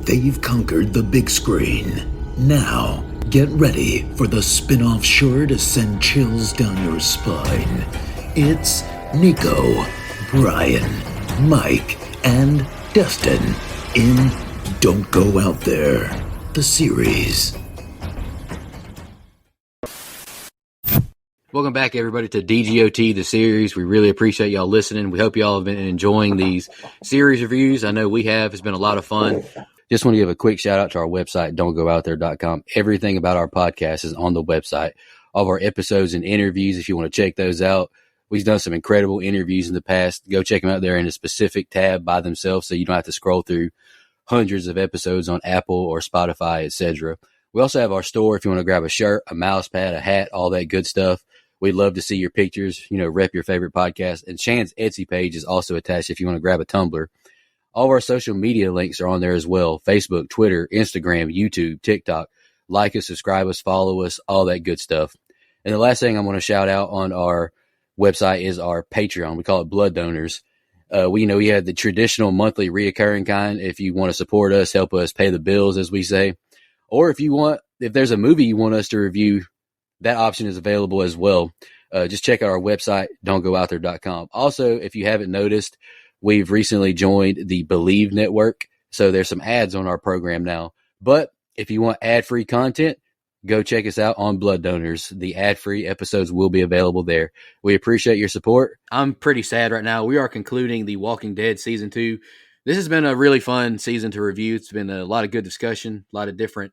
They've conquered the big screen. Now, get ready for the spin-off sure to send chills down your spine. It's Nico, Brian, Mike, and Dustin in Don't Go Out There, the series. Welcome back, everybody, to DGOT, the series. We really appreciate y'all listening. We hope y'all have been enjoying these series reviews. I know we have. It's been a lot of fun. Just want to give a quick shout out to our website, don'tgoouthere.com. Everything about our podcast is on the website. All of our episodes and interviews, if you want to check those out. We've done some incredible interviews in the past. Go check them out there in a specific tab by themselves so you don't have to scroll through hundreds of episodes on Apple or Spotify, etc. We also have our store if you want to grab a shirt, a mouse pad, a hat, all that good stuff. We'd love to see your pictures, rep your favorite podcast. And Shan's Etsy page is also attached if you want to grab a tumbler. All of our social media links are on there as well. Facebook, Twitter, Instagram, YouTube, TikTok. Like us, subscribe us, follow us, all that good stuff. And the last thing I want to shout out on our website is our Patreon. We call it Blood Donors. We have the traditional monthly reoccurring kind. If you want to support us, help us pay the bills, as we say. Or if there's a movie you want us to review, that option is available as well. Just check out our website, don'tgoouthere.com. Also, if you haven't noticed, we've recently joined the Believe Network. So there's some ads on our program now. But if you want ad-free content, go check us out on Blood Donors. The ad-free episodes will be available there. We appreciate your support. I'm pretty sad right now. We are concluding The Walking Dead Season 2. This has been a really fun season to review. It's been a lot of good discussion, a lot of different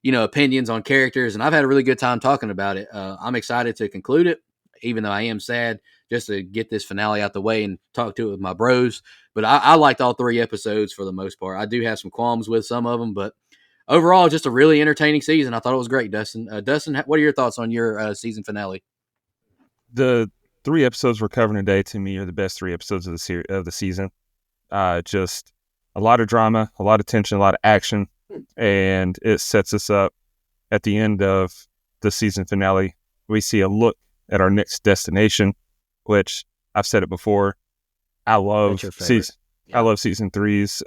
opinions on characters, and I've had a really good time talking about it. I'm excited to conclude it, even though I am sad just to get this finale out the way and talk to it with my bros. But I liked all 3 episodes for the most part. I do have some qualms with some of them, but overall, just a really entertaining season. I thought it was great, Dustin. Dustin, what are your thoughts on your season finale? The 3 episodes we're covering today, to me, are the best 3 episodes of the season. Just a lot of drama, a lot of tension, a lot of action. And it sets us up at the end of the season finale. We see a look at our next destination, which I've said it before. I love season 3's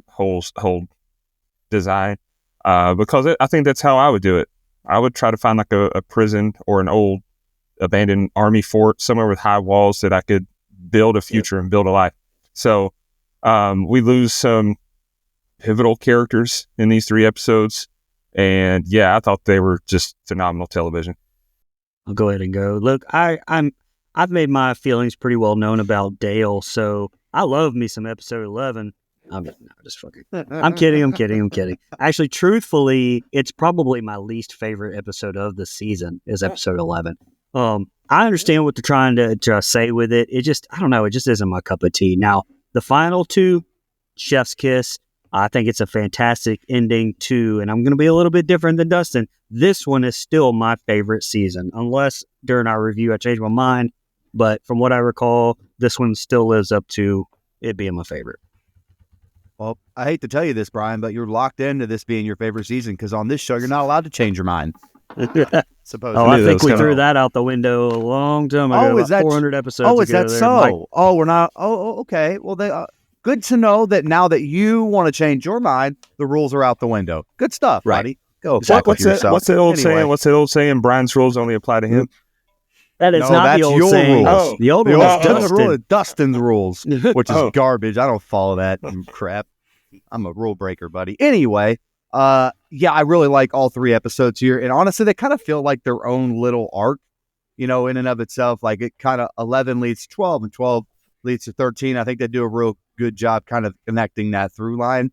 whole design because I think that's how I would do it. I would try to find like a prison or an old abandoned army fort somewhere with high walls that I could build a future and build a life. So we lose some pivotal characters in these 3 episodes, and I thought they were just phenomenal television. I'll go ahead and go. Look, I've made my feelings pretty well known about Dale, so I love me some episode 11. I'm kidding. Actually, truthfully, it's probably my least favorite episode of the season is episode 11. I understand what they're trying to say with it. It just, I don't know, it just isn't my cup of tea. Now, the final 2, chef's kiss. I think it's a fantastic ending too, and I'm going to be a little bit different than Dustin. This one is still my favorite season, unless during our review I changed my mind. But from what I recall, this one still lives up to it being my favorite. Well, I hate to tell you this, Brian, but you're locked into this being your favorite season because on this show, you're not allowed to change your mind. Supposedly. I think we threw that out the window a long time ago. Is that 400 episodes Oh, is ago that there, so? Mike. Oh, we're not. Oh, okay. Well, good to know that now that you want to change your mind, the rules are out the window. Good stuff, buddy. Go. What's the old saying? Brian's rules only apply to him. That is not the old saying. Rules. The old one is Dustin's rules, which is garbage. I don't follow that crap. I'm a rule breaker, buddy. Anyway, I really like all 3 episodes here, and honestly, they kind of feel like their own little arc, in and of itself. Like it kind of 11 leads to 12, and 12 leads to 13. I think they do a real good job kind of connecting that through line.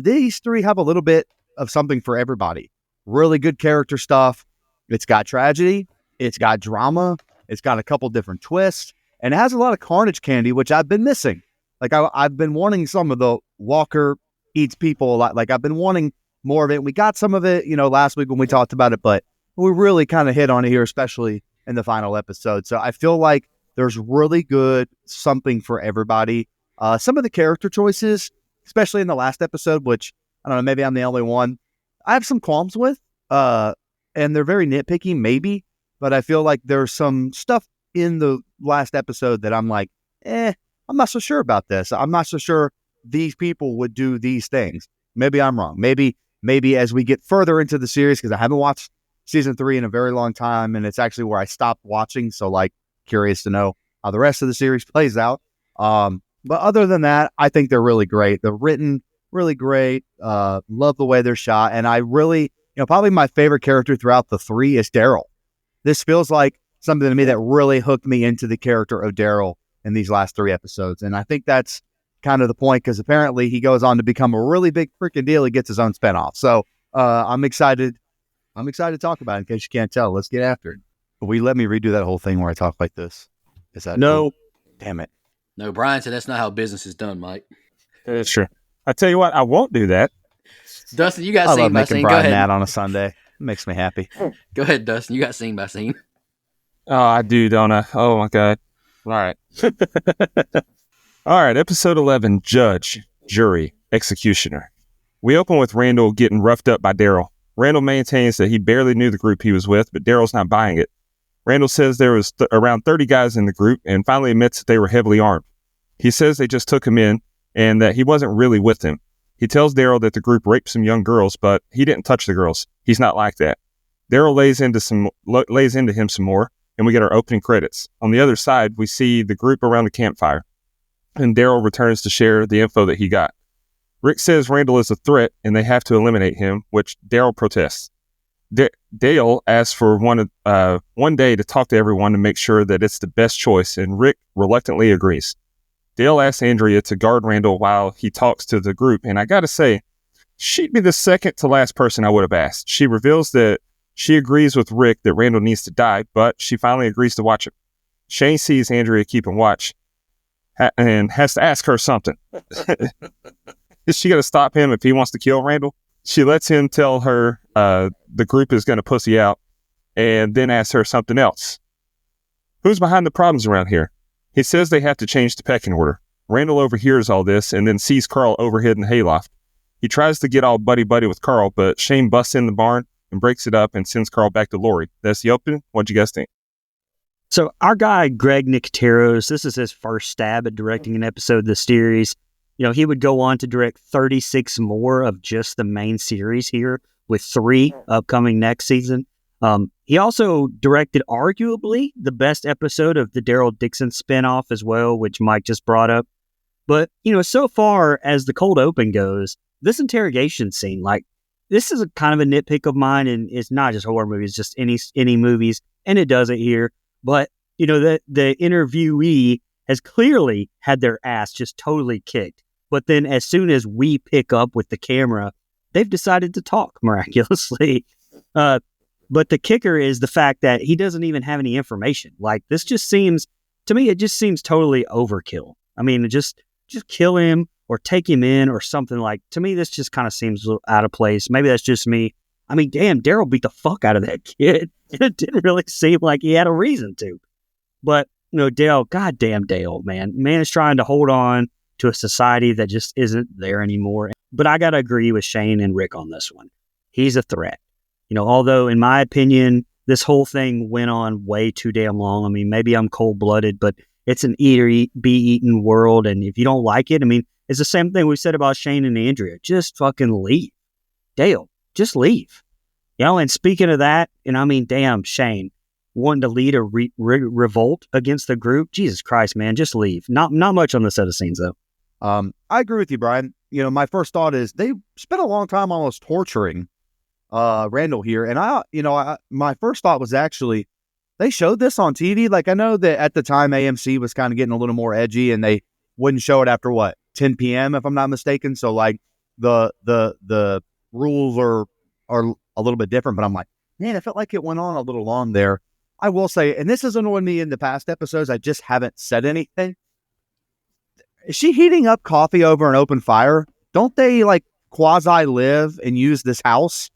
These 3 have a little bit of something for everybody. Really good character stuff. It's got tragedy. It's got drama. It's got a couple different twists. And it has a lot of carnage candy, which I've been missing. Like I've been wanting some of the Walker eats people a lot. Like I've been wanting more of it. We got some of it, last week when we talked about it, but we really kind of hit on it here, especially in the final episode. So I feel like there's really good something for everybody. Some of the character choices, especially in the last episode, which I don't know, maybe I'm the only one I have some qualms with, and they're very nitpicky, maybe, but I feel like there's some stuff in the last episode that I'm like, I'm not so sure about this. I'm not so sure these people would do these things. Maybe I'm wrong. Maybe as we get further into the series, because I haven't watched season 3 in a very long time, and it's actually where I stopped watching. So like curious to know how the rest of the series plays out. But other than that, I think they're really great. They're written really great. Love the way they're shot. And I really, probably my favorite character throughout the 3 is Daryl. This feels like something to me that really hooked me into the character of Daryl in these last 3 episodes. And I think that's kind of the point, because apparently he goes on to become a really big freaking deal. He gets his own spinoff. So I'm excited. I'm excited to talk about it, in case you can't tell. Let's get after it. Will you let me redo that whole thing where I talk like this? Is that no? Cool? Damn it. No, Brian said that's not how business is done, Mike. It's true. I tell you what, I won't do that. Dustin, you got I scene love by making scene. Go Brian ahead. mad on a Sunday. It makes me happy. Go ahead, Dustin. You got scene by scene. Oh, I do, don't I? Oh, my God. All right. All right, episode 11, Judge, Jury, Executioner. We open with Randall getting roughed up by Daryl. Randall maintains that he barely knew the group he was with, but Daryl's not buying it. Randall says there was around 30 guys in the group and finally admits that they were heavily armed. He says they just took him in and that he wasn't really with them. He tells Daryl that the group raped some young girls, but he didn't touch the girls. He's not like that. Daryl lays into him some more, and we get our opening credits. On the other side, we see the group around the campfire, and Daryl returns to share the info that he got. Rick says Randall is a threat, and they have to eliminate him, which Daryl protests. Dale asks for one day to talk to everyone to make sure that it's the best choice, and Rick reluctantly agrees. Dale asks Andrea to guard Randall while he talks to the group, and I gotta say, she'd be the second to last person I would have asked. She reveals that she agrees with Rick that Randall needs to die, but she finally agrees to watch him. Shane sees Andrea keeping watch and has to ask her something. Is she going to stop him if he wants to kill Randall? She lets him tell her the group is going to pussy out and then asks her something else. Who's behind the problems around here? He says they have to change the pecking order. Randall overhears all this and then sees Carl overhead in the hayloft. He tries to get all buddy-buddy with Carl, but Shane busts in the barn and breaks it up and sends Carl back to Lori. That's the opening. What'd you guys think? So our guy, Greg Nicoteros, this is his first stab at directing an episode of the series. He would go on to direct 36 more of just the main series here, with 3 upcoming next season. He also directed arguably the best episode of the Daryl Dixon spinoff as well, which Mike just brought up. But, so far as the cold open goes, this interrogation scene, this is a kind of a nitpick of mine, and it's not just horror movies, just any movies, and it does it here. But, the interviewee has clearly had their ass just totally kicked. But then as soon as we pick up with the camera, they've decided to talk miraculously. But the kicker is the fact that he doesn't even have any information. This just seems, to me, it just seems totally overkill. I mean, just kill him or take him in or something. To me, this just kind of seems out of place. Maybe that's just me. I mean, damn, Daryl beat the fuck out of that kid. It didn't really seem like he had a reason to. But, Dale, goddamn Dale, man. Man is trying to hold on to a society that just isn't there anymore. But I got to agree with Shane and Rick on this one. He's a threat. Although in my opinion, this whole thing went on way too damn long. I mean, maybe I'm cold-blooded, but it's an eat-or-be-eaten world. And if you don't like it, I mean, it's the same thing we said about Shane and Andrea. Just fucking leave. Dale, just leave. And speaking of that, damn, Shane, wanting to lead a revolt against the group. Jesus Christ, man, just leave. Not much on the set of scenes, though. I agree with you, Brian. My first thought is they spent a long time almost torturing Randall here. And my first thought was actually, they showed this on TV. I know that at the time AMC was kind of getting a little more edgy and they wouldn't show it after 10 p.m. if I'm not mistaken. So the rules are a little bit different, but I'm like, man, I felt like it went on a little long there. I will say, and this has annoyed me in the past episodes, I just haven't said anything. Is she heating up coffee over an open fire? Don't they quasi live and use this house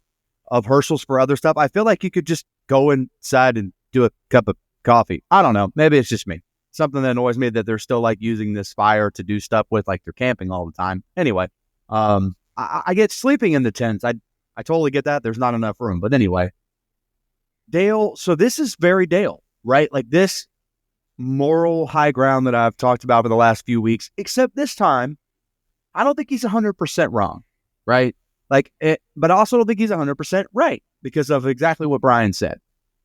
of Herschel's for other stuff? I feel like you could just go inside and do a cup of coffee. I don't know. Maybe it's just me. Something that annoys me that they're still using this fire to do stuff with, they're camping all the time. Anyway, I get sleeping in the tents. I totally get that. There's not enough room. But anyway, Dale. So this is very Dale, right? This moral high ground that I've talked about for the last few weeks, except this time, I don't think he's 100% wrong, right? Like, but I also don't think he's 100% right because of exactly what Brian said.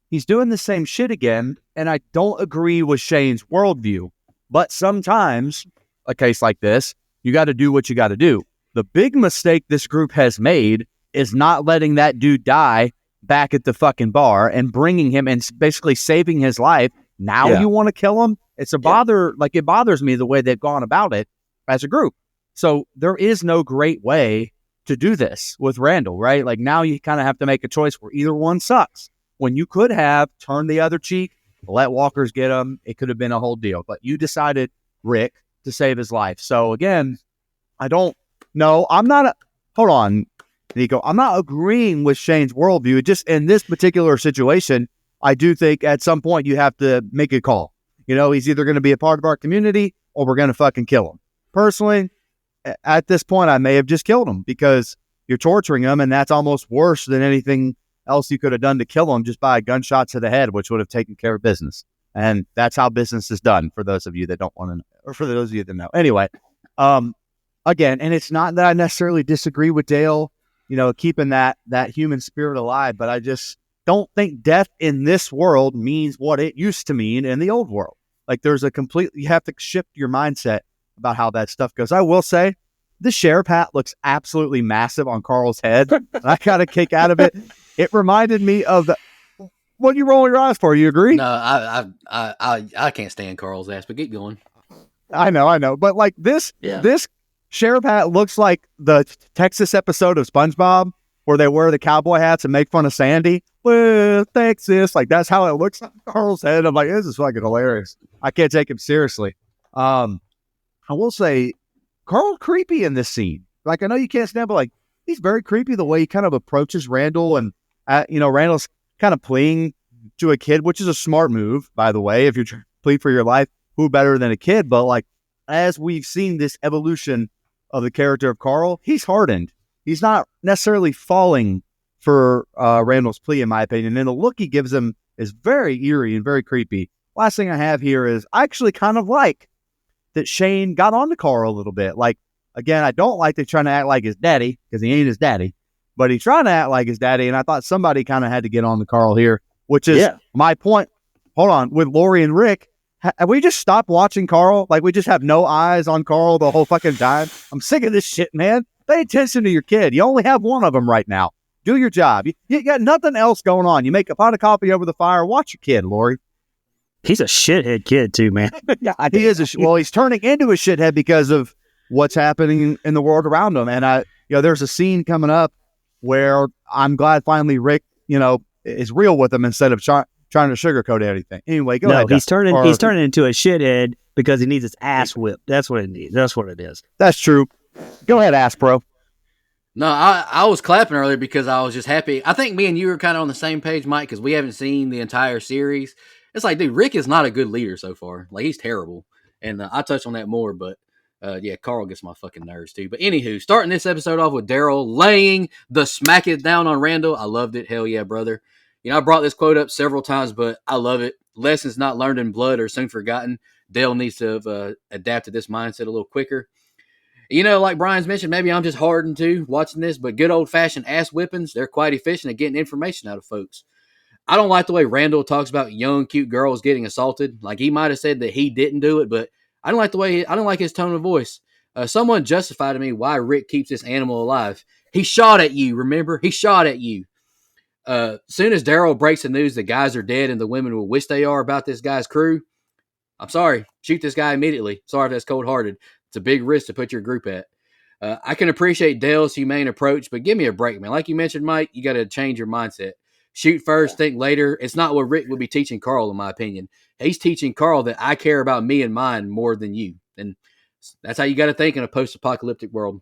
He's doing the same shit again, and I don't agree with Shane's worldview. But sometimes, a case like this, you got to do what you got to do. The big mistake this group has made is not letting that dude die back at the fucking bar and bringing him and basically saving his life. Now you want to kill him? It's a bother. Like, it bothers me the way they've gone about it as a group. So there is no great way to do this with Randall, right? Like, now you kind of have to make a choice where either one sucks. When you could have turned the other cheek, let Walkers get him, it could have been a whole deal. But you decided, Rick, to save his life. So again, I don't know. Hold on, Nico. I'm not agreeing with Shane's worldview. It just, in this particular situation, I do think at some point you have to make a call. You know, he's either going to be a part of our community or we're going to fucking kill him. Personally, at this point, I may have just killed him because you're torturing him, and that's almost worse than anything else you could have done to kill him just by a gunshot to the head, which would have taken care of business. And that's how business is done, for those of you that don't want to know, or for those of you that know. Anyway, again, and it's not that I necessarily disagree with Dale, you know, keeping that human spirit alive, but I just don't think death in this world means what it used to mean in the old world. Like, there's you have to shift your mindset about how that stuff goes. I will say, the sheriff hat looks absolutely massive on Carl's head. I got a kick out of it. It reminded me of what you rolling your eyes for. You agree? No, I can't stand Carl's ass, but keep going. I know. But like this sheriff hat looks like the Texas episode of SpongeBob where they wear the cowboy hats and make fun of Sandy. Well, Texas. Like, that's how it looks on Carl's head. I'm like, this is fucking hilarious. I can't take him seriously. I will say, Carl's creepy in this scene. Like, I know you can't stand, but like, he's very creepy the way he kind of approaches Randall, and Randall's kind of pleading to a kid, which is a smart move, by the way. If you're trying to plead for your life, who better than a kid? But like, as we've seen this evolution of the character of Carl, he's hardened. He's not necessarily falling for Randall's plea, in my opinion. And the look he gives him is very eerie and very creepy. Last thing I have here is I actually kind of like that Shane got on to Carl a little bit. Like, again, I don't like they're trying to act like his daddy, because he ain't his daddy, but he's trying to act like his daddy. And I thought somebody kind of had to get on to Carl here, which is my point. Hold on. With Lori and Rick, have we just stopped watching Carl? Like, we just have no eyes on Carl the whole fucking time? I'm sick of this shit, man. Pay attention to your kid. You only have one of them right now. Do your job. You got nothing else going on. You make a pot of coffee over the fire. Watch your kid, Lori. He's a shithead kid too, man. Yeah, he is. He's turning into a shithead because of what's happening in the world around him. And there's a scene coming up where I'm glad finally Rick, is real with him instead of trying to sugarcoat everything. Anyway, go ahead. He's turning into a shithead because he needs his ass whipped. That's what it needs. That's what it is. That's true. Go ahead, ass bro. No, I was clapping earlier because I was just happy. I think me and you are kind of on the same page, Mike, because we haven't seen the entire series. It's like, dude, Rick is not a good leader so far. Like, he's terrible. And I'll touch on that more, but Carl gets my fucking nerves too. But anywho, starting this episode off with Daryl laying the smack it down on Randall. I loved it. Hell yeah, brother. I brought this quote up several times, but I love it. Lessons not learned in blood are soon forgotten. Dale needs to have adapted this mindset a little quicker. Like Brian's mentioned, maybe I'm just hardened too watching this, but good old-fashioned ass whippings, they're quite efficient at getting information out of folks. I don't like the way Randall talks about young, cute girls getting assaulted. Like, he might have said that he didn't do it, but I don't like his tone of voice. Someone justified to me why Rick keeps this animal alive. He shot at you, remember? He shot at you. Soon as Daryl breaks the news that guys are dead and the women will wish they are about this guy's crew, I'm sorry, shoot this guy immediately. Sorry if that's cold-hearted. It's a big risk to put your group at. I can appreciate Dale's humane approach, but give me a break, man. Like you mentioned, Mike, you got to change your mindset. Shoot first, think later. It's not what Rick would be teaching Carl, in my opinion. He's teaching Carl that I care about me and mine more than you. And that's how you got to think in a post-apocalyptic world.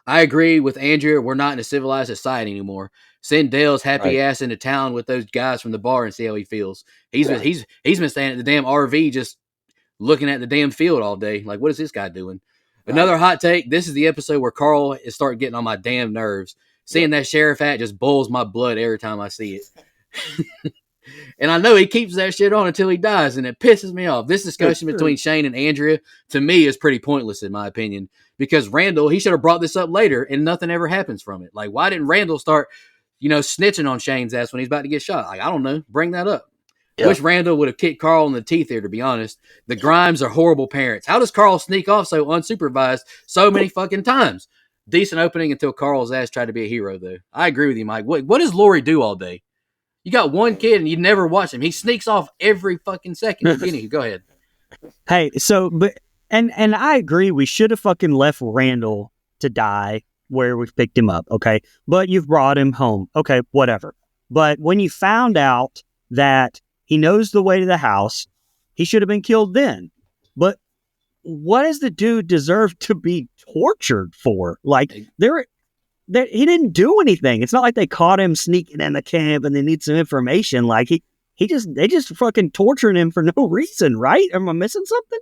I agree with Andrea. We're not in a civilized society anymore. Send Dale's happy ass into town with those guys from the bar and see how he feels. He's been staying at the damn RV just looking at the damn field all day. Like, what is this guy doing? Another hot take. This is the episode where Carl is starting getting on my damn nerves. Seeing that sheriff hat just boils my blood every time I see it. And I know he keeps that shit on until he dies, and it pisses me off. This discussion between Shane and Andrea, to me, is pretty pointless, in my opinion. because Randall, he should have brought this up later and nothing ever happens from it. Like, why didn't Randall start, snitching on Shane's ass when he's about to get shot? Like, I don't know. Bring that up. Yeah. Wish Randall would have kicked Carl in the teeth there, to be honest. The Grimes are horrible parents. How does Carl sneak off so unsupervised so many fucking times? Decent opening until Carl's ass tried to be a hero, though. I agree with you, Mike. What does Lori do all day? You got one kid and you never watch him. He sneaks off every fucking second. Go ahead. Hey, and I agree. We should have fucking left Randall to die where we picked him up. Okay. But you've brought him home. Okay. Whatever. But when you found out that he knows the way to the house, he should have been killed then. But what does the dude deserve to be tortured for? Like, he didn't do anything. It's not like they caught him sneaking in the camp and they need some information. Like, they just fucking torturing him for no reason, right? Am I missing something?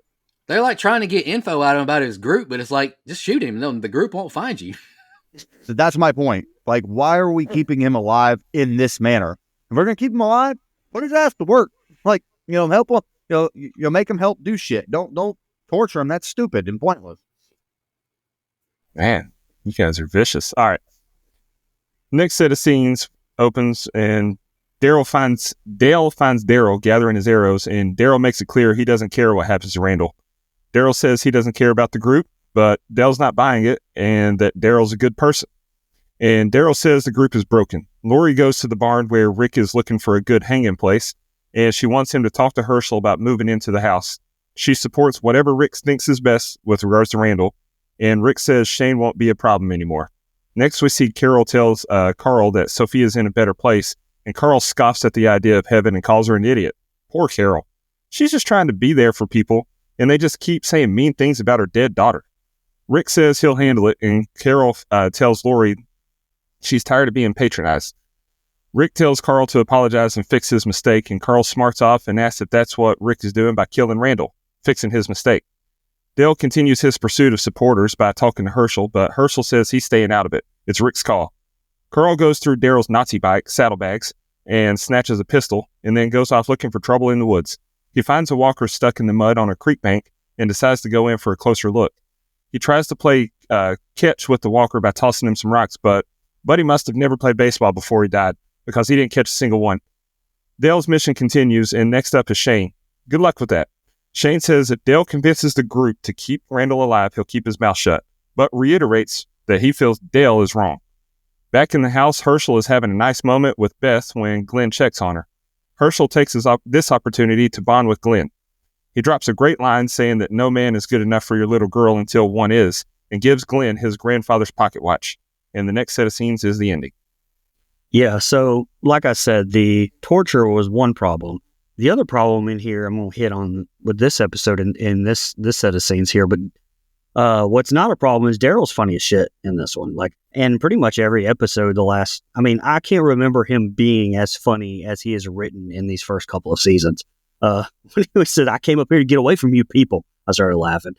They're like trying to get info out of him about his group, but it's like, just shoot him. No, the group won't find you. So that's my point. Like, why are we keeping him alive in this manner? If we're going to keep him alive, put his ass to work. Like, help him, make him help do shit. Don't torture him. That's stupid and pointless. Man, you guys are vicious. All right. Next set of scenes opens and Dale finds Daryl gathering his arrows, and Daryl makes it clear he doesn't care what happens to Randall. Daryl says he doesn't care about the group, but Dale's not buying it, and that Daryl's a good person. And Daryl says the group is broken. Lori goes to the barn where Rick is looking for a good hanging place, and she wants him to talk to Herschel about moving into the house. She supports whatever Rick thinks is best with regards to Randall, and Rick says Shane won't be a problem anymore. Next, we see Carol tells Carl that Sophia's in a better place, and Carl scoffs at the idea of heaven and calls her an idiot. Poor Carol. She's just trying to be there for people, and they just keep saying mean things about her dead daughter. Rick says he'll handle it, and Carol tells Lori she's tired of being patronized. Rick tells Carl to apologize and fix his mistake, and Carl smarts off and asks if that's what Rick is doing by killing Randall, fixing his mistake. Dale continues his pursuit of supporters by talking to Herschel, but Herschel says he's staying out of it. It's Rick's call. Carl goes through Daryl's Nazi bike saddlebags and snatches a pistol, and then goes off looking for trouble in the woods. He finds a walker stuck in the mud on a creek bank and decides to go in for a closer look. He tries to play catch with the walker by tossing him some rocks, but Buddy must have never played baseball before he died, because he didn't catch a single one. Dale's mission continues, and next up is Shane. Good luck with that. Shane says if Dale convinces the group to keep Randall alive, he'll keep his mouth shut, but reiterates that he feels Dale is wrong. Back in the house, Herschel is having a nice moment with Beth when Glenn checks on her. Herschel takes this opportunity to bond with Glenn. He drops a great line saying that no man is good enough for your little girl until one is, and gives Glenn his grandfather's pocket watch. And the next set of scenes is the ending. Yeah, so like I said, the torture was one problem. The other problem in here I'm going to hit on with this episode in this set of scenes here, but what's not a problem is Daryl's funny as shit in this one. Like, and pretty much every episode I can't remember him being as funny as he is written in these first couple of seasons. When he said, I came up here to get away from you people, I started laughing.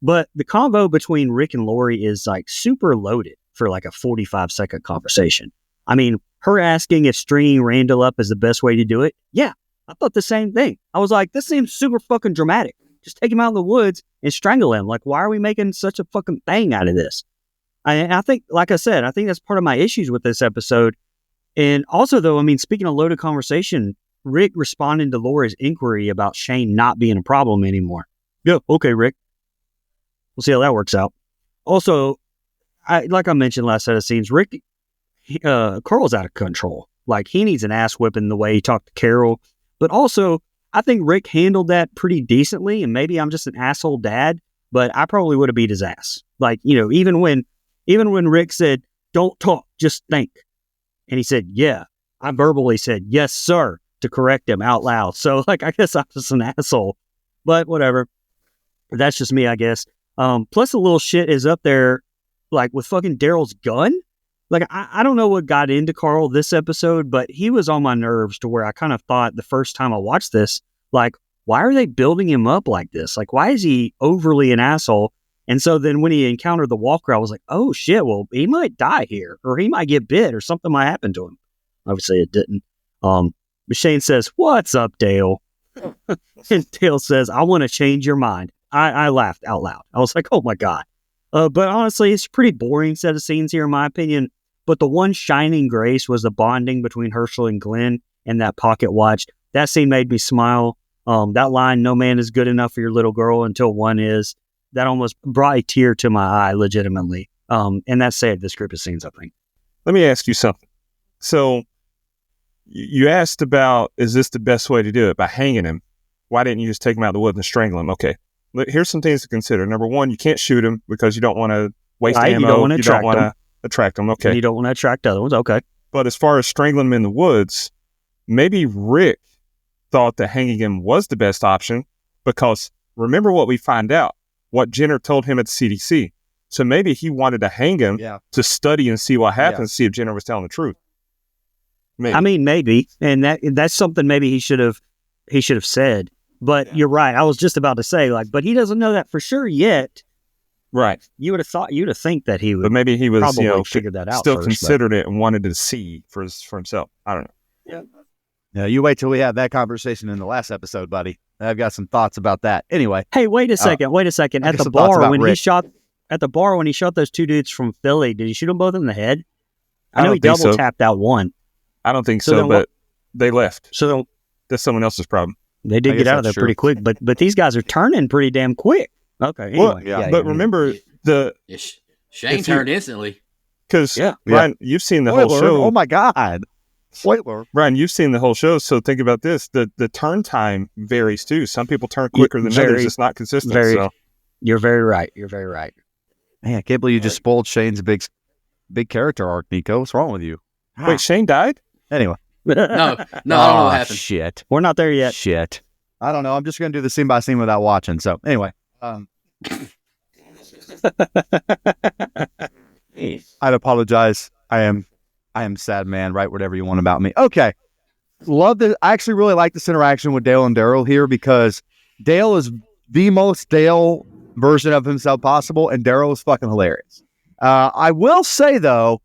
But the convo between Rick and Lori is like super loaded for like a 45-second conversation. I mean, her asking if stringing Randall up is the best way to do it. Yeah, I thought the same thing. I was like, this seems super fucking dramatic. Just take him out in the woods and strangle him. Like, why are we making such a fucking thing out of this? I think, like I said, I think that's part of my issues with this episode. And also, though, I mean, speaking of loaded conversation, Rick responding to Laura's inquiry about Shane not being a problem anymore. Yeah, okay, Rick. We'll see how that works out. Also, like I mentioned last set of scenes, Rick, Carl's out of control. Like, he needs an ass whipping the way he talked to Carol. But also, I think Rick handled that pretty decently, and maybe I'm just an asshole dad, but I probably would have beat his ass. Like, even when Rick said, don't talk, just think. And he said, yeah, I verbally said, yes, sir, to correct him out loud. So, like, I guess I'm just an asshole, but whatever. That's just me, I guess. Plus, the little shit is up there, like, with fucking Daryl's gun. Like, I don't know what got into Carl this episode, but he was on my nerves to where I kind of thought the first time I watched this, like, why are they building him up like this? Like, why is he overly an asshole? And so then when he encountered the walker, I was like, oh shit, well, he might die here, or he might get bit, or something might happen to him. Obviously it didn't. But Shane says, what's up, Dale? And Dale says, I want to change your mind. I laughed out loud. I was like, oh my God. But honestly, it's a pretty boring set of scenes here, in my opinion. But the one shining grace was the bonding between Herschel and Glenn and that pocket watch. That scene made me smile. That line, "No man is good enough for your little girl until one is," that almost brought a tear to my eye, legitimately. And that saved this group of scenes, I think. Let me ask you something. So you asked about, is this the best way to do it? By hanging him. Why didn't you just take him out of the woods and strangle him? Okay. Here's some things to consider. Number one, you can't shoot him because you don't want to waste ammo. You don't want to attract him. Okay. And you don't want to attract other ones. Okay. But as far as strangling him in the woods, maybe Rick thought that hanging him was the best option because remember what we find out, what Jenner told him at the CDC. So maybe he wanted to hang him to study and see what happens, see if Jenner was telling the truth. Maybe. I mean, maybe, and that's something maybe he should have said. But you're right. I was just about to say, but he doesn't know that for sure yet. Right. You'd have think that he would. But maybe he was probably figured that out. Still first, considered it and wanted to see for himself. I don't know. Yeah. Yeah. You wait till we have that conversation in the last episode, buddy. I've got some thoughts about that. Anyway. Hey, wait a second. At the bar when he shot those two dudes from Philly, did he shoot them both in the head? I know he double tapped that one. I don't think so, but they left. So that's someone else's problem. They did get out of there pretty quick, but these guys are turning pretty damn quick. Okay. Anyway, remember Shane turned instantly. Because Ryan, you've seen the whole show. Oh my God. Spoiler. Ryan, you've seen the whole show, so think about this. The turn time varies too. Some people turn quicker than others. It's not consistent. You're very right. You're very right. Man, I can't believe you just spoiled Shane's big character arc, Nico. What's wrong with you? Wait, Shane died? Anyway. No, I don't know what happened. Shit. We're not there yet. Shit. I don't know. I'm just going to do the scene by scene without watching. So, anyway. I'd apologize. I am sad, man. Write whatever you want about me. Okay. Love this. I actually really like this interaction with Dale and Daryl here because Dale is the most Dale version of himself possible, and Daryl is fucking hilarious. I will say, though,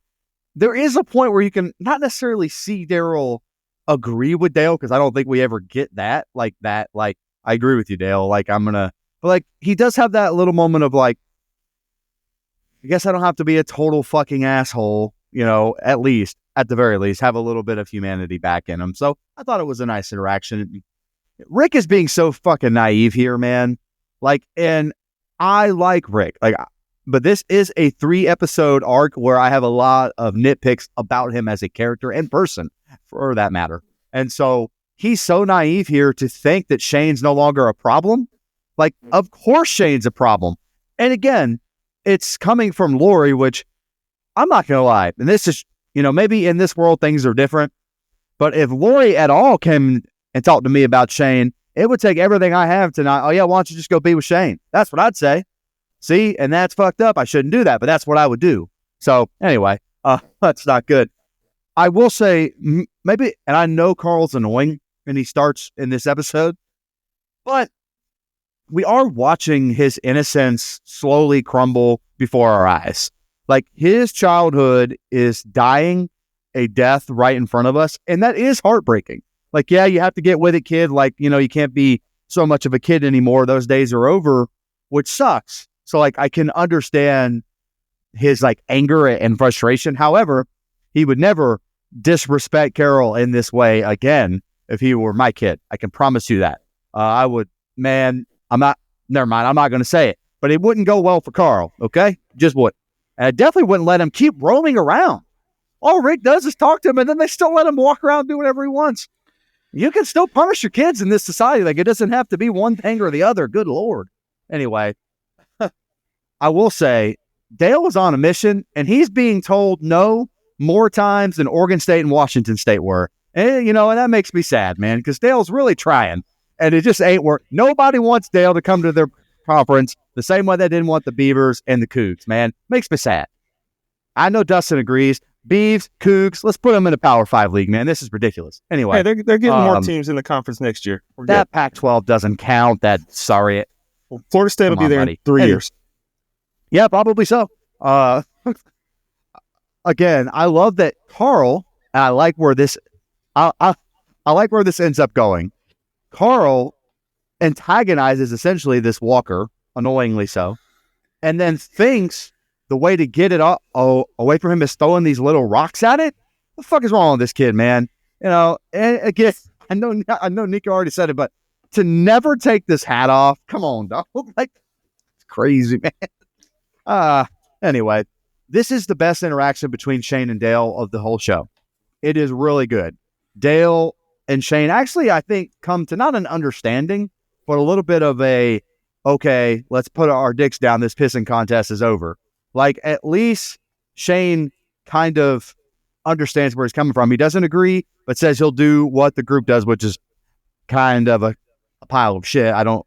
there is a point where you can not necessarily see Daryl agree with Dale because I don't think we ever get that. Like, I agree with you, Dale. But he does have that little moment of I guess I don't have to be a total fucking asshole, at the very least, have a little bit of humanity back in him. So I thought it was a nice interaction. Rick is being so fucking naive here, man. And I like Rick. But this is a 3-episode arc where I have a lot of nitpicks about him as a character and person, for that matter. And so he's so naive here to think that Shane's no longer a problem. Of course Shane's a problem. And again, it's coming from Lori, which I'm not going to lie. And this is, maybe in this world things are different. But if Lori at all came and talked to me about Shane, it would take everything I have tonight. Oh, yeah, why don't you just go be with Shane? That's what I'd say. See, and that's fucked up. I shouldn't do that, but that's what I would do. So anyway, that's not good. I will say maybe, and I know Carl's annoying and he starts in this episode, but we are watching his innocence slowly crumble before our eyes. His childhood is dying a death right in front of us. And that is heartbreaking. Yeah, you have to get with it, kid. You can't be so much of a kid anymore. Those days are over, which sucks. So I can understand his anger and frustration. However, he would never disrespect Carol in this way again if he were my kid. I can promise you that. I would, man, never mind. I'm not going to say it, but it wouldn't go well for Carl. Okay. Just would. And I definitely wouldn't let him keep roaming around. All Rick does is talk to him and then they still let him walk around and do whatever he wants. You can still punish your kids in this society. It doesn't have to be one thing or the other. Good Lord. Anyway. I will say Dale was on a mission and he's being told no more times than Oregon State and Washington State were. And, and that makes me sad, man, because Dale's really trying and it just ain't work. Nobody wants Dale to come to their conference the same way they didn't want the Beavers and the Cougs, man. Makes me sad. I know Dustin agrees. Beavs, Cougs, let's put them in a Power 5 league, man. This is ridiculous. Anyway. Hey, they're getting more teams in the conference next year. That Pac-12 doesn't count. Sorry. Well, Florida State will be there in 3 years. Yeah, probably so. Again, I love that Carl, and I like where this ends up going. Carl antagonizes essentially this Walker, annoyingly so, and then thinks the way to get it away from him is throwing these little rocks at it. What the fuck is wrong with this kid, man? And again, I know Nico already said it, but to never take this hat off, come on, dog. Like, it's crazy, man. Anyway, this is the best interaction between Shane and Dale of the whole show. It is really good. Dale and Shane actually, I think, come to not an understanding, but a little bit of a, okay, let's put our dicks down. This pissing contest is over. Like, at least Shane kind of understands where he's coming from. He doesn't agree, but says he'll do what the group does, which is kind of a pile of shit. I don't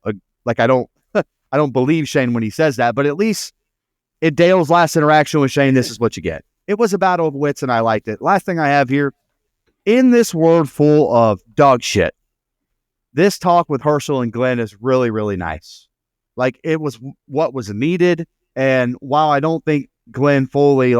believe Shane when he says that, but at least in Dale's last interaction with Shane, this is what you get. It was a battle of wits, and I liked it. Last thing I have here, in this world full of dog shit, this talk with Herschel and Glenn is really, really nice. Like, it was what was needed. And while I don't think Glenn fully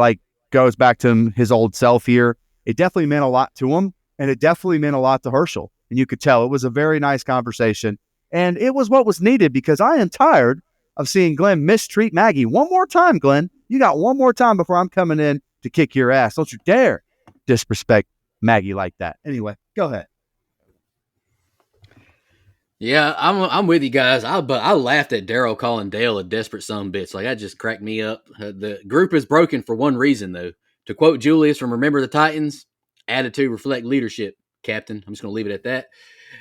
goes back to his old self here, it definitely meant a lot to him. And it definitely meant a lot to Herschel. And you could tell it was a very nice conversation. And it was what was needed, because I am tired of seeing Glenn mistreat Maggie. One more time, Glenn. You got one more time before I'm coming in to kick your ass. Don't you dare disrespect Maggie like that. Anyway, go ahead. Yeah, I'm with you guys. But I laughed at Daryl calling Dale a desperate son of a bitch. Like, that just cracked me up. The group is broken for one reason, though. To quote Julius from Remember the Titans, attitude reflect leadership, Captain. I'm just going to leave it at that.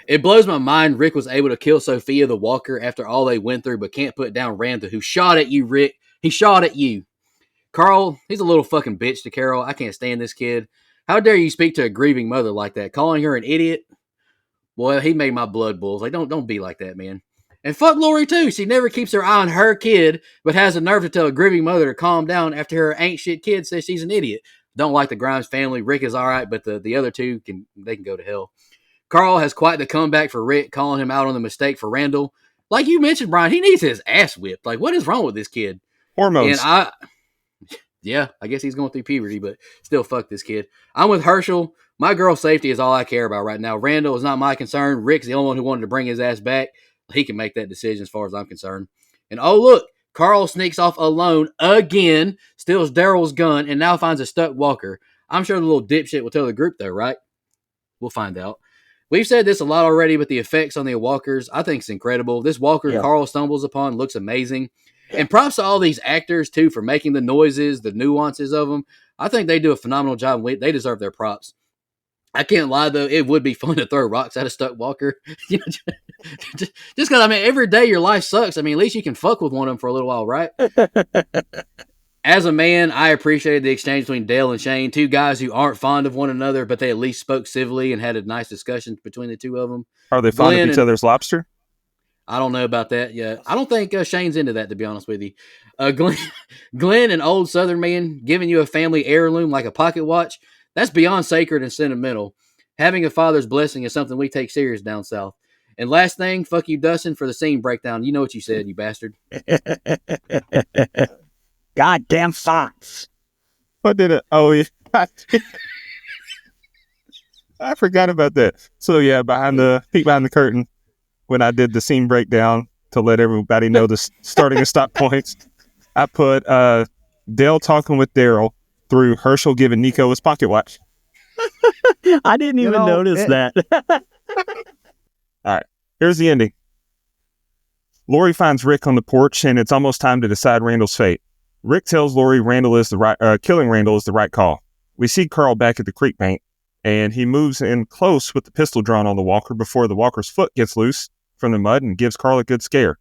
It blows my mind Rick was able to kill Sophia the Walker after all they went through, but can't put down Randall, who shot at you, Rick. He shot at you. Carl, he's a little fucking bitch to Carol. I can't stand this kid. How dare you speak to a grieving mother like that? Calling her an idiot? Boy, he made my blood boil. Like, don't be like that, man. And fuck Lori, too. She never keeps her eye on her kid, but has the nerve to tell a grieving mother to calm down after her ain't shit kid says she's an idiot. Don't like the Grimes family. Rick is all right, but the other two, can go to hell. Carl has quite the comeback for Rick, calling him out on the mistake for Randall. Like you mentioned, Brian, he needs his ass whipped. Like, what is wrong with this kid? Hormones. And yeah, I guess he's going through puberty, but still, fuck this kid. I'm with Herschel. My girl's safety is all I care about right now. Randall is not my concern. Rick's the only one who wanted to bring his ass back. He can make that decision as far as I'm concerned. And oh, look, Carl sneaks off alone again, steals Daryl's gun, and now finds a stuck walker. I'm sure the little dipshit will tell the group, though, right? We'll find out. We've said this a lot already, but the effects on the walkers, I think, is incredible. This walker Carl stumbles upon looks amazing. And props to all these actors, too, for making the noises, the nuances of them. I think they do a phenomenal job. They deserve their props. I can't lie, though. It would be fun to throw rocks at a stuck walker. Just because, I mean, every day your life sucks. I mean, at least you can fuck with one of them for a little while, right? As a man, I appreciated the exchange between Dale and Shane, two guys who aren't fond of one another, but they at least spoke civilly and had a nice discussion between the two of them. Are they fond of each other's lobster? I don't know about that yet. I don't think Shane's into that, to be honest with you. Glenn, an old Southern man, giving you a family heirloom like a pocket watch, that's beyond sacred and sentimental. Having a father's blessing is something we take serious down south. And last thing, fuck you, Dustin, for the scene breakdown. You know what you said, you bastard. Goddamn fox. What did it? Oh, yeah. I forgot about that. So, yeah, peek behind the curtain, when I did the scene breakdown to let everybody know the starting and stop points, I put Dale talking with Daryl through Herschel giving Nico his pocket watch. I didn't even notice that. All right, here's the ending. Lori finds Rick on the porch, and it's almost time to decide Randall's fate. Rick tells Lori killing Randall is the right call. We see Carl back at the creek bank, and he moves in close with the pistol drawn on the walker before the walker's foot gets loose from the mud and gives Carl a good scare.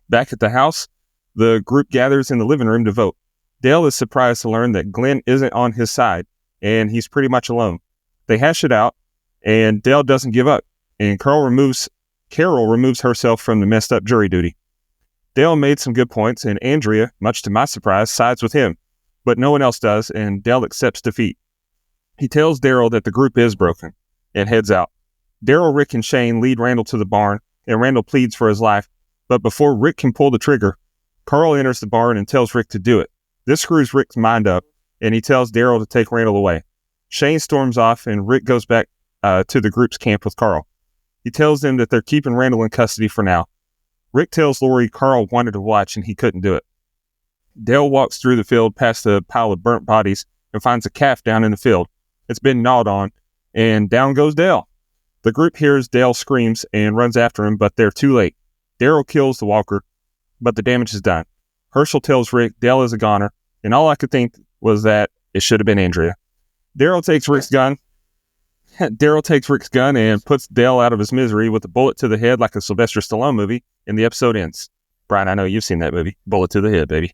Back at the house, the group gathers in the living room to vote. Dale is surprised to learn that Glenn isn't on his side, and he's pretty much alone. They hash it out, and Dale doesn't give up, and Carol removes herself from the messed up jury duty. Dale made some good points, and Andrea, much to my surprise, sides with him, but no one else does, and Dale accepts defeat. He tells Daryl that the group is broken, and heads out. Daryl, Rick, and Shane lead Randall to the barn, and Randall pleads for his life, but before Rick can pull the trigger, Carl enters the barn and tells Rick to do it. This screws Rick's mind up, and he tells Daryl to take Randall away. Shane storms off, and Rick goes back to the group's camp with Carl. He tells them that they're keeping Randall in custody for now. Rick tells Lori Carl wanted to watch, and he couldn't do it. Dale walks through the field past a pile of burnt bodies and finds a calf down in the field. It's been gnawed on, and down goes Dale. The group hears Dale screams and runs after him, but they're too late. Daryl kills the walker, but the damage is done. Herschel tells Rick Dale is a goner, and all I could think was that it should have been Andrea. Daryl takes Rick's gun and puts Dale out of his misery with a bullet to the head like a Sylvester Stallone movie, and the episode ends. Brian, I know you've seen that movie. Bullet to the head, baby.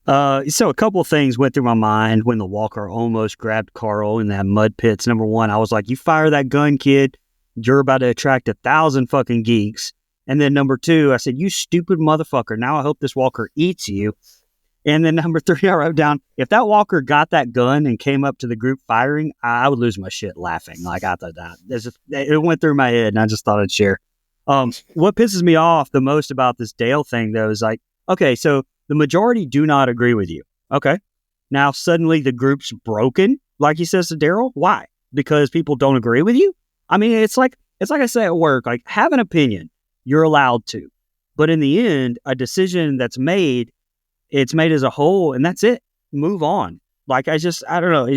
So a couple of things went through my mind when the walker almost grabbed Carl in that mud pits. Number one, I was like, you fire that gun, kid, you're about to attract 1,000 fucking geeks. And then number two, I said, you stupid motherfucker. Now I hope this walker eats you. And then number three, I wrote down, if that walker got that gun and came up to the group firing, I would lose my shit laughing. Like, I thought that. It went through my head, and I just thought I'd share. What pisses me off the most about this Dale thing, though, is like, okay, so the majority do not agree with you. Okay. Now, suddenly the group's broken, like he says to Daryl. Why? Because people don't agree with you? I mean, it's like I say at work, like, have an opinion. You're allowed to. But in the end, a decision that's made, it's made as a whole, and that's it. Move on. Like, I don't know.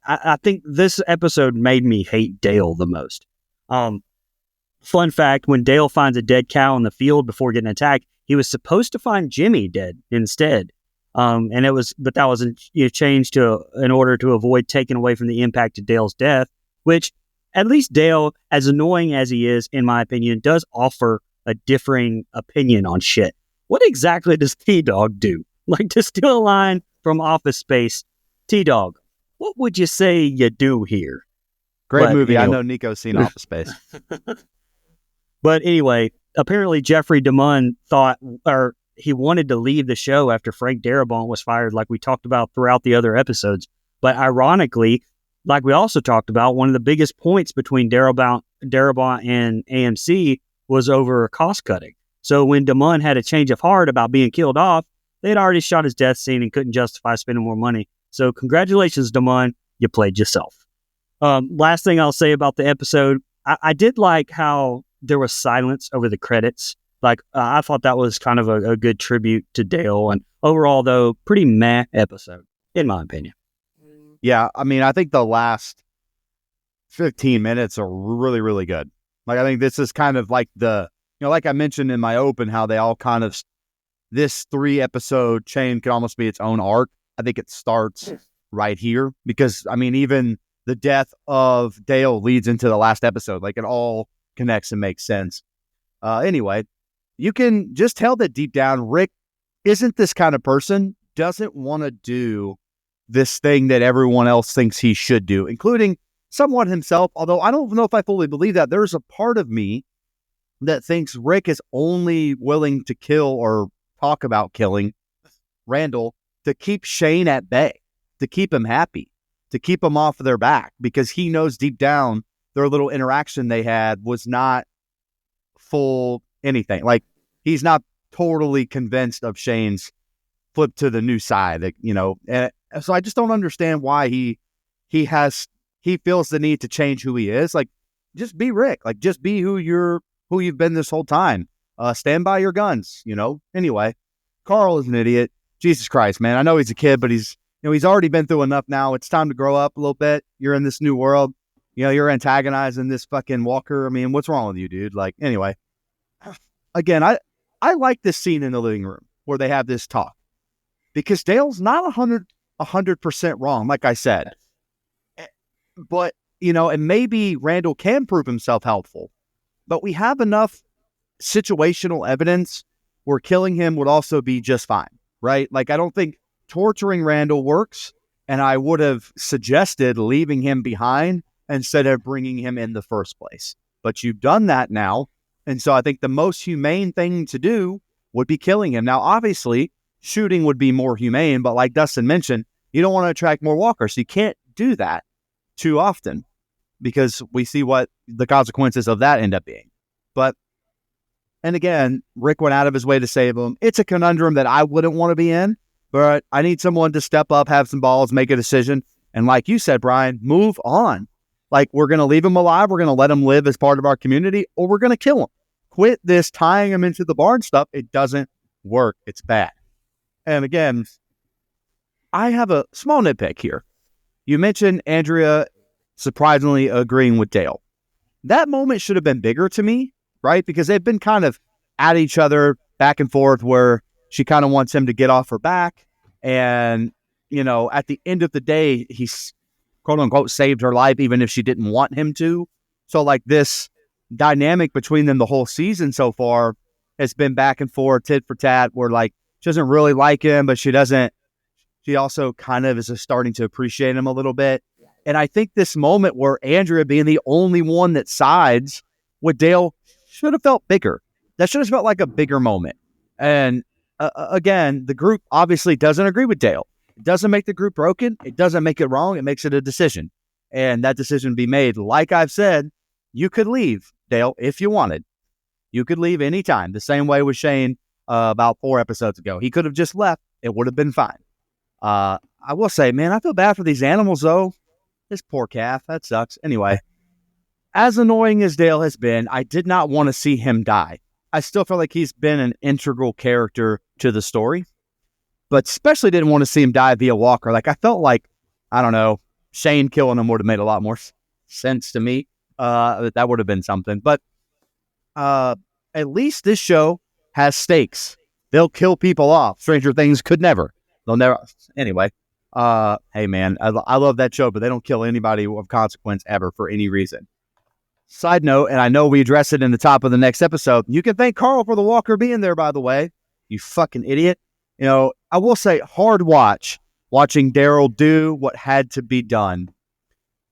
I think this episode made me hate Dale the most. Fun fact, when Dale finds a dead cow in the field before getting attacked, he was supposed to find Jimmy dead instead. But that was changed in order to avoid taking away from the impact of Dale's death, which at least Dale, as annoying as he is, in my opinion, does offer a differing opinion on shit. What exactly does T-Dog do? Like, to steal a line from Office Space, T-Dog, what would you say you do here? Great movie. I know Nico's seen Office Space. But anyway, apparently Jeffrey DeMunn he wanted to leave the show after Frank Darabont was fired, like we talked about throughout the other episodes. But ironically, like we also talked about, one of the biggest points between Darabont and AMC was over cost cutting. So when DeMunn had a change of heart about being killed off, they had already shot his death scene and couldn't justify spending more money. So congratulations, DeMunn, you played yourself. Last thing I'll say about the episode, I did like how there was silence over the credits. Like, I thought that was kind of a good tribute to Dale. And overall, though, pretty meh episode, in my opinion. Yeah, I mean, I think the last 15 minutes are really, really good. Like, I think this is kind of like like I mentioned in my open, how they all kind of, this 3-episode chain could almost be its own arc. I think it starts right here because, I mean, even the death of Dale leads into the last episode. Like, it all connects and makes sense. Anyway, you can just tell that deep down, Rick isn't this kind of person, doesn't want to do this thing that everyone else thinks he should do, including somewhat himself. Although I don't know if I fully believe that. There's a part of me that thinks Rick is only willing to kill or talk about killing Randall to keep Shane at bay, to keep him happy, to keep him off of their back, because he knows deep down their little interaction they had was not full anything. Like, he's not totally convinced of Shane's flip to the new side, and so I just don't understand why he feels the need to change who he is. Like, just be Rick. Like, just be who you've been this whole time. Stand by your guns, Anyway, Carl is an idiot. Jesus Christ, man. I know he's a kid, but he's already been through enough now. It's time to grow up a little bit. You're in this new world. You're antagonizing this fucking walker. I mean, what's wrong with you, dude? Like, anyway, again, I like this scene in the living room where they have this talk, because Dale's not 100% wrong, like I said. But, and maybe Randall can prove himself helpful, but we have enough situational evidence where killing him would also be just fine, right? Like, I don't think torturing Randall works, and I would have suggested leaving him behind instead of bringing him in the first place. But you've done that now, and so I think the most humane thing to do would be killing him. Now, obviously, shooting would be more humane, but like Dustin mentioned, you don't want to attract more walkers, so you can't do that too often, because we see what the consequences of that end up being. And again, Rick went out of his way to save him. It's a conundrum that I wouldn't want to be in, but I need someone to step up, have some balls, make a decision. And like you said, Brian, move on. Like, we're going to leave him alive. We're going to let him live as part of our community, or we're going to kill him. Quit this tying him into the barn stuff. It doesn't work. It's bad. And again, I have a small nitpick here. You mentioned Andrea surprisingly agreeing with Dale. That moment should have been bigger to me, right? Because they've been kind of at each other back and forth where she kind of wants him to get off her back. And, at the end of the day, he's quote unquote saved her life, even if she didn't want him to. So like this dynamic between them the whole season so far has been back and forth, tit for tat, where like she doesn't really like him, but she also kind of is starting to appreciate him a little bit. And I think this moment where Andrea being the only one that sides with Dale should have felt bigger. That should have felt like a bigger moment. And again, the group obviously doesn't agree with Dale. It doesn't make the group broken. It doesn't make it wrong. It makes it a decision. And that decision be made. Like I've said, you could leave, Dale, if you wanted. You could leave anytime. The same way with Shane about 4 episodes ago. He could have just left. It would have been fine. I will say, man, I feel bad for these animals, though. This poor calf. That sucks. Anyway, as annoying as Dale has been, I did not want to see him die. I still feel like he's been an integral character to the story, but especially didn't want to see him die via Walker. Like, I felt like, I don't know, Shane killing him would have made a lot more sense to me. That would have been something. But at least this show has stakes. They'll kill people off. Stranger Things could never. They'll never. Anyway, hey, man, I love that show, but they don't kill anybody of consequence ever for any reason. Side note, and I know we address it in the top of the next episode, you can thank Carl for the Walker being there, by the way. You fucking idiot. I will say, hard watching Daryl do what had to be done,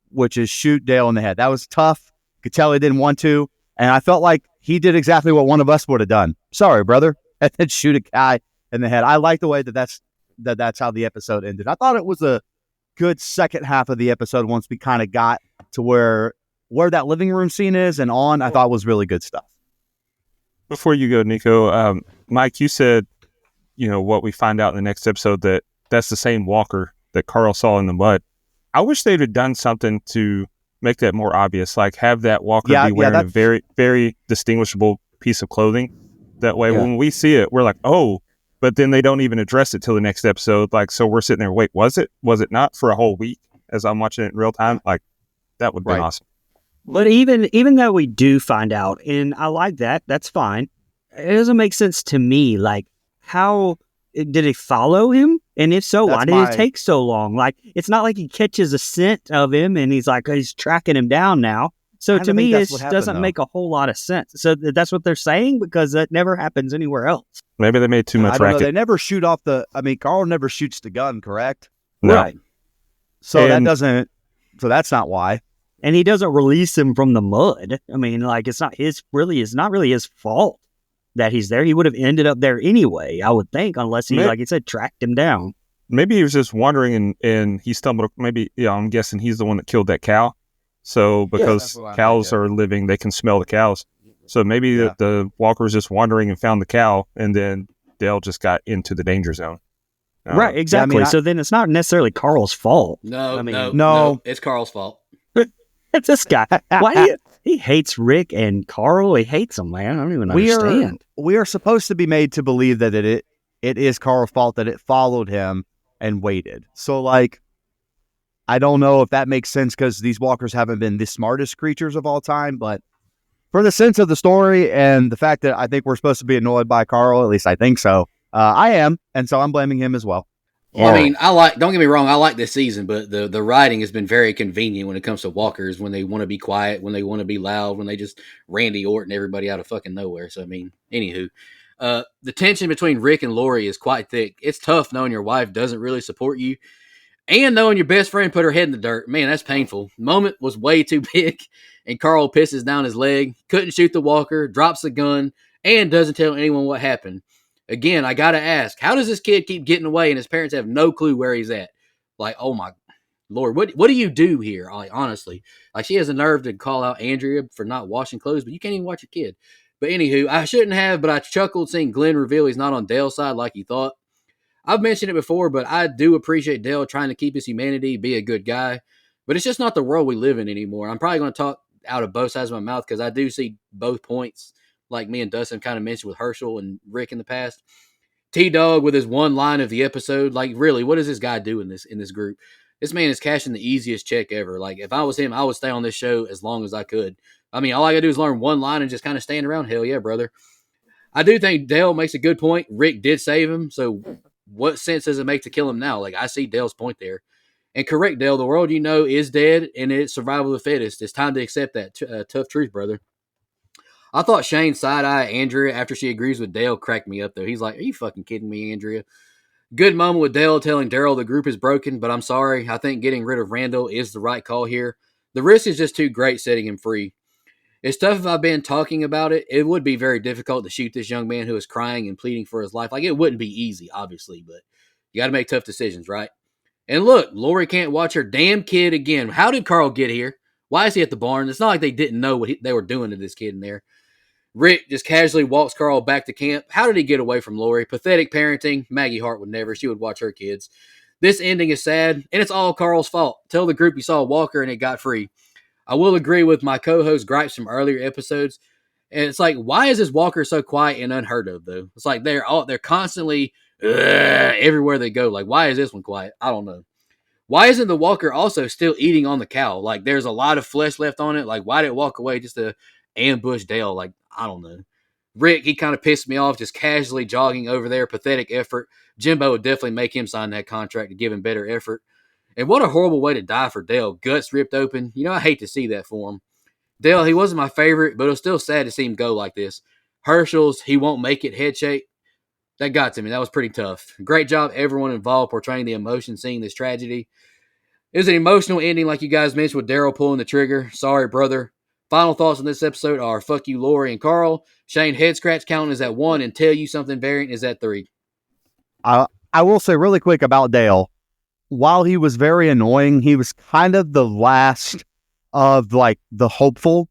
which is shoot Dale in the head. That was tough. Could tell he didn't want to, and I felt like he did exactly what one of us would have done. Sorry, brother. And then shoot a guy in the head. I like the way that's how the episode ended. I thought it was a good second half of the episode once we kind of got to where that living room scene is and on. I thought was really good stuff. Before you go, Nico, Mike, you said, what we find out in the next episode, that's the same Walker that Carl saw in the mud. I wish they'd have done something to make that more obvious, like have that Walker be wearing a very, very distinguishable piece of clothing. That way, when we see it, we're like, oh, but then they don't even address it till the next episode. Like, so we're sitting there, wait, was it not for a whole week as I'm watching it in real time? Like, that would be awesome. But even though we do find out, and I like that, that's fine. It doesn't make sense to me. Like, how did it follow him? And if so, why did it take so long? Like, it's not like he catches a scent of him and he's tracking him down now. So to me, it doesn't make a whole lot of sense. So that's what they're saying, because that never happens anywhere else. Maybe they made too much racket. They never shoot off Carl never shoots the gun, correct? No. Right. So that's not why. And he doesn't release him from the mud. I mean, like, it's not really his fault that he's there. He would have ended up there anyway, I would think, unless he, like you said, tracked him down. Maybe he was just wandering and he stumbled. Maybe, I'm guessing he's the one that killed that cow. So because cows are living, they can smell the cows. So maybe the Walker was just wandering and found the cow, and then Dale just got into the danger zone. Right, exactly. So then it's not necessarily Carl's fault. No, it's Carl's fault. It's this guy. Why he hates Rick and Carl? He hates them, man. I don't even understand. We are supposed to be made to believe that it is Carl's fault that it followed him and waited. So, like, I don't know if that makes sense because these walkers haven't been the smartest creatures of all time, but for the sense of the story and the fact that I think we're supposed to be annoyed by Carl, at least I think so, I am, and so I'm blaming him as well. Well, I mean, don't get me wrong, I like this season, but the writing has been very convenient when it comes to walkers, when they want to be quiet, when they want to be loud, when they just Randy Orton everybody out of fucking nowhere. So, I mean, anywho, the tension between Rick and Lori is quite thick. It's tough knowing your wife doesn't really support you and knowing your best friend put her head in the dirt. Man, that's painful. The moment was way too big, and Carl pisses down his leg, couldn't shoot the walker, drops the gun, and doesn't tell anyone what happened. Again, I got to ask, how does this kid keep getting away and his parents have no clue where he's at? Like, oh my Lord, what do you do here? Like, honestly, like, she has the nerve to call out Andrea for not washing clothes, but you can't even watch your kid. But anywho, I shouldn't have, but I chuckled seeing Glenn reveal he's not on Dale's side like he thought. I've mentioned it before, but I do appreciate Dale trying to keep his humanity, be a good guy, but it's just not the world we live in anymore. I'm probably going to talk out of both sides of my mouth because I do see both points, like me and Dustin kind of mentioned with Herschel and Rick in the past. T-Dog with his one line of the episode. Like, really, what does this guy do in this group? This man is cashing the easiest check ever. Like, if I was him, I would stay on this show as long as I could. I mean, all I got to do is learn one line and just kind of stand around. Hell yeah, brother. I do think Dale makes a good point. Rick did save him, so what sense does it make to kill him now? Like, I see Dale's point there. And correct, Dale, the world you know is dead, and it's survival of the fittest. It's time to accept that tough truth, brother. I thought Shane side-eye Andrea after she agrees with Dale cracked me up, though. He's like, are you fucking kidding me, Andrea? Good moment with Dale telling Daryl the group is broken, but I'm sorry. I think getting rid of Randall is the right call here. The risk is just too great setting him free. It's tough if I've been talking about it. It would be very difficult to shoot this young man who is crying and pleading for his life. Like, it wouldn't be easy, obviously, but you got to make tough decisions, right? And look, Lori can't watch her damn kid again. How did Carl get here? Why is he at the barn? It's not like they didn't know what they were doing to this kid in there. Rick just casually walks Carl back to camp. How did he get away from Lori? Pathetic parenting. Maggie Hart would never. She would watch her kids. This ending is sad, and it's all Carl's fault. Tell the group you saw Walker and it got free. I will agree with my co-host gripes from earlier episodes. And it's like, why is this Walker so quiet and unheard of, though? It's like they're constantly everywhere they go. Like, why is this one quiet? I don't know. Why isn't the Walker also still eating on the cow? Like, there's a lot of flesh left on it. Like, why did it walk away just to ambush Dale? Like, I don't know. Rick, he kind of pissed me off just casually jogging over there. Pathetic effort. Jimbo would definitely make him sign that contract to give him better effort. And what a horrible way to die for Dale. Guts ripped open. You know, I hate to see that for him. Dale, he wasn't my favorite, but it was still sad to see him go like this. Herschel's, he won't make it head shake. That got to me. That was pretty tough. Great job, everyone involved, portraying the emotion, seeing this tragedy. It was an emotional ending, like you guys mentioned, with Daryl pulling the trigger. Sorry, brother. Final thoughts on this episode are fuck you, Lori and Carl. Shane, head scratch count is at 1, and tell you something variant is at 3. I will say really quick about Dale. While he was very annoying, he was kind of the last of like the hopeful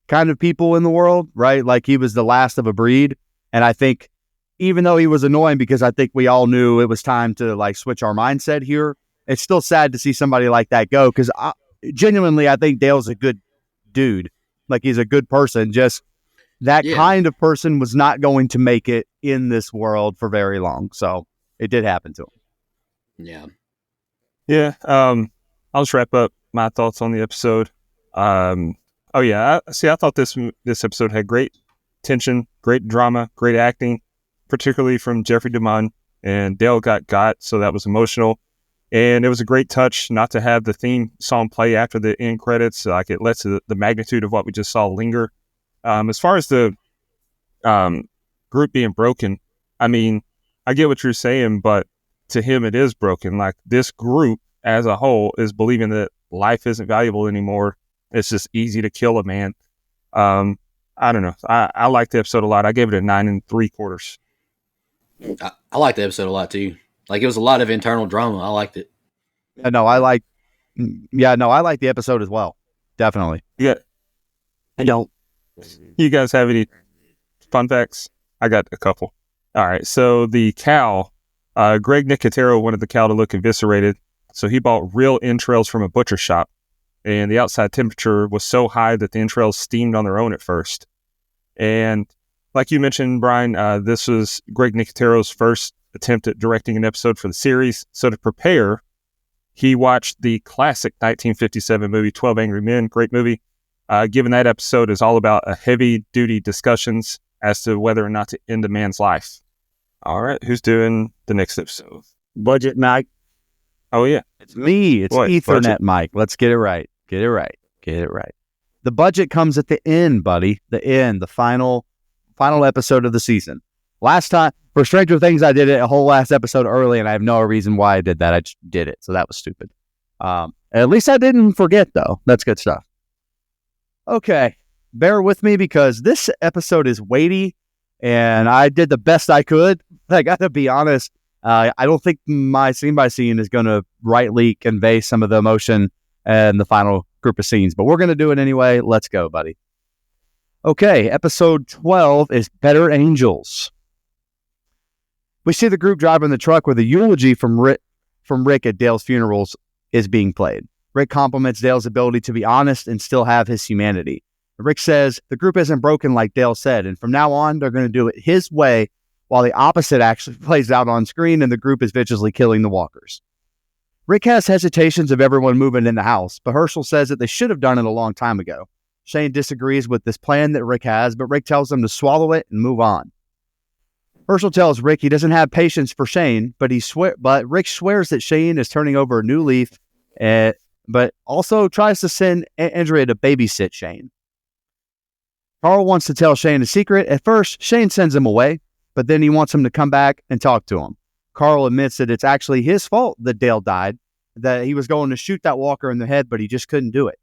kind of people in the world, right? Like he was the last of a breed. And I think even though he was annoying, because I think we all knew it was time to like switch our mindset here, it's still sad to see somebody like that go. Because genuinely, I think Dale's a good dude. Like he's a good person. Just that kind of person was not going to make it in this world for very long. So it did happen to him. Yeah. Yeah. I'll just wrap up my thoughts on the episode. I thought this episode had great tension, great drama, great acting, particularly from Jeffrey DeMunn, and Dale got, so that was emotional. And it was a great touch not to have the theme song play after the end credits. Like it lets the magnitude of what we just saw linger. As far as the group being broken, I mean, I get what you're saying, but to him it is broken. Like this group as a whole is believing that life isn't valuable anymore. It's just easy to kill a man. I don't know. I liked the episode a lot. I gave it a 9 3/4. I liked the episode a lot too. Like it was a lot of internal drama. I liked it. I like the episode as well. Definitely. Yeah. I don't. You guys have any fun facts? I got a couple. All right. So the cow, Greg Nicotero wanted the cow to look eviscerated. So he bought real entrails from a butcher shop. And the outside temperature was so high that the entrails steamed on their own at first. And like you mentioned, Brian, this was Greg Nicotero's first attempt at directing an episode for the series. So to prepare, he watched the classic 1957 movie, 12 Angry Men. Great movie. Given that episode is all about a heavy-duty discussions as to whether or not to end a man's life. All right, who's doing the next episode? Budget Mike. Oh, yeah. It's me. It's Ethernet budget. Mike. Let's get it right. Get it right. The budget comes at the end, buddy. The final episode of the season. Last time, for Stranger Things, I did it a whole last episode early, and I have no reason why I did that. I just did it, so that was stupid. At least I didn't forget, though. That's good stuff. Okay, bear with me because this episode is weighty, and I did the best I could. I got to be honest. I don't think my scene by scene is going to rightly convey some of the emotion and the final group of scenes, but we're going to do it anyway. Let's go, buddy. Okay, episode 12 is Better Angels. We see the group driving the truck where the eulogy from Rick at Dale's funerals is being played. Rick compliments Dale's ability to be honest and still have his humanity. Rick says the group isn't broken like Dale said, and from now on, they're going to do it his way while the opposite actually plays out on screen and the group is viciously killing the walkers. Rick has hesitations of everyone moving in the house, but Herschel says that they should have done it a long time ago. Shane disagrees with this plan that Rick has, but Rick tells him to swallow it and move on. Herschel tells Rick he doesn't have patience for Shane, but Rick swears that Shane is turning over a new leaf, but also tries to send Andrea to babysit Shane. Carl wants to tell Shane a secret. At first, Shane sends him away, but then he wants him to come back and talk to him. Carl admits that it's actually his fault that Dale died, that he was going to shoot that walker in the head, but he just couldn't do it.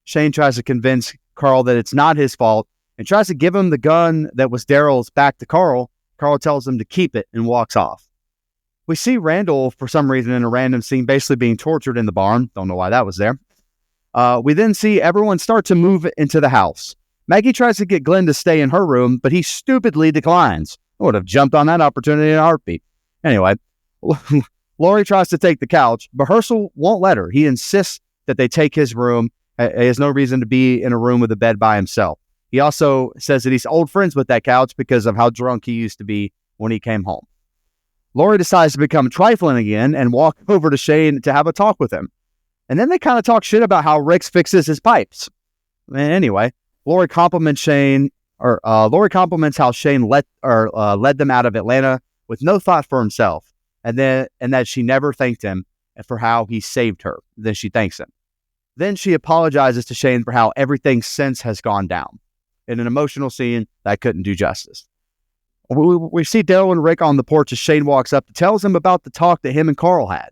Shane tries to convince Carl that it's not his fault and tries to give him the gun that was Daryl's back to Carl. Carl tells him to keep it and walks off. We see Randall, for some reason, in a random scene, basically being tortured in the barn. Don't know why that was there. We then see everyone start to move into the house. Maggie tries to get Glenn to stay in her room, but he stupidly declines. I would have jumped on that opportunity in a heartbeat. Anyway, Lori tries to take the couch, but Herschel won't let her. He insists that they take his room. He has no reason to be in a room with a bed by himself. He also says that he's old friends with that couch because of how drunk he used to be when he came home. Lori decides to become trifling again and walk over to Shane to have a talk with him. And then they kind of talk shit about how Rick fixes his pipes. Anyway, Lori compliments how Shane led them out of Atlanta with no thought for himself, and that she never thanked him for how he saved her. Then she thanks him. Then she apologizes to Shane for how everything since has gone down. In an emotional scene that couldn't do justice. We see Daryl and Rick on the porch as Shane walks up and tells him about the talk that him and Carl had.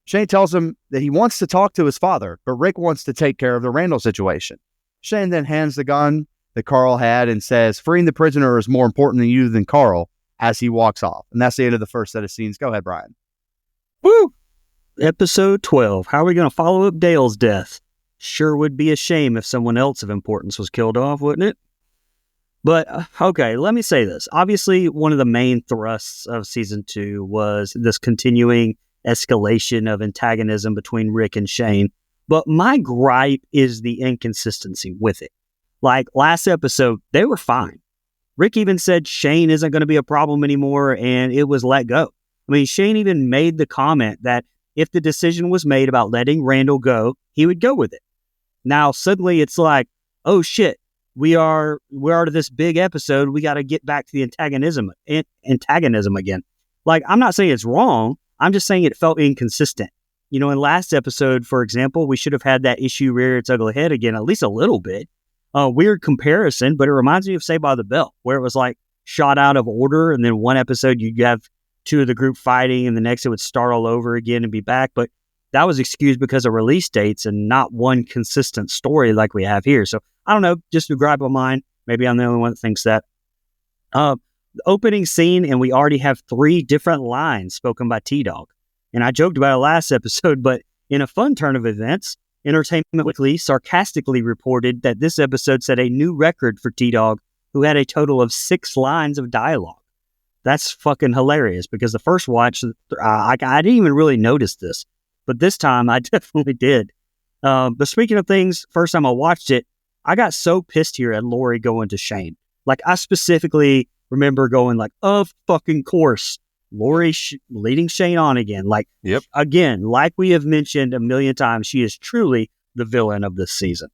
Shane tells him that he wants to talk to his father, but Rick wants to take care of the Randall situation. Shane then hands the gun that Carl had and says, freeing the prisoner is more important to you than Carl, as he walks off. And that's the end of the first set of scenes. Go ahead, Brian. Woo! Episode 12. How are we going to follow up Dale's death? Sure would be a shame if someone else of importance was killed off, wouldn't it? But, okay, let me say this. Obviously, one of the main thrusts of Season 2 was this continuing escalation of antagonism between Rick and Shane. But my gripe is the inconsistency with it. Like, last episode, they were fine. Rick even said Shane isn't going to be a problem anymore, and it was let go. I mean, Shane even made the comment that if the decision was made about letting Randall go, he would go with it. Now, suddenly it's like, oh shit, we are to this big episode. We got to get back to the antagonism again. Like, I'm not saying it's wrong. I'm just saying it felt inconsistent. You know, in last episode, for example, we should have had that issue rear its ugly head again, at least a little bit. Weird comparison, but it reminds me of Saved by the Bell, where it was like shot out of order. And then one episode you'd have two of the group fighting and the next it would start all over again and be back. But that was excused because of release dates and not one consistent story like we have here. So I don't know, just a gripe of mine. Maybe I'm the only one that thinks that. The opening scene, and we already have 3 different lines spoken by T-Dog. And I joked about it last episode, but in a fun turn of events, Entertainment Weekly sarcastically reported that this episode set a new record for T-Dog, who had a total of 6 lines of dialogue. That's fucking hilarious, because the first watch, I didn't even really notice this. But this time, I definitely did. But speaking of things, first time I watched it, I got so pissed here at Lori going to Shane. Like, I specifically remember going like, of fucking course, Lori leading Shane on again. Like, Yep. Again, like we have mentioned a million times, she is truly the villain of this season.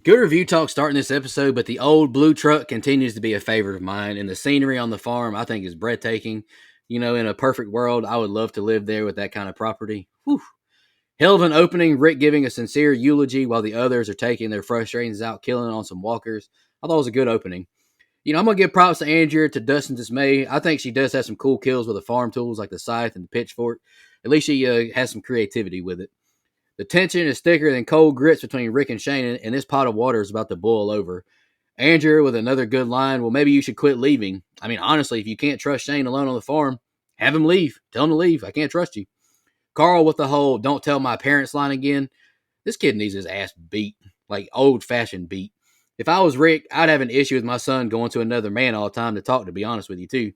Good review talk starting this episode, but the old blue truck continues to be a favorite of mine. And the scenery on the farm, I think, is breathtaking. You know, in a perfect world, I would love to live there with that kind of property. Whew. Hell of an opening, Rick giving a sincere eulogy while the others are taking their frustrations out, killing on some walkers. I thought it was a good opening. You know, I'm going to give props to Andrea, to Dustin's dismay. I think she does have some cool kills with the farm tools like the scythe and the pitchfork. At least she has some creativity with it. The tension is thicker than cold grits between Rick and Shane, and this pot of water is about to boil over. Andrea with another good line, well, maybe you should quit leaving. I mean, honestly, if you can't trust Shane alone on the farm, have him leave. Tell him to leave. I can't trust you. Carl with the whole don't tell my parents line again. This kid needs his ass beat, like old-fashioned beat. If I was Rick, I'd have an issue with my son going to another man all the time to talk, to be honest with you, too.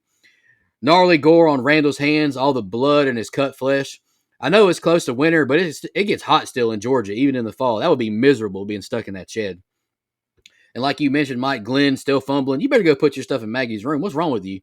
Gnarly gore on Randall's hands, all the blood in his cut flesh. I know it's close to winter, but it gets hot still in Georgia, even in the fall. That would be miserable being stuck in that shed. And like you mentioned, Mike, Glenn still fumbling. You better go put your stuff in Maggie's room. What's wrong with you?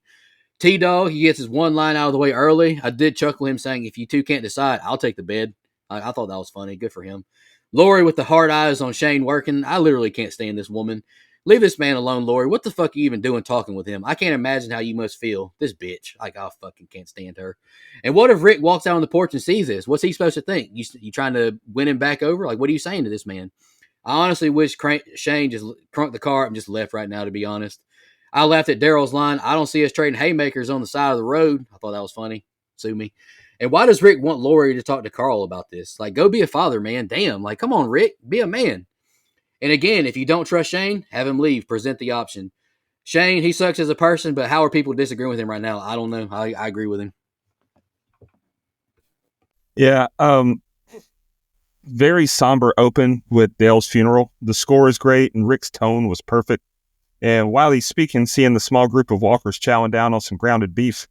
T-Dog, he gets his one line out of the way early. I did chuckle him saying, if you two can't decide, I'll take the bed. I thought that was funny. Good for him. Lori with the hard eyes on Shane working. I literally can't stand this woman. Leave this man alone, Lori. What the fuck are you even doing talking with him? I can't imagine how you must feel. This bitch. Like, I fucking can't stand her. And what if Rick walks out on the porch and sees this? What's he supposed to think? You trying to win him back over? Like, what are you saying to this man? I honestly wish Shane just crunked the car up and just left right now, to be honest. I laughed at Daryl's line. I don't see us trading haymakers on the side of the road. I thought that was funny. Sue me. And why does Rick want Lori to talk to Carl about this? Like, go be a father, man. Damn. Like, come on, Rick. Be a man. And again, if you don't trust Shane, have him leave. Present the option. Shane, he sucks as a person, but how are people disagreeing with him right now? I don't know. I agree with him. Yeah. Very somber open with Dale's funeral. The score is great, and Rick's tone was perfect. And while he's speaking, seeing the small group of walkers chowing down on some grounded beef,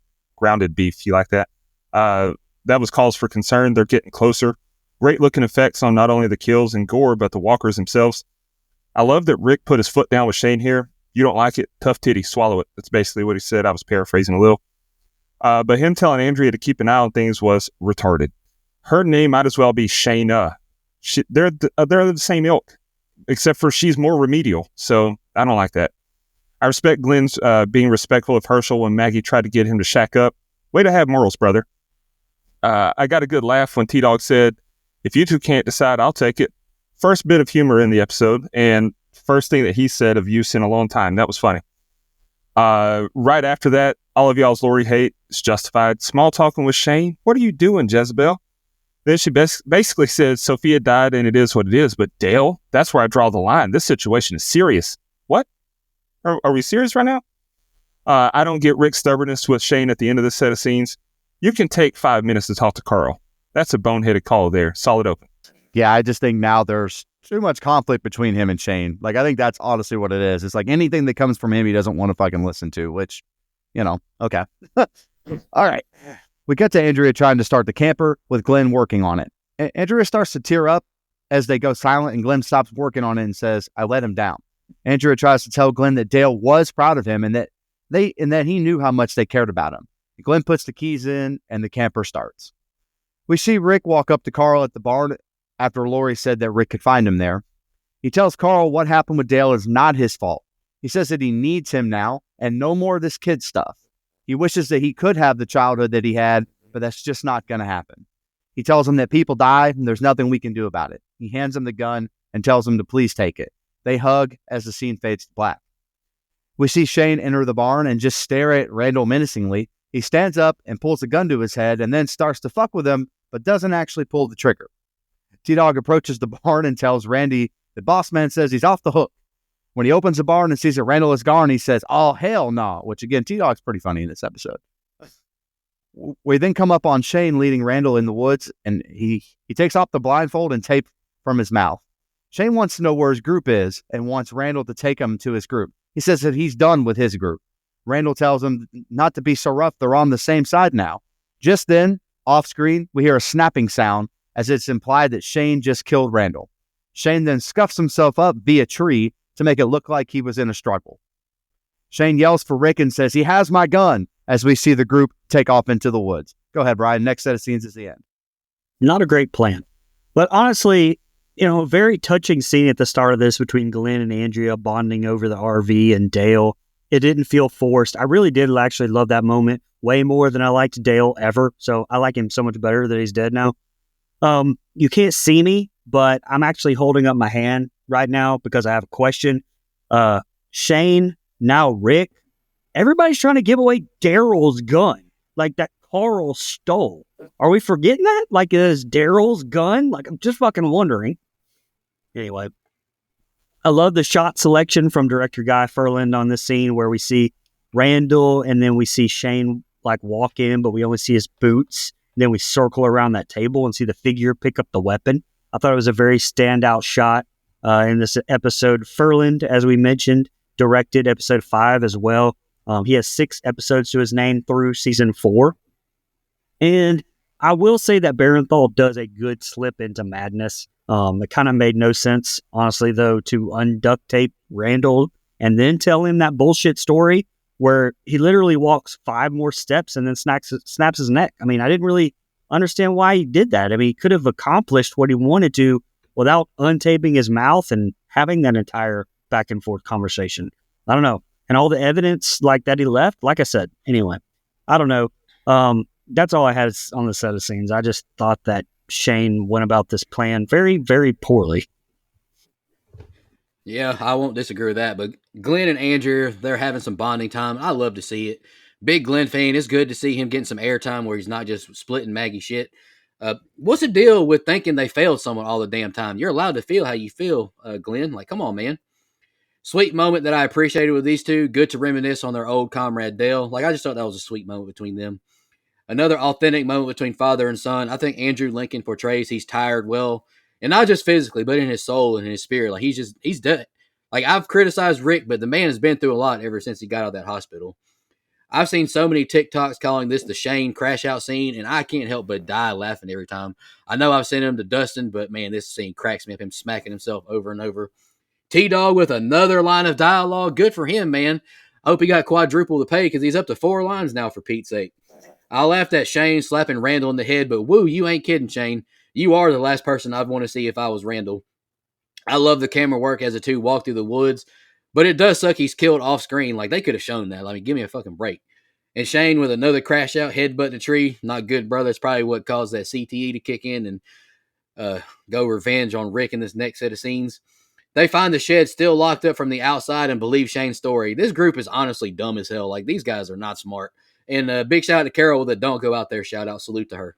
you like that? That was cause for concern. They're getting closer. Great looking effects on not only the kills and gore, but the walkers themselves. I love that Rick put his foot down with Shane here. You don't like it? Tough titty, swallow it. That's basically what he said. I was paraphrasing a little. But him telling Andrea to keep an eye on things was retarded. Her name might as well be Shayna. They're the same ilk, except for she's more remedial. So I don't like that. I respect Glenn's being respectful of Herschel when Maggie tried to get him to shack up. Way to have morals, brother. I got a good laugh when T-Dog said, if you two can't decide, I'll take it. First bit of humor in the episode, and first thing that he said of use in a long time. That was funny. Right after that, all of y'all's Lori hate is justified. Small talking with Shane. What are you doing, Jezebel? Then she basically said, Sophia died and it is what it is. But Dale, that's where I draw the line. This situation is serious. What? Are we serious right now? I don't get Rick's stubbornness with Shane at the end of this set of scenes. You can take 5 minutes to talk to Carl. That's a boneheaded call there. Solid open. Yeah, I just think now there's too much conflict between him and Shane. Like, I think that's honestly what it is. It's like anything that comes from him, he doesn't want to fucking listen to, which, okay. All right. We get to Andrea trying to start the camper with Glenn working on it. Andrea starts to tear up as they go silent, and Glenn stops working on it and says, I let him down. Andrea tries to tell Glenn that Dale was proud of him and that he knew how much they cared about him. Glenn puts the keys in and the camper starts. We see Rick walk up to Carl at the barn after Lori said that Rick could find him there. He tells Carl what happened with Dale is not his fault. He says that he needs him now and no more of this kid stuff. He wishes that he could have the childhood that he had, but that's just not going to happen. He tells him that people die and there's nothing we can do about it. He hands him the gun and tells him to please take it. They hug as the scene fades to black. We see Shane enter the barn and just stare at Randall menacingly. He stands up and pulls the gun to his head and then starts to fuck with him, but doesn't actually pull the trigger. T-Dog approaches the barn and tells Randy that Boss Man says he's off the hook. When he opens the barn and sees that Randall is gone, he says, oh, hell no, which again, T-Dog's pretty funny in this episode. We then come up on Shane leading Randall in the woods, and he takes off the blindfold and tape from his mouth. Shane wants to know where his group is and wants Randall to take him to his group. He says that he's done with his group. Randall tells him not to be so rough, they're on the same side now. Just then, off screen, we hear a snapping sound as it's implied that Shane just killed Randall. Shane then scuffs himself up via tree to make it look like he was in a struggle. Shane yells for Rick and says, he has my gun, as we see the group take off into the woods. Go ahead, Brian. Next set of scenes is the end. Not a great plan. But honestly, very touching scene at the start of this between Glenn and Andrea bonding over the RV and Dale. It didn't feel forced. I really did actually love that moment way more than I liked Dale ever. So I like him so much better that he's dead now. You can't see me, but I'm actually holding up my hand right now because I have a question. Shane, now Rick, everybody's trying to give away Daryl's gun, like that Carl stole. Are we forgetting that? Like, it is Daryl's gun? Like, I'm just fucking wondering. Anyway, I love the shot selection from director Guy Ferland on this scene where we see Randall and then we see Shane like walk in, but we only see his boots. And then we circle around that table and see the figure pick up the weapon. I thought it was a very standout shot in this episode. Ferland, as we mentioned, directed episode 5 as well. He has 6 episodes to his name through season 4. And I will say that Barenthal does a good slip into madness. It kind of made no sense, honestly, though, to unduct tape Randall and then tell him that bullshit story. where he literally walks 5 more steps and then snaps his neck. I mean, I didn't really understand why he did that. I mean, he could have accomplished what he wanted to without untaping his mouth and having that entire back and forth conversation. I don't know. And all the evidence like that he left, like I said, anyway, I don't know. That's all I had on the set of scenes. I just thought that Shane went about this plan very, very poorly. Yeah, I won't disagree with that. But Glenn and Andrew, they're having some bonding time. I love to see it. Big Glenn fan. It's good to see him getting some airtime where he's not just splitting Maggie shit. What's the deal with thinking they failed someone all the damn time? You're allowed to feel how you feel, Glenn. Like, come on, man. Sweet moment that I appreciated with these two. Good to reminisce on their old comrade Dale. Like, I just thought that was a sweet moment between them. Another authentic moment between father and son. I think Andrew Lincoln portrays he's tired well, and not just physically, but in his soul and in his spirit. Like, he's done. Like, I've criticized Rick, but the man has been through a lot ever since he got out of that hospital. I've seen so many TikToks calling this the Shane crash out scene, and I can't help but die laughing every time. I know I've sent him to Dustin, but man, this scene cracks me up, him smacking himself over and over. T-Dog with another line of dialogue. Good for him, man. I hope he got quadruple the pay because he's up to 4 lines now, for Pete's sake. I laughed at Shane slapping Randall in the head, but woo, you ain't kidding, Shane. You are the last person I'd want to see if I was Randall. I love the camera work as the two walk through the woods, but it does suck he's killed off screen. Like, they could have shown that. I mean, give me a fucking break. And Shane with another crash out, headbutt the tree. Not good, brother. It's probably what caused that CTE to kick in and go revenge on Rick in this next set of scenes. They find the shed still locked up from the outside and believe Shane's story. This group is honestly dumb as hell. Like, these guys are not smart. And big shout out to Carol with a don't go out there shout out. Salute to her.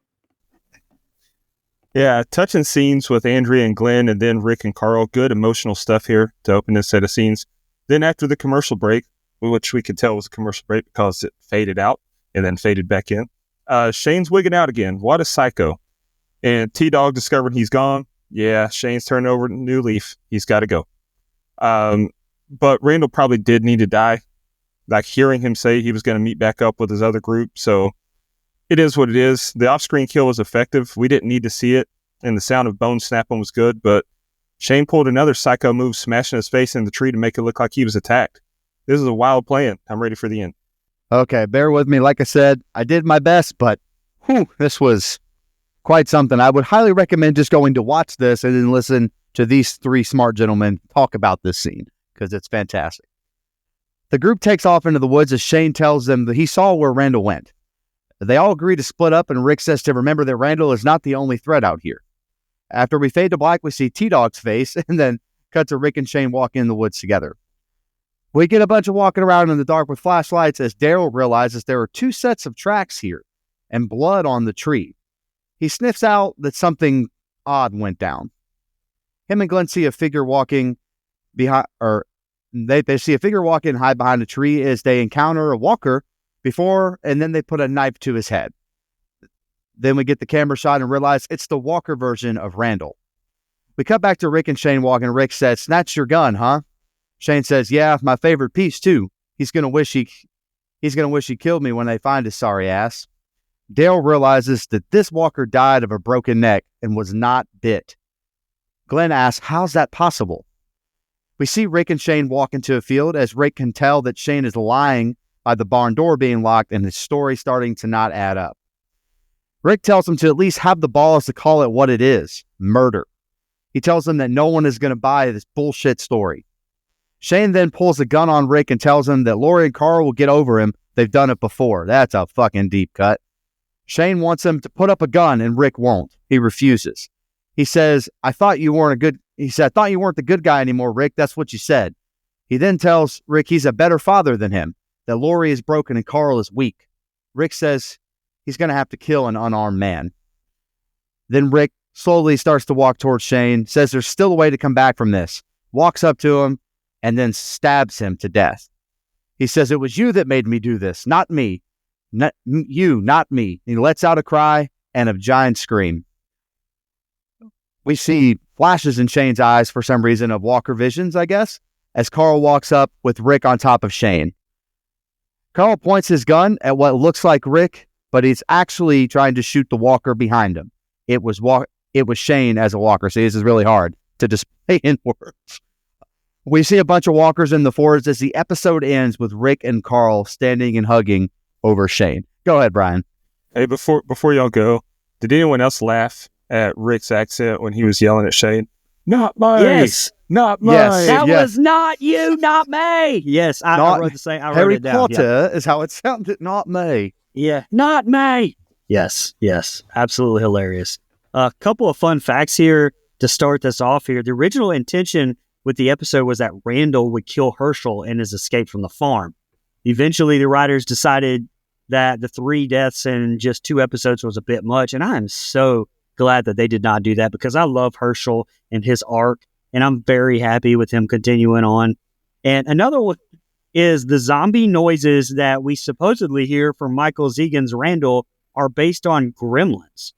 Yeah, touching scenes with Andrea and Glenn and then Rick and Carl. Good emotional stuff here to open this set of scenes. Then after the commercial break, which we could tell was a commercial break because it faded out and then faded back in, Shane's wigging out again. What a psycho. And T-Dog discovered he's gone. Yeah, Shane's turned over a new leaf. He's got to go. But Randall probably did need to die. Like, hearing him say he was going to meet back up with his other group. So it is what it is. The off-screen kill was effective. We didn't need to see it. And the sound of bones snapping was good. But Shane pulled another psycho move, smashing his face in the tree to make it look like he was attacked. This is a wild plan. I'm ready for the end. Okay, bear with me. Like I said, I did my best, but this was quite something. I would highly recommend just going to watch this and then listen to these 3 smart gentlemen talk about this scene because it's fantastic. The group takes off into the woods as Shane tells them that he saw where Randall went. They all agree to split up, and Rick says to remember that Randall is not the only threat out here. After we fade to black, we see T-Dog's face, and then cut to Rick and Shane walking in the woods together. We get a bunch of walking around in the dark with flashlights as Daryl realizes there are 2 sets of tracks here and blood on the tree. He sniffs out that something odd went down. Him and Glenn see a figure walking behind, or they see a figure walking and hide behind a tree as they encounter a walker before, and then they put a knife to his head. Then we get the camera shot and realize it's the walker version of Randall. We cut back to Rick and Shane walking. Rick says, "Snatch your gun, huh?" Shane says, "Yeah, my favorite piece too. He's gonna wish he killed me when they find his sorry ass." Dale realizes that this walker died of a broken neck and was not bit. Glenn asks, "How's that possible?" We see Rick and Shane walk into a field as Rick can tell that Shane is lying by the barn door being locked and his story starting to not add up. Rick tells him to at least have the balls to call it what it is, murder. He tells him that no one is going to buy this bullshit story. Shane then pulls a gun on Rick and tells him that Lori and Carl will get over him. They've done it before. That's a fucking deep cut. Shane wants him to put up a gun and Rick won't. He refuses. He says, I thought you weren't the good guy anymore, Rick. That's what you said. He then tells Rick he's a better father than him, that Lori is broken and Carl is weak. Rick says he's going to have to kill an unarmed man. Then Rick slowly starts to walk towards Shane, says there's still a way to come back from this, walks up to him, and then stabs him to death. He says, it was you that made me do this, not me. Not me. He lets out a cry and a giant scream. We see flashes in Shane's eyes for some reason of Walker visions, I guess, as Carl walks up with Rick on top of Shane. Carl points his gun at what looks like Rick, but he's actually trying to shoot the Walker behind him. It was Shane as a Walker, so this is really hard to display in words. We see a bunch of walkers in the forest as the episode ends with Rick and Carl standing and hugging over Shane. Go ahead, Brian. Hey, before y'all go, did anyone else laugh at Rick's accent when he was yelling at Shane? Not mine. Yes. Not mine. Yes. That was not you, not me. Yes, I wrote the same. I wrote Harry it down. Potter is how it sounded, not me. Yeah, not me. Yes, absolutely hilarious. A couple of fun facts here to start this off here. The original intention with the episode was that Randall would kill Herschel in his escape from the farm. Eventually, the writers decided that the 3 deaths in just 2 episodes was a bit much, and I am so glad that they did not do that because I love Herschel and his arc, and I'm very happy with him continuing on. And another one is the zombie noises that we supposedly hear from Michael Zegan's Randall are based on gremlins.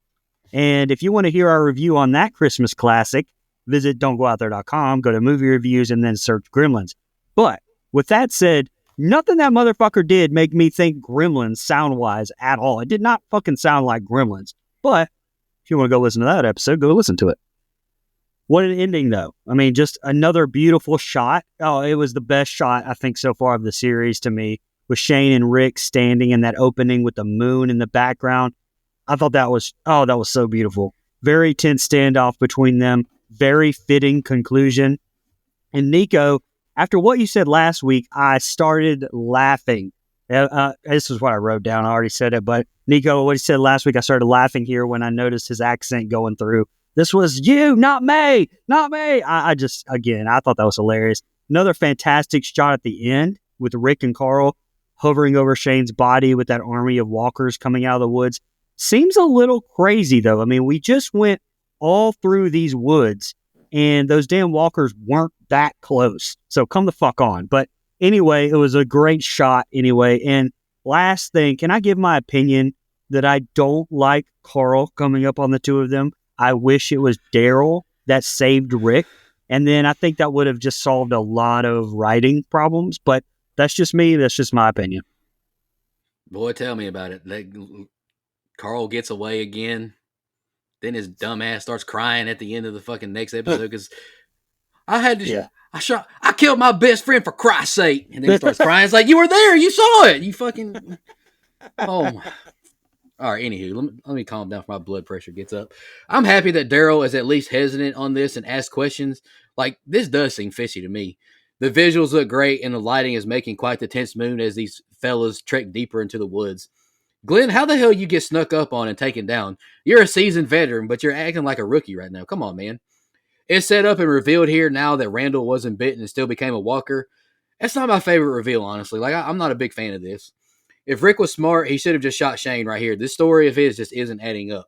And if you want to hear our review on that Christmas classic, visit don'tgoouthere.com, go to movie reviews, and then search Gremlins. But with that said, nothing that motherfucker did make me think Gremlins sound-wise at all. It did not fucking sound like Gremlins. But if you want to go listen to that episode, go listen to it. What an ending, though. I mean, just another beautiful shot. Oh, it was the best shot, I think, so far of the series to me, with Shane and Rick standing in that opening with the moon in the background. I thought that was so beautiful. Very tense standoff between them. Very fitting conclusion. And Nico, after what you said last week, I started laughing. This is what I wrote down. I already said it, but Nico, what he said last week, I started laughing here when I noticed his accent going through. This was you, not me, not me. I thought that was hilarious. Another fantastic shot at the end with Rick and Carl hovering over Shane's body with that army of walkers coming out of the woods. Seems a little crazy, though. I mean, we just went all through these woods, and those damn walkers weren't that close. So come the fuck on. But anyway, it was a great shot anyway. And last thing, can I give my opinion that I don't like Carl coming up on the two of them? I wish it was Daryl that saved Rick. And then I think that would have just solved a lot of writing problems. But that's just me. That's just my opinion. Boy, tell me about it. Carl gets away again. Then his dumb ass starts crying at the end of the fucking next episode because I killed my best friend for Christ's sake. And then he starts crying. It's like, you were there. You saw it. You fucking... Oh, my... All right, anywho, let me calm down before my blood pressure gets up. I'm happy that Daryl is at least hesitant on this and asks questions. Like, this does seem fishy to me. The visuals look great, and the lighting is making quite the tense mood as these fellas trek deeper into the woods. Glenn, how the hell you get snuck up on and taken down? You're a seasoned veteran, but you're acting like a rookie right now. Come on, man. It's set up and revealed here now that Randall wasn't bitten and still became a walker. That's not my favorite reveal, honestly. Like, I'm not a big fan of this. If Rick was smart, he should have just shot Shane right here. This story of his just isn't adding up.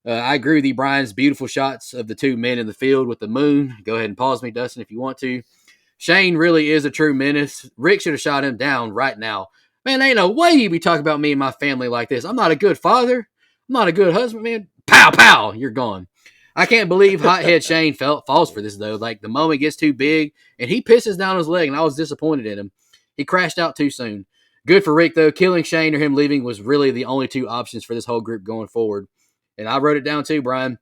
I agree with you, Brian's beautiful shots of the two men in the field with the moon. Go ahead and pause me, Dustin, if you want to. Shane really is a true menace. Rick should have shot him down right now. Man, ain't no way you be talking about me and my family like this. I'm not a good father. I'm not a good husband, man. Pow, pow, you're gone. I can't believe Hothead Shane falls for this, though. Like, the moment gets too big, and he pisses down his leg, and I was disappointed in him. He crashed out too soon. Good for Rick, though. Killing Shane or him leaving was really the only two options for this whole group going forward. And I wrote it down too, Brian.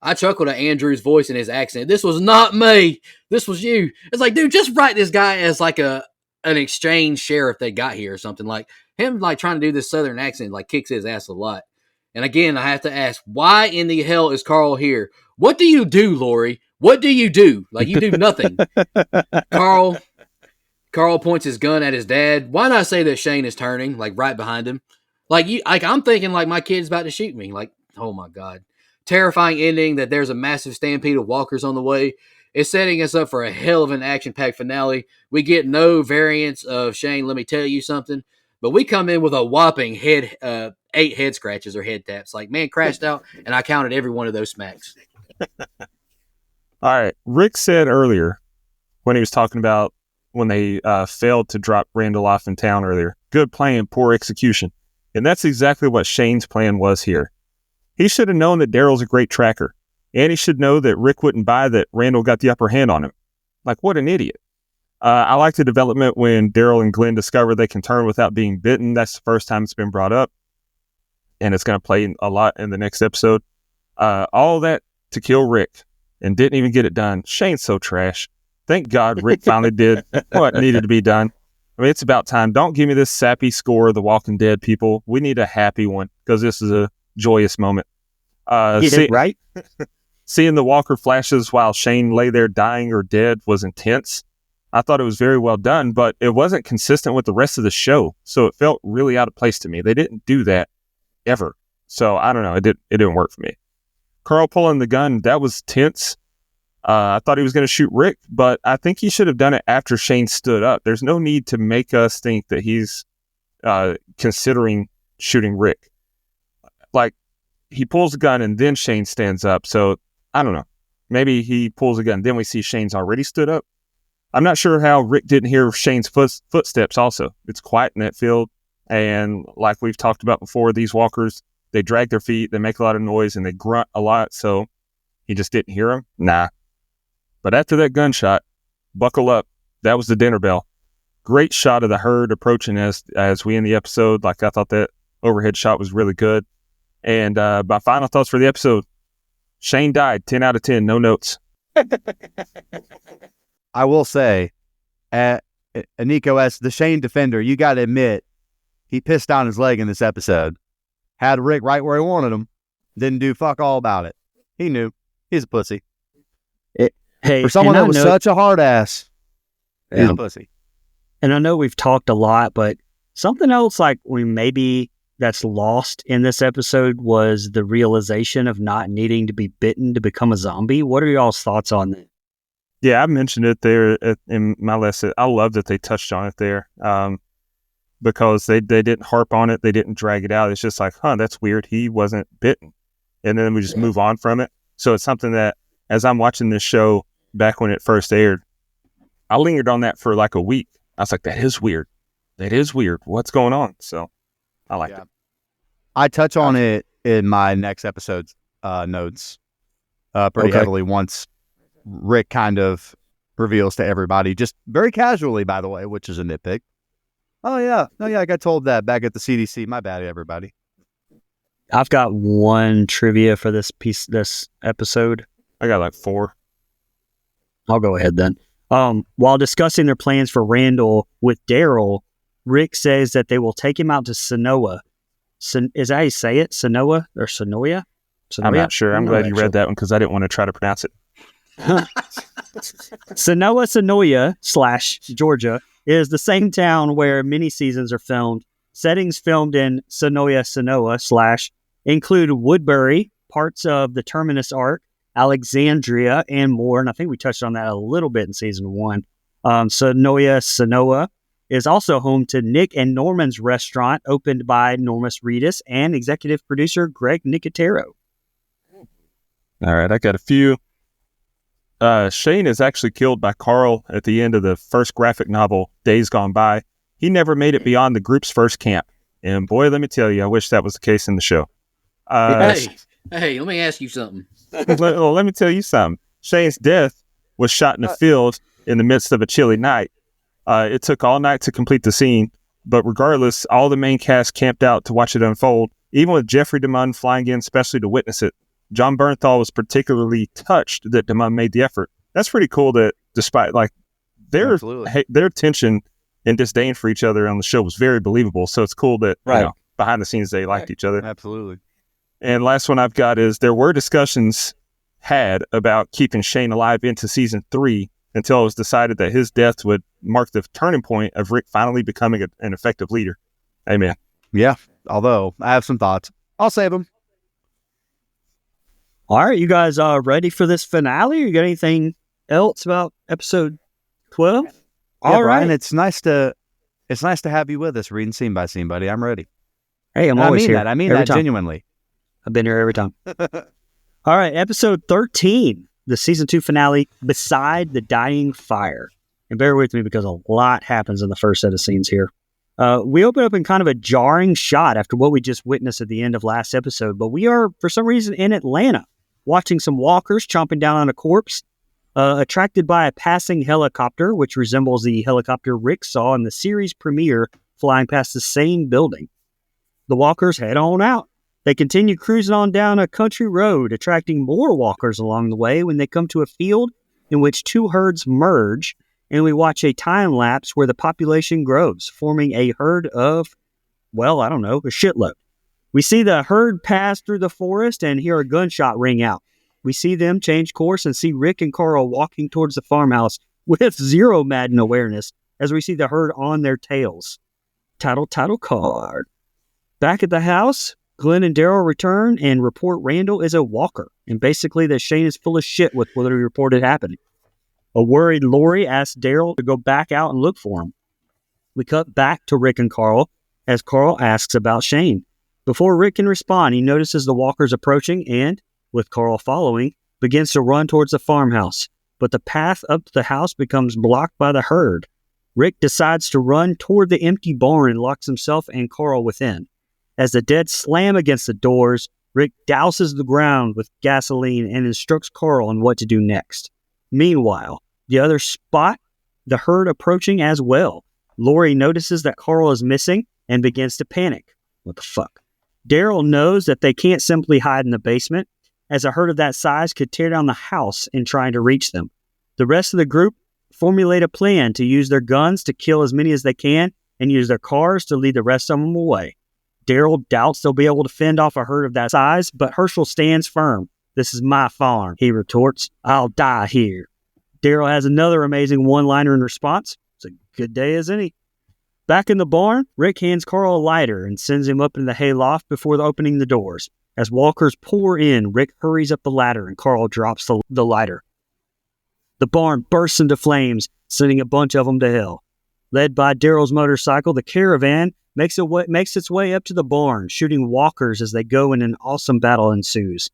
I chuckled at Andrew's voice and his accent. This was not me. This was you. It's like, dude, just write this guy as like an exchange sheriff they got here or something. Like, him like trying to do this southern accent like kicks his ass a lot. And again, I have to ask, why in the hell is Carl here? What do you do, Lori? What do you do? Like, you do nothing. Carl points his gun at his dad. Why not say that Shane is turning, like right behind him? I'm thinking like my kid's about to shoot me. Like, oh my God. Terrifying ending that there's a massive stampede of walkers on the way. It's setting us up for a hell of an action-packed finale. We get no variants of Shane, let me tell you something. But we come in with a whopping 8 head scratches or head taps. Like, man crashed out, and I counted every one of those smacks. All right. Rick said earlier when he was talking about when they failed to drop Randall off in town earlier, good plan, poor execution. And that's exactly what Shane's plan was here. He should have known that Daryl's a great tracker. And he should know that Rick wouldn't buy that Randall got the upper hand on him. Like, what an idiot. I like the development when Daryl and Glenn discover they can turn without being bitten. That's the first time it's been brought up. And it's going to play a lot in the next episode. All that to kill Rick and didn't even get it done. Shane's so trash. Thank God Rick finally did what needed to be done. I mean, it's about time. Don't give me this sappy score of The Walking Dead, people. We need a happy one because this is a joyous moment. Right? Seeing the walker flashes while Shane lay there dying or dead was intense. I thought it was very well done, but it wasn't consistent with the rest of the show, so it felt really out of place to me. They didn't do that ever, so I don't know. It didn't work for me. Carl pulling the gun, that was tense. I thought he was going to shoot Rick, but I think he should have done it after Shane stood up. There's no need to make us think that he's considering shooting Rick. Like, he pulls the gun and then Shane stands up, so I don't know. Maybe he pulls a gun, then we see Shane's already stood up. I'm not sure how Rick didn't hear Shane's footsteps also. It's quiet in that field, and like we've talked about before, these walkers, they drag their feet, they make a lot of noise, and they grunt a lot, so he just didn't hear them? Nah. But after that gunshot, buckle up. That was the dinner bell. Great shot of the herd approaching as we end the episode. Like, I thought that overhead shot was really good. And my final thoughts for the episode. Shane died, 10 out of 10, no notes. I will say, Nico S., the Shane defender, you got to admit, he pissed down his leg in this episode. Had Rick right where he wanted him. Didn't do fuck all about it. He knew. He's a pussy. Hey, for someone that was such a hard ass, he's a pussy. And I know we've talked a lot, but something else like maybe that's lost in this episode was the realization of not needing to be bitten to become a zombie. What are y'all's thoughts on that? Yeah, I mentioned it there in my lesson. I love that they touched on it there because they didn't harp on it. They didn't drag it out. It's just like, that's weird. He wasn't bitten. And then we just move on from it. So it's something that as I'm watching this show back when it first aired, I lingered on that for like a week. I was like, that is weird. That is weird. What's going on? So I liked it. I touch on it in my next episode's notes pretty heavily once Rick kind of reveals to everybody, just very casually, by the way, which is a nitpick. Oh, yeah. I got told that back at the CDC. My bad, everybody. I've got one trivia for this episode. I got like 4. I'll go ahead then. While discussing their plans for Randall with Daryl, Rick says that they will take him out to Sonoa. Is that how you say it? Sonoa or Sonoya? I'm not sure. I'm glad you read that one because I didn't want to try to pronounce it. Sonoya / Georgia is the same town where many seasons are filmed. Settings filmed in Sonoa / include Woodbury, parts of the Terminus Arc, Alexandria, and more. And I think we touched on that a little bit in season 1. Sonoa is also home to Nick and Norman's restaurant, opened by Normus Reedus and executive producer Greg Nicotero. All right, I got a few. Shane is actually killed by Carl at the end of the first graphic novel, Days Gone By. He never made it beyond the group's first camp. And boy, let me tell you, I wish that was the case in the show. Hey, let me ask you something. Let me tell you something. Shane's death was shot in a field in the midst of a chilly night. It took all night to complete the scene, but regardless, all the main cast camped out to watch it unfold, even with Jeffrey DeMunn flying in specially to witness it. John Bernthal was particularly touched that DeMunn made the effort. That's pretty cool that despite like their tension and disdain for each other on the show was very believable. So it's cool that behind the scenes they liked each other. Absolutely. And last one I've got is there were discussions had about keeping Shane alive into season 3 until it was decided that his death would mark the turning point of Rick finally becoming an effective leader. Amen. Yeah, although I have some thoughts. I'll save them. All right, you guys ready for this finale? You got anything else about episode 12? Yeah, all right. Brian, it's nice to have you with us, reading scene by scene, buddy. I'm ready. Hey, I'm always here. I mean that genuinely. I've been here every time. All right, episode 13, the season 2 finale, Beside the Dying Fire. And bear with me because a lot happens in the first set of scenes here. We open up in kind of a jarring shot after what we just witnessed at the end of last episode, but we are, for some reason, in Atlanta, watching some walkers chomping down on a corpse, attracted by a passing helicopter, which resembles the helicopter Rick saw in the series premiere flying past the same building. The walkers head on out. They continue cruising on down a country road, attracting more walkers along the way when they come to a field in which two herds merge, and we watch a time lapse where the population grows, forming a herd of, well, I don't know, a shitload. We see the herd pass through the forest and hear a gunshot ring out. We see them change course and see Rick and Carl walking towards the farmhouse with zero Madden awareness as we see the herd on their tails. Title card. Back at the house, Glenn and Daryl return and report Randall is a walker, and basically that Shane is full of shit with what he reported happening. A worried Lori asks Daryl to go back out and look for him. We cut back to Rick and Carl as Carl asks about Shane. Before Rick can respond, he notices the walkers approaching and, with Carl following, begins to run towards the farmhouse. But the path up to the house becomes blocked by the herd. Rick decides to run toward the empty barn and locks himself and Carl within. As the dead slam against the doors, Rick douses the ground with gasoline and instructs Carl on what to do next. Meanwhile, the others spot the herd approaching as well. Lori notices that Carl is missing and begins to panic. What the fuck? Daryl knows that they can't simply hide in the basement, as a herd of that size could tear down the house in trying to reach them. The rest of the group formulate a plan to use their guns to kill as many as they can and use their cars to lead the rest of them away. Daryl doubts they'll be able to fend off a herd of that size, but Herschel stands firm. This is my farm, he retorts. I'll die here. Daryl has another amazing one-liner in response. It's a good day as any. Back in the barn, Rick hands Carl a lighter and sends him up in the hayloft before opening the doors. As walkers pour in, Rick hurries up the ladder and Carl drops the lighter. The barn bursts into flames, sending a bunch of them to hell. Led by Daryl's motorcycle, the caravan makes its way up to the barn, shooting walkers as they go, and an awesome battle ensues.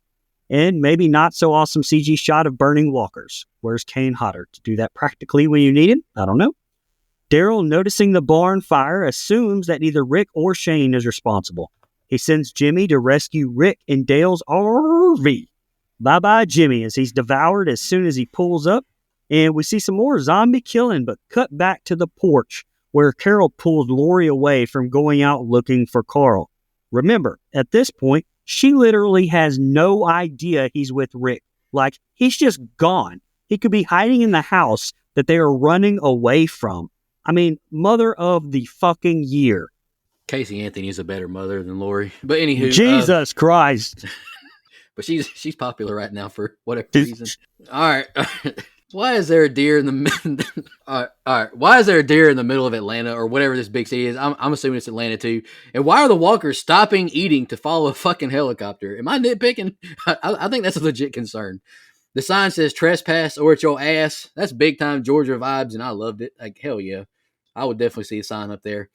And maybe not so awesome CG shot of burning walkers. Where's Kane Hodder to do that practically when you need him? I don't know. Daryl, noticing the barn fire, assumes that neither Rick or Shane is responsible. He sends Jimmy to rescue Rick in Dale's RV. Bye-bye, Jimmy, as he's devoured as soon as he pulls up. And we see some more zombie killing, but cut back to the porch, where Carol pulls Lori away from going out looking for Carl. Remember, at this point, she literally has no idea he's with Rick. Like, he's just gone. He could be hiding in the house that they are running away from. I mean, mother of the fucking year. Casey Anthony is a better mother than Lori. But anywho. Jesus Christ. But she's popular right now for whatever reason. All right. Why is there a deer in the all right. Why is there a deer in the middle of Atlanta or whatever this big city is? I'm assuming it's Atlanta too. And why are the walkers stopping eating to follow a fucking helicopter? Am I nitpicking? I think that's a legit concern. The sign says trespass or it's your ass. That's big time Georgia vibes, and I loved it. Like, hell yeah. I would definitely see a sign up there.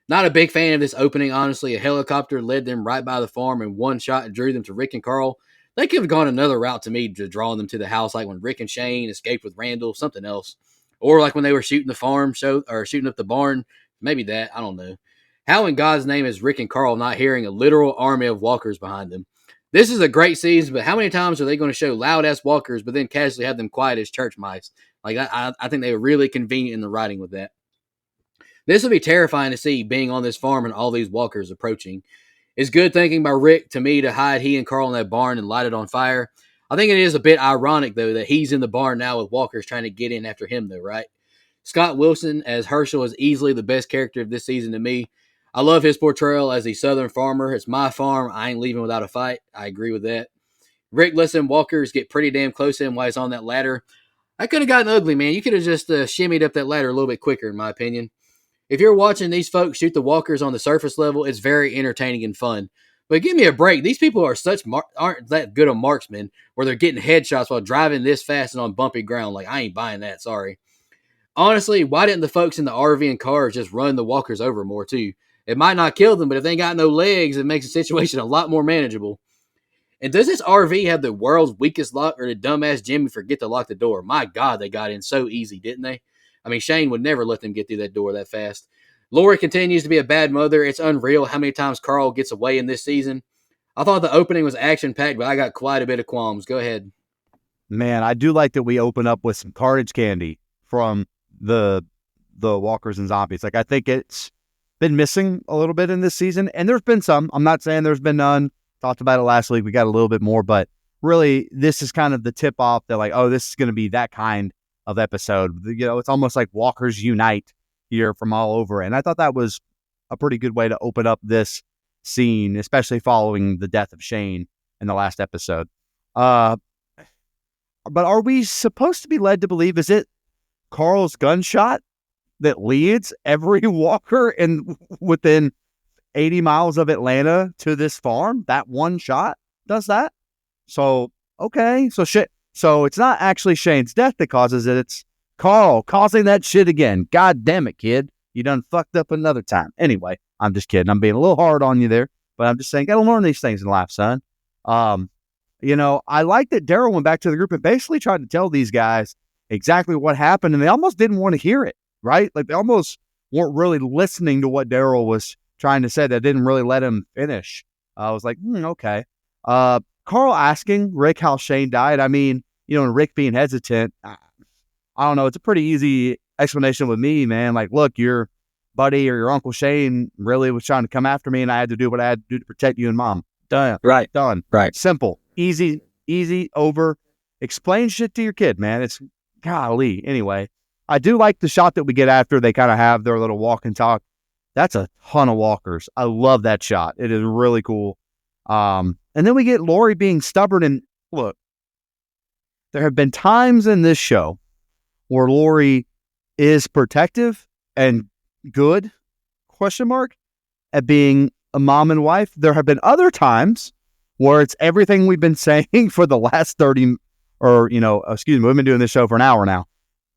Not a big fan of this opening, honestly. A helicopter led them right by the farm and one shot and drew them to Rick and Carl. They could have gone another route to me to drawing them to the house, like when Rick and Shane escaped with Randall, something else. Or like when they were shooting the farm show or shooting up the barn. Maybe that. I don't know. How in God's name is Rick and Carl not hearing a literal army of walkers behind them? This is a great season, but how many times are they going to show loud-ass walkers but then casually have them quiet as church mice? Like, I think they were really convenient in the writing with that. This would be terrifying to see being on this farm and all these walkers approaching. It's good thinking by Rick to me to hide he and Carl in that barn and light it on fire. I think it is a bit ironic, though, that he's in the barn now with walkers trying to get in after him, though, right? Scott Wilson as Herschel is easily the best character of this season to me. I love his portrayal as a Southern farmer. It's my farm. I ain't leaving without a fight. I agree with that. Rick lets them walkers get pretty damn close to him while he's on that ladder. I could have gotten ugly, man. You could have just shimmied up that ladder a little bit quicker, in my opinion. If you're watching these folks shoot the walkers on the surface level, it's very entertaining and fun. But give me a break. These people are aren't that good of marksmen where they're getting headshots while driving this fast and on bumpy ground. Like, I ain't buying that. Sorry. Honestly, why didn't the folks in the RV and cars just run the walkers over more, too? It might not kill them, but if they ain't got no legs, it makes the situation a lot more manageable. And does this RV have the world's weakest lock, or did dumbass Jimmy forget to lock the door? My God, they got in so easy, didn't they? I mean, Shane would never let them get through that door that fast. Lori continues to be a bad mother. It's unreal how many times Carl gets away in this season. I thought the opening was action-packed, but I got quite a bit of qualms. Go ahead. Man, I do like that we open up with some carnage candy from the walkers and zombies. Like, I think it's been missing a little bit in this season, and there's been some. I'm not saying there's been none. Talked about it last week. We got a little bit more, but really, this is kind of the tip off that like, oh, this is going to be that kind of episode. It's almost like Walkers unite here from all over. And I thought that was a pretty good way to open up this scene, especially following the death of Shane in the last episode. But are we supposed to be led to believe, is it Carl's gunshot that leads every walker within 80 miles of Atlanta to this farm? That one shot does that? So, okay. So it's not actually Shane's death that causes it. It's Carl causing that shit again. God damn it, kid. You done fucked up another time. Anyway, I'm just kidding. I'm being a little hard on you there, but I'm just saying, gotta learn these things in life, son. I like that Daryl went back to the group and basically tried to tell these guys exactly what happened, and they almost didn't want to hear it, right? Like, they almost weren't really listening to what Daryl was trying to say. That didn't really let him finish. I was like, okay. Carl asking Rick how Shane died, I mean, and Rick being hesitant, I don't know, it's a pretty easy explanation with me, man. Like, look, your buddy or your Uncle Shane really was trying to come after me, and I had to do what I had to do to protect you and Mom. Done. Right. Done. Right. Simple. Easy, over. Explain shit to your kid, man. It's golly. Anyway, I do like the shot that we get after they kind of have their little walk and talk. That's a ton of walkers. I love that shot. It is really cool. And then we get Lori being stubborn. And look, there have been times in this show where Lori is protective and good, at being a mom and wife. There have been other times where it's everything we've been saying for the last 30, we've been doing this show for an hour now,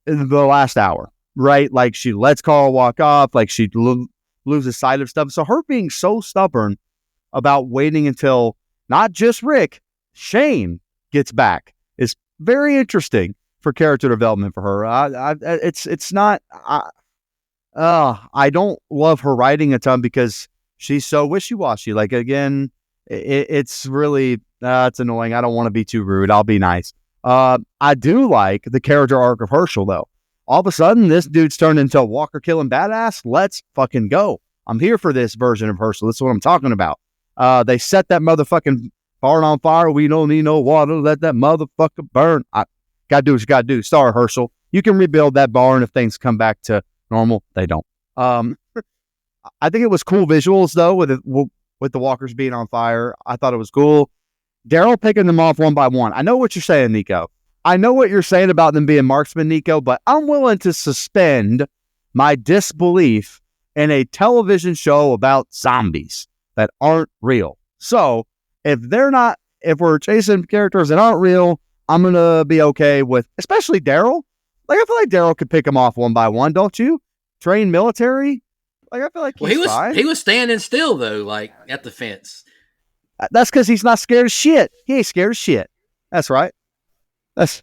the last hour, right? Like, she lets Carl walk off, like she loses sight of stuff. So her being so stubborn about waiting until not just Rick, Shane gets back is very interesting for character development for her. I don't love her writing a ton because she's so wishy-washy. Like, again, it's really, it's annoying. I don't want to be too rude. I'll be nice. I do like the character arc of Herschel, though. All of a sudden, this dude's turned into a walker-killing badass. Let's fucking go. I'm here for this version of Herschel. This is what I'm talking about. They set that motherfucking barn on fire. We don't need no water. Let that motherfucker burn. Gotta do what you gotta do. Sorry, Herschel. You can rebuild that barn if things come back to normal. They don't. I think it was cool visuals, though, with the walkers being on fire. I thought it was cool. Daryl picking them off one by one. I know what you're saying, Nico. I know what you're saying about them being marksmen, Nico, but I'm willing to suspend my disbelief in a television show about zombies that aren't real. So if we're chasing characters that aren't real, I'm going to be okay with, especially Daryl. Like, I feel like Daryl could pick them off one by one, don't you? Trained military. Like, I feel like he's fine. He was standing still, though, like, at the fence. That's because he's not scared of shit. He ain't scared of shit. That's right. That's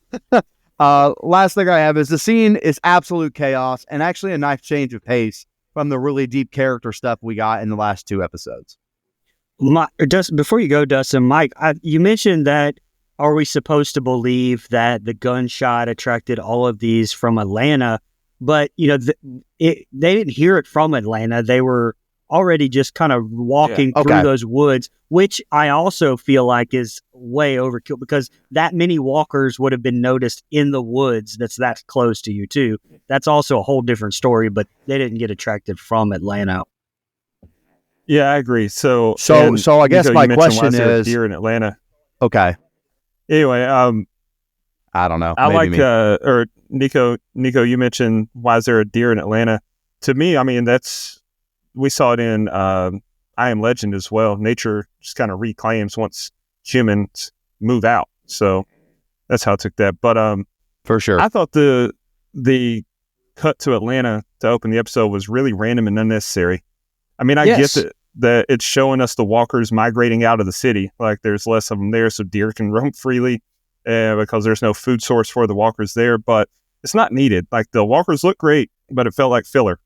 last thing I have is the scene is absolute chaos and actually a nice change of pace from the really deep character stuff we got in the last 2 episodes. Before you go, Dustin, Mike, you mentioned that, are we supposed to believe that the gunshot attracted all of these from Atlanta? But, they didn't hear it from Atlanta. They were already just kind of walking through those woods, which I also feel like is way overkill because that many walkers would have been noticed in the woods that's close to you, too. That's also a whole different story, but they didn't get attracted from Atlanta. Yeah, I agree. So I guess my question is, deer in Atlanta. Okay. Anyway, I don't know. I like, or Nico, you mentioned, why is there a deer in Atlanta? To me, I mean, we saw it in I Am Legend as well. Nature just kind of reclaims once humans move out. So that's how I took that. But for sure, I thought the cut to Atlanta to open the episode was really random and unnecessary. I mean, I get that it's showing us the walkers migrating out of the city. Like, there's less of them there, so deer can roam freely because there's no food source for the walkers there. But it's not needed. Like, the walkers look great, but it felt like filler.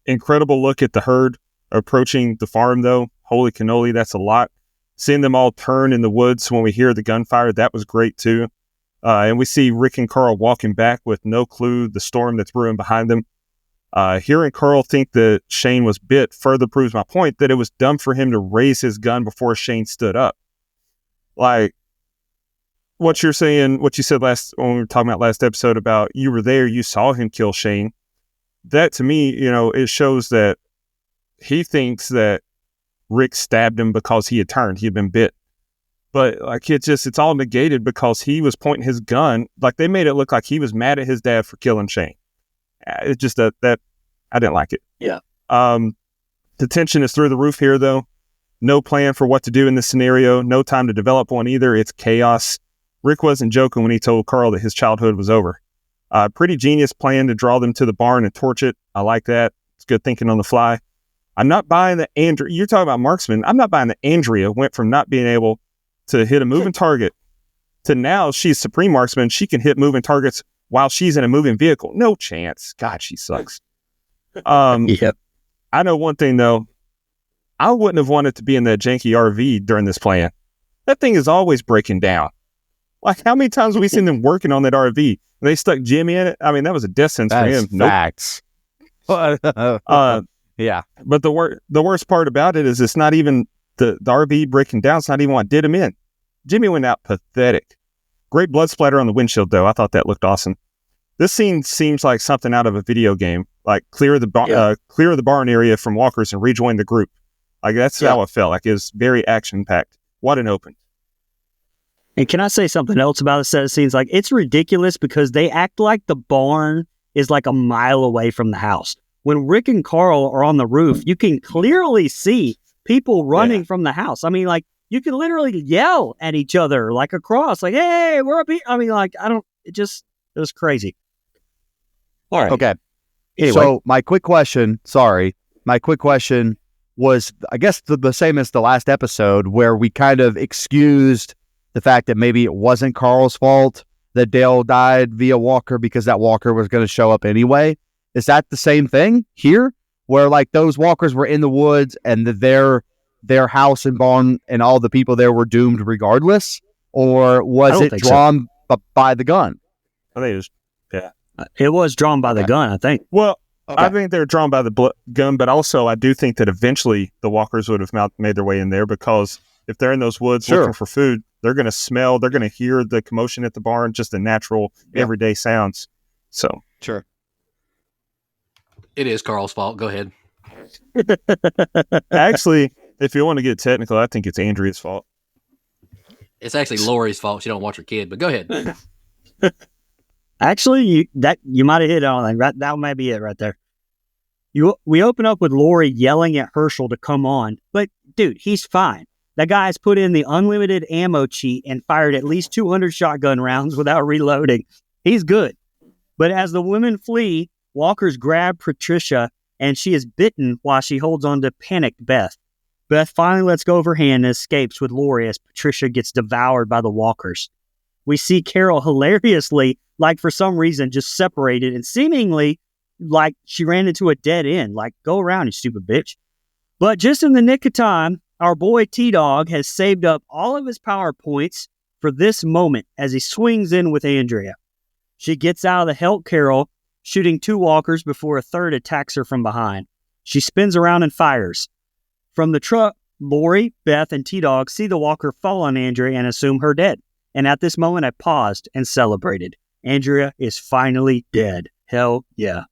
Incredible look at the herd approaching the farm, though. Holy cannoli, that's a lot. Seeing them all turn in the woods when we hear the gunfire, that was great, too. And we see Rick and Carl walking back with no clue the storm that's brewing behind them. Hearing Carl think that Shane was bit further proves my point that it was dumb for him to raise his gun before Shane stood up. Like, what you're saying, what you said last when we were talking about last episode about you were there, you saw him kill Shane. That to me, it shows that he thinks that Rick stabbed him because he had turned, he had been bit. But like it's all negated because he was pointing his gun. Like they made it look like he was mad at his dad for killing Shane. It's just that I didn't like it. Yeah. The tension is through the roof here, though. No plan for what to do in this scenario. No time to develop one either. It's chaos. Rick wasn't joking when he told Carl that his childhood was over. Pretty genius plan to draw them to the barn and torch it. I like that. It's good thinking on the fly. I'm not buying that Andrea. You're talking about marksman. I'm not buying that Andrea went from not being able to hit a moving target to now she's supreme marksman. She can hit moving targets while she's in a moving vehicle. No chance. God, she sucks. Yep. I know one thing though. I wouldn't have wanted to be in that janky RV during this plan. That thing is always breaking down. Like how many times have we seen them working on that RV? They stuck Jimmy in it. I mean, that was a death sentence for him. Facts. Yeah. But the worst part about it is it's not even the RV breaking down. It's not even what did him in. Jimmy went out pathetic. Great blood splatter on the windshield, though. I thought that looked awesome. This scene seems like something out of a video game. Like clear the barn area from walkers and rejoin the group. Like that's how it felt. Like it was very action packed. What an open. And can I say something else about the set of scenes? Like it's ridiculous because they act like the barn is like a mile away from the house. When Rick and Carl are on the roof, you can clearly see people running from the house. I mean, like, you can literally yell at each other, like, across, like, hey, we're up here. I mean, like, it was crazy. All right. Okay. Anyway. So my quick question was, I guess, the same as the last episode where we kind of excused the fact that maybe it wasn't Carl's fault that Dale died via walker because that walker was going to show up anyway. Is that the same thing here, where like those walkers were in the woods and their house and barn and all the people there were doomed regardless, or was it drawn by the gun? I think it was, it was drawn by the gun. I think. Well, I think they're drawn by the gun, but also I do think that eventually the walkers would have made their way in there because if they're in those woods looking for food, they're going to smell, they're going to hear the commotion at the barn, just the natural everyday sounds. So sure. It is Carl's fault. Go ahead. Actually, if you want to get technical, I think it's Andrea's fault. It's actually Lori's fault. She don't watch her kid, but go ahead. Actually, you might have hit on that. That might be it right there. We open up with Lori yelling at Herschel to come on, but dude, he's fine. That guy's put in the unlimited ammo cheat and fired at least 200 shotgun rounds without reloading. He's good. But as the women flee, walkers grab Patricia, and she is bitten while she holds on to panicked Beth. Beth finally lets go of her hand and escapes with Lori as Patricia gets devoured by the walkers. We see Carol hilariously, like for some reason, just separated and seemingly like she ran into a dead end. Like, go around, you stupid bitch. But just in the nick of time, our boy T-Dog has saved up all of his power points for this moment as he swings in with Andrea. She gets out of the help Carol, shooting 2 walkers before a third attacks her from behind. She spins around and fires. From the truck, Lori, Beth, and T-Dog see the walker fall on Andrea and assume her dead. And at this moment, I paused and celebrated. Andrea is finally dead. Hell yeah.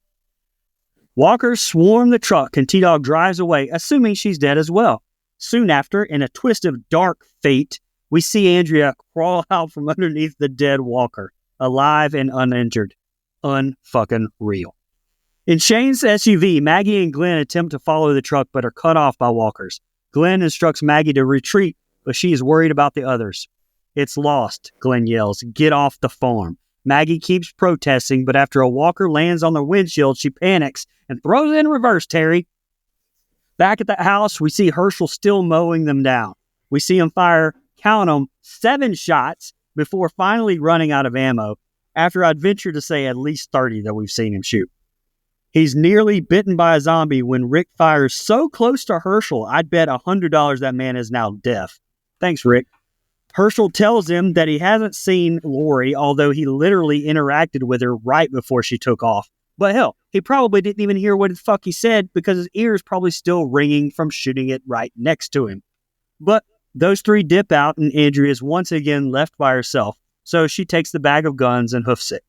Walkers swarm the truck and T-Dog drives away, assuming she's dead as well. Soon after, in a twist of dark fate, we see Andrea crawl out from underneath the dead walker, alive and uninjured. Unfucking real. In Shane's SUV, Maggie and Glenn attempt to follow the truck but are cut off by walkers. Glenn instructs Maggie to retreat, but she is worried about the others. It's lost, Glenn yells. Get off the farm. Maggie keeps protesting, but after a walker lands on the windshield, she panics and throws it in reverse, Terry. Back at the house, we see Herschel still mowing them down. We see him fire, count them, 7 shots before finally running out of ammo, after I'd venture to say at least 30 that we've seen him shoot. He's nearly bitten by a zombie when Rick fires so close to Herschel, I'd bet $100 that man is now deaf. Thanks, Rick. Herschel tells him that he hasn't seen Lori, although he literally interacted with her right before she took off. But hell, he probably didn't even hear what the fuck he said because his ears probably still ringing from shooting it right next to him. But those 3 dip out and Andrea is once again left by herself. so she takes the bag of guns and hoofs it.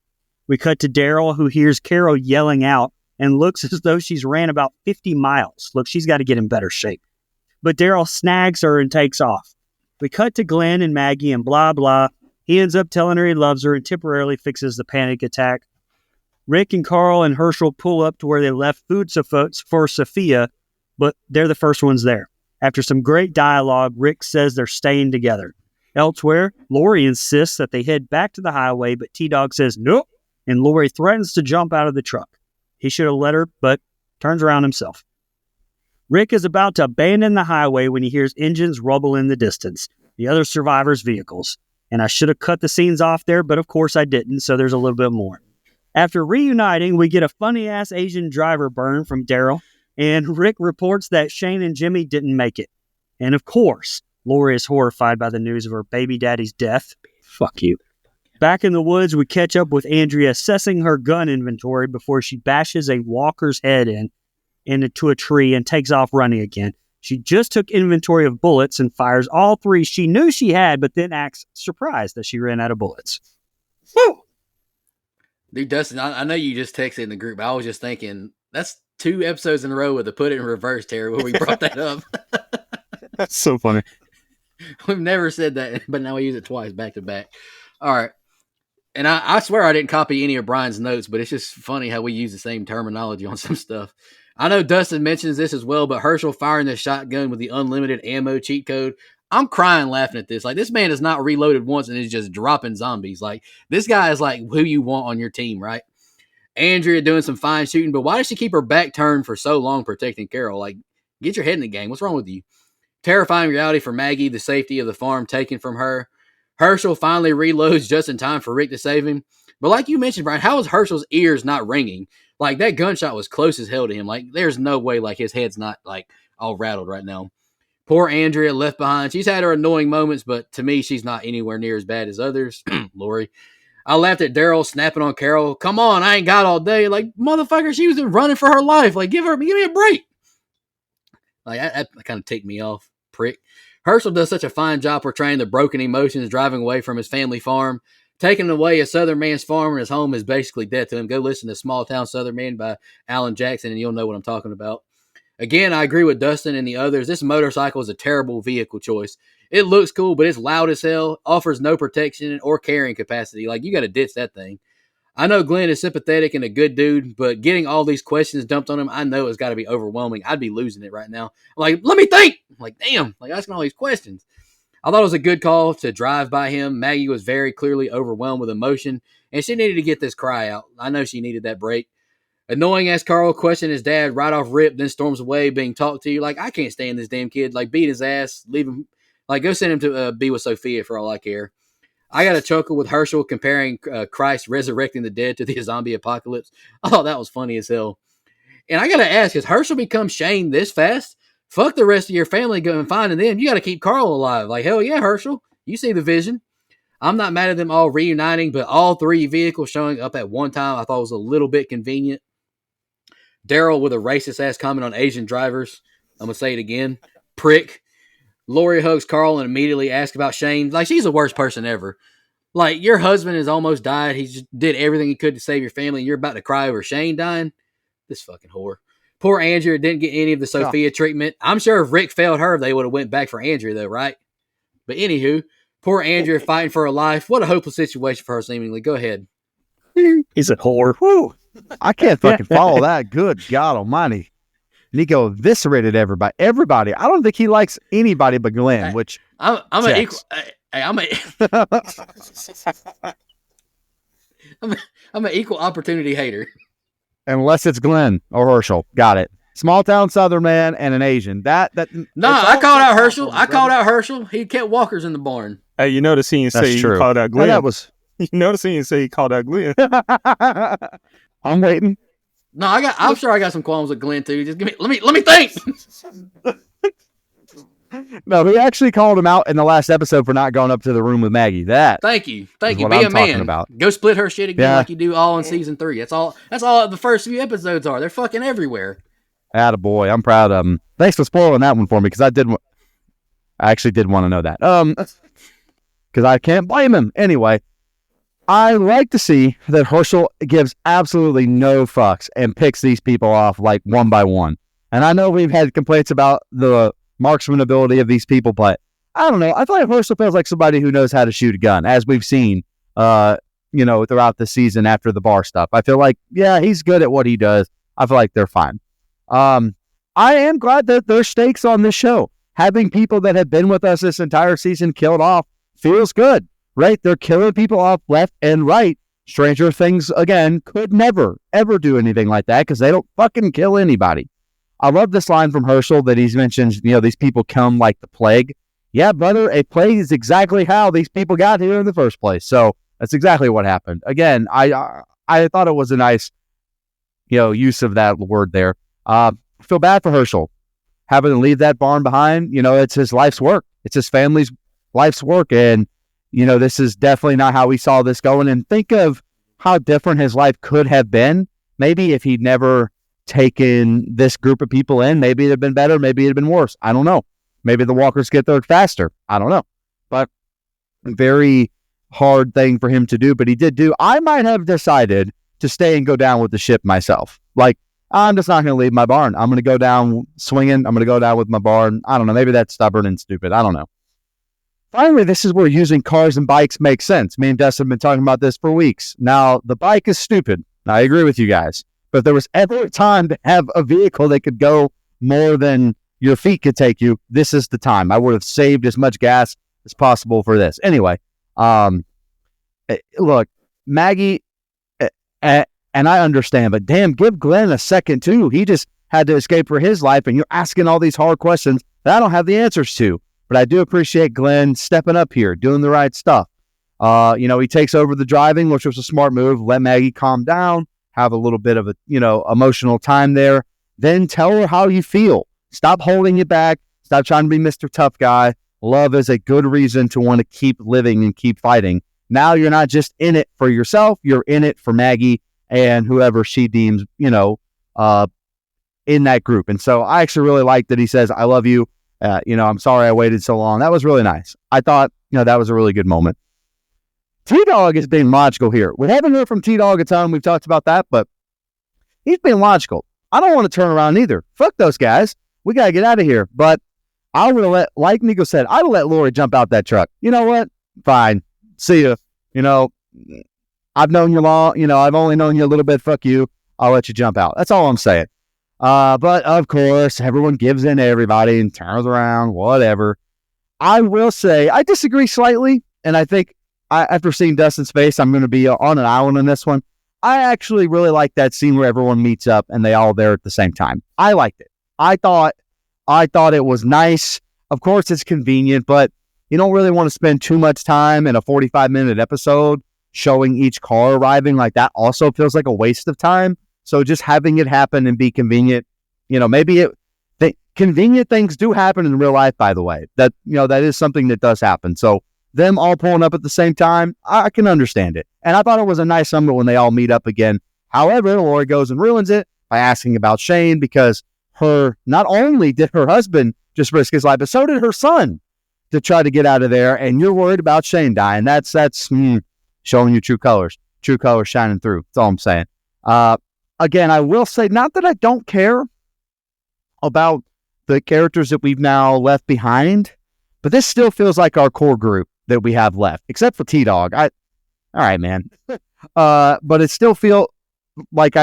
We cut to Daryl, who hears Carol yelling out and looks as though she's ran about 50 miles. Look, she's got to get in better shape. But Daryl snags her and takes off. We cut to Glenn and Maggie and blah, blah. He ends up telling her he loves her and temporarily fixes the panic attack. Rick and Carl and Herschel pull up to where they left food for Sophia, but they're the first ones there. After some great dialogue, Rick says they're staying together. Elsewhere, Lori insists that they head back to the highway, but T-Dog says nope, and Lori threatens to jump out of the truck. He should have let her, but turns around himself. Rick is about to abandon the highway when he hears engines rumble in the distance, the other survivors' vehicles. And I should have cut the scenes off there, but of course I didn't, so there's a little bit more. After reuniting, we get a funny-ass Asian driver burn from Daryl, and Rick reports that Shane and Jimmy didn't make it. And of course, Lori is horrified by the news of her baby daddy's death. Fuck you. Back in the woods, we catch up with Andrea assessing her gun inventory before she bashes a walker's head into a tree and takes off running again. She just took inventory of bullets and fires all 3 she knew she had, but then acts surprised that she ran out of bullets. Woo! Dude, Dustin, I know you just texted in the group. I was just thinking, that's 2 episodes in a row with the put it in reverse, Terry, where we brought that up. That's so funny. We've never said that, but now we use it twice back to back. All right. And I swear I didn't copy any of Brian's notes, but it's just funny how we use the same terminology on some stuff. I know Dustin mentions this as well, but Herschel firing the shotgun with the unlimited ammo cheat code. I'm crying laughing at this. Like, this man is not reloaded once and is just dropping zombies. Like, this guy is like who you want on your team, right? Andrea doing some fine shooting, but why does she keep her back turned for so long protecting Carol? Like, get your head in the game. What's wrong with you? Terrifying reality for Maggie, the safety of the farm taken from her. Herschel finally reloads just in time for Rick to save him. But like you mentioned, Brian, how is Herschel's ears not ringing? Like, that gunshot was close as hell to him. Like, there's no way, like, his head's not, like, all rattled right now. Poor Andrea left behind. She's had her annoying moments, but to me, she's not anywhere near as bad as others. Lori. I laughed at Daryl snapping on Carol. Come on, I ain't got all day. Like, motherfucker, she was running for her life. Like, give me a break. Like, that kind of ticked me off, prick. Herschel does such a fine job portraying the broken emotions driving away from his family farm. Taking away a Southern man's farm and his home is basically death to him. Go listen to Small Town Southern Man by Alan Jackson and you'll know what I'm talking about. Again, I agree with Dustin and the others. This motorcycle is a terrible vehicle choice. It looks cool, but it's loud as hell, offers no protection or carrying capacity. Like, you got to ditch that thing. I know Glenn is sympathetic and a good dude, but getting all these questions dumped on him, I know it's got to be overwhelming. I'd be losing it right now. I'm like, let me think. I'm like, damn, like asking all these questions. I thought it was a good call to drive by him. Maggie was very clearly overwhelmed with emotion, and she needed to get this cry out. I know she needed that break. Annoying as Carl questioned his dad right off rip, then storms away being talked to. Like, I can't stand this damn kid. Like, beat his ass, leave him. Like, go send him to be with Sophia for all I care. I got a chuckle with Herschel comparing Christ resurrecting the dead to the zombie apocalypse. I thought that was funny as hell. And I got to ask, has Herschel become Shane this fast? Fuck the rest of your family going finding them. You got to keep Carl alive. Like, hell yeah, Herschel. You see the vision. I'm not mad at them all reuniting, but all 3 vehicles showing up at one time I thought was a little bit convenient. Daryl with a racist-ass comment on Asian drivers. I'm going to say it again. Prick. Lori hugs Carl and immediately asks about Shane. Like, she's the worst person ever. Like, your husband has almost died. He just did everything he could to save your family, and you're about to cry over Shane dying? This fucking whore. Poor Andrea didn't get any of the Sophia treatment. I'm sure if Rick failed her, they would have went back for Andrea, though, right? But anywho, poor Andrea fighting for her life. What a hopeless situation for her, seemingly. Go ahead. He's a whore. Whew. I can't fucking follow that. Good God almighty. Nico eviscerated everybody. I don't think he likes anybody but Glenn, which I'm an equal. I'm an equal opportunity hater. Unless it's Glenn or Herschel. Got it. Small town Southern man and an Asian. I called out Herschel. I called out Herschel. He kept walkers in the barn. Hey, you notice he didn't say he called out Glenn. That was. You notice he didn't say he called out Glenn. I'm waiting. No, I'm sure I got some qualms with Glenn too. Just let me think. No, he actually called him out in the last episode for not going up to the room with Maggie. Thank you. Be a man. Go split her shit again like you do all in season 3. That's all the first few episodes are. They're fucking everywhere. Attaboy. I'm proud of him. Thanks for spoiling that one for me because I actually did want to know that. Because I can't blame him. Anyway, I like to see that Herschel gives absolutely no fucks and picks these people off like one by one. And I know we've had complaints about the marksman ability of these people, but I don't know. I feel like Herschel feels like somebody who knows how to shoot a gun, as we've seen, throughout the season after the bar stuff. I feel like, yeah, he's good at what he does. I feel like they're fine. I am glad that there's stakes on this show. Having people that have been with us this entire season killed off feels good, right? They're killing people off left and right. Stranger Things, again, could never, ever do anything like that because they don't fucking kill anybody. I love this line from Herschel that he's mentioned, these people come like the plague. Yeah, brother, a plague is exactly how these people got here in the first place. So that's exactly what happened. Again, I thought it was a nice, use of that word there. Feel bad for Herschel having to leave that barn behind. It's his life's work. It's his family's life's work. And, this is definitely not how we saw this going. And think of how different his life could have been. Maybe if he'd never taken this group of people in, maybe it'd have been better. Maybe it'd have been worse. I don't know. Maybe the walkers get there faster. I don't know. But very hard thing for him to do. But he did do. I might have decided to stay and go down with the ship myself. Like, I'm just not going to leave my barn. I'm going to go down swinging. I'm going to go down with my barn. I don't know. Maybe that's stubborn and stupid. I don't know. Finally, this is where using cars and bikes makes sense. Me and Dustin have been talking about this for weeks. Now, the bike is stupid. I agree with you guys. But if there was ever a time to have a vehicle that could go more than your feet could take you, this is the time. I would have saved as much gas as possible for this. Anyway, look, Maggie, and I understand, but damn, give Glenn a second too. He just had to escape for his life, and you're asking all these hard questions that I don't have the answers to. But I do appreciate Glenn stepping up here, doing the right stuff. He takes over the driving, which was a smart move. Let Maggie calm down, have a little bit of a, emotional time there. Then tell her how you feel. Stop holding it back. Stop trying to be Mr. Tough Guy. Love is a good reason to want to keep living and keep fighting. Now you're not just in it for yourself. You're in it for Maggie and whoever she deems, in that group. And so I actually really like that he says, I love you. I'm sorry I waited so long. That was really nice. I thought, that was a really good moment. T-Dog is being logical here. We haven't heard from T-Dog a ton. We've talked about that, but he's being logical. I don't want to turn around either. Fuck those guys. We got to get out of here. But I would have like Nico said, I would let Lori jump out that truck. You know what? Fine. See ya. I've known you long. I've only known you a little bit. Fuck you. I'll let you jump out. That's all I'm saying. But of course, everyone gives in to everybody and turns around, whatever. I will say, I disagree slightly. And I think after seeing Dustin's face, I'm going to be on an island in this one. I actually really like that scene where everyone meets up and they all there at the same time. I liked it. I thought it was nice. Of course, it's convenient, but you don't really want to spend too much time in a 45-minute episode showing each car arriving. Like that also feels like a waste of time. So just having it happen and be convenient, convenient things do happen in real life, by the way. That is something that does happen. So them all pulling up at the same time, I can understand it. And I thought it was a nice moment when they all meet up again. However, Lori goes and ruins it by asking about Shane because not only did her husband just risk his life, but so did her son to try to get out of there. And you're worried about Shane dying. That's showing you true colors shining through. That's all I'm saying. Again, I will say, not that I don't care about the characters that we've now left behind, but this still feels like our core group that we have left, except for T-Dog. All right, man. But it still feels like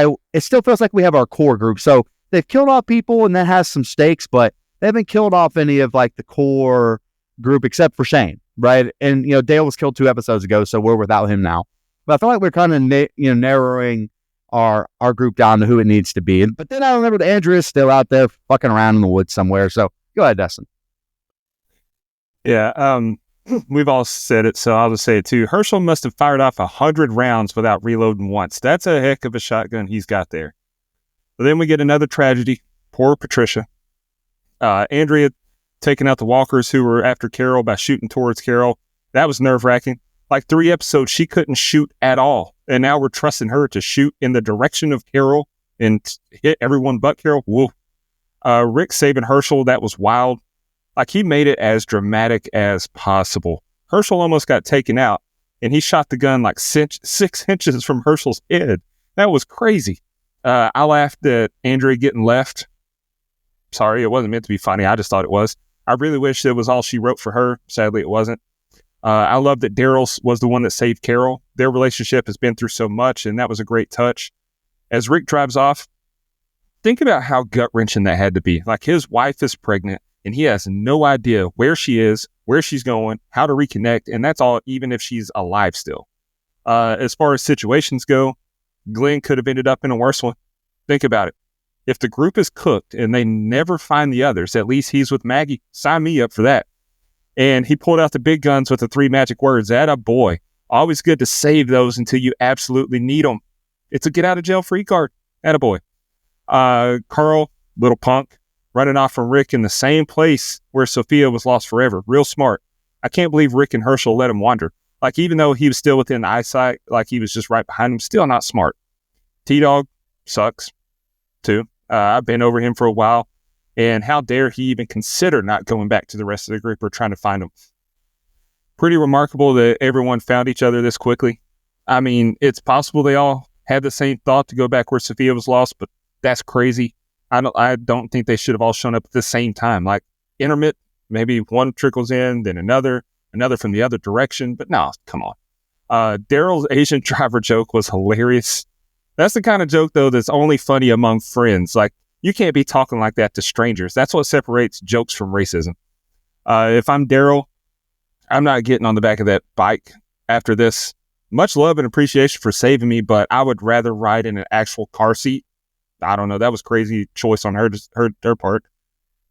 we have our core group. So they've killed off people and that has some stakes, but they haven't killed off any of like the core group except for Shane, right? And, Dale was killed 2 episodes ago, so we're without him now. But I feel like we're kind of, narrowing our group down to who it needs to be. But then I remembered Andrea's still out there fucking around in the woods somewhere. So go ahead, Dustin. Yeah, we've all said it, so I'll just say it too. Herschel must have fired off 100 rounds without reloading once. That's a heck of a shotgun he's got there. But then we get another tragedy. Poor Patricia. Andrea taking out the walkers who were after Carol by shooting towards Carol. That was nerve-wracking. Like 3 episodes, she couldn't shoot at all. And now we're trusting her to shoot in the direction of Carol and hit everyone but Carol. Whoa. Rick saving Herschel, that was wild. Like he made it as dramatic as possible. Herschel almost got taken out, and he shot the gun like 6 inches from Herschel's head. That was crazy. I laughed at Andrea getting left. Sorry, it wasn't meant to be funny. I just thought it was. I really wish it was all she wrote for her. Sadly, it wasn't. I love that Daryl was the one that saved Carol. Their relationship has been through so much, and that was a great touch. As Rick drives off, think about how gut-wrenching that had to be. Like, his wife is pregnant, and he has no idea where she is, where she's going, how to reconnect, and that's all even if she's alive still. As far as situations go, Glenn could have ended up in a worse one. Think about it. If the group is cooked and they never find the others, at least he's with Maggie. Sign me up for that. And he pulled out the big guns with the 3 magic words. Atta boy. Always good to save those until you absolutely need them. It's a get out of jail free card. Atta boy. Carl, little punk, running off from Rick in the same place where Sophia was lost forever. Real smart. I can't believe Rick and Herschel let him wander. Like, even though he was still within eyesight, like he was just right behind him, still not smart. T-Dog sucks, too. I've been over him for a while. And how dare he even consider not going back to the rest of the group or trying to find them. Pretty remarkable that everyone found each other this quickly. I mean, it's possible they all had the same thought to go back where Sophia was lost, but that's crazy. I don't think they should have all shown up at the same time. Like, intermittent, maybe one trickles in, then another from the other direction. But no, come on. Daryl's Asian driver joke was hilarious. That's the kind of joke, though, that's only funny among friends. Like, you can't be talking like that to strangers. That's what separates jokes from racism. If I'm Daryl, I'm not getting on the back of that bike after this. Much love and appreciation for saving me, but I would rather ride in an actual car seat. I don't know. That was crazy choice on her part.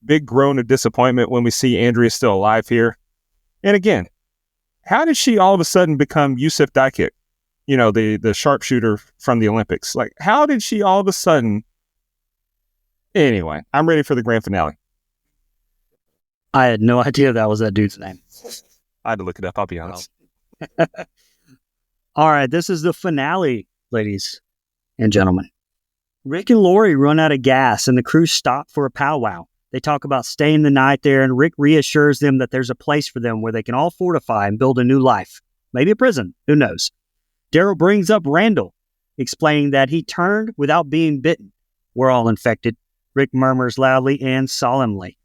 Big groan of disappointment when we see Andrea still alive here. And again, how did she all of a sudden become Yusuf Daikik? You know, the sharpshooter from the Olympics. Like, how did she all of a sudden... Anyway, I'm ready for the grand finale. I had no idea that was that dude's name. I had to look it up, I'll be honest. All right, this is the finale, ladies and gentlemen. Rick and Lori run out of gas and the crew stop for a powwow. They talk about staying the night there, and Rick reassures them that there's a place for them where they can all fortify and build a new life. Maybe a prison, who knows? Daryl brings up Randall, explaining that he turned without being bitten. We're all infected. Rick murmurs loudly and solemnly.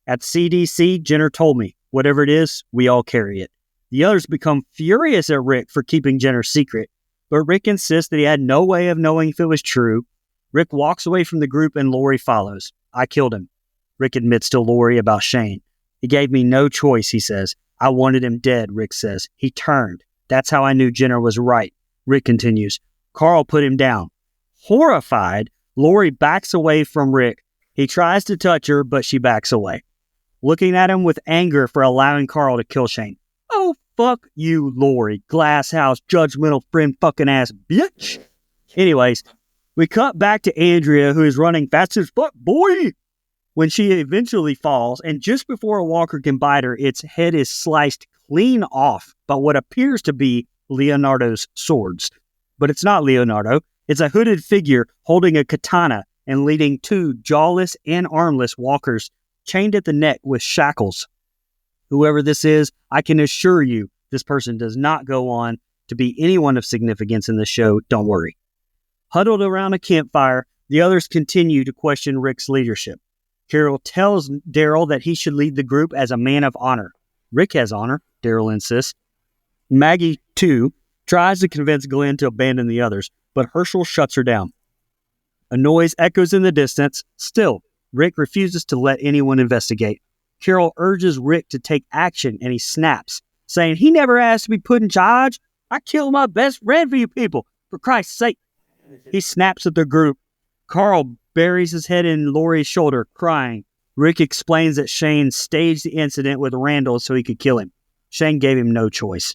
At CDC, Jenner told me, whatever it is, we all carry it. The others become furious at Rick for keeping Jenner's secret, but Rick insists that he had no way of knowing if it was true. Rick walks away from the group and Lori follows. I killed him. Rick admits to Lori about Shane. He gave me no choice, he says. I wanted him dead, Rick says. He turned. That's how I knew Jenner was right. Rick continues. Carl put him down. Horrified, Lori backs away from Rick. He tries to touch her, but she backs away, looking at him with anger for allowing Carl to kill Shane. Oh, fuck you, Lori. Glasshouse, judgmental friend fucking ass bitch. Anyways, we cut back to Andrea, who is running fast as fuck, boy, when she eventually falls, and just before a walker can bite her, its head is sliced clean off by what appears to be Leonardo's swords. But it's not Leonardo. It's a hooded figure holding a katana and leading 2 jawless and armless walkers chained at the neck with shackles. Whoever this is, I can assure you this person does not go on to be anyone of significance in the show. Don't worry. Huddled around a campfire, the others continue to question Rick's leadership. Carol tells Daryl that he should lead the group as a man of honor. Rick has honor, Daryl insists. Maggie, too, tries to convince Glenn to abandon the others, but Herschel shuts her down. A noise echoes in the distance. Still, Rick refuses to let anyone investigate. Carol urges Rick to take action, and he snaps, saying he never asked to be put in charge. I killed my best friend for you people, for Christ's sake. He snaps at the group. Carl buries his head in Lori's shoulder, crying. Rick explains that Shane staged the incident with Randall so he could kill him. Shane gave him no choice.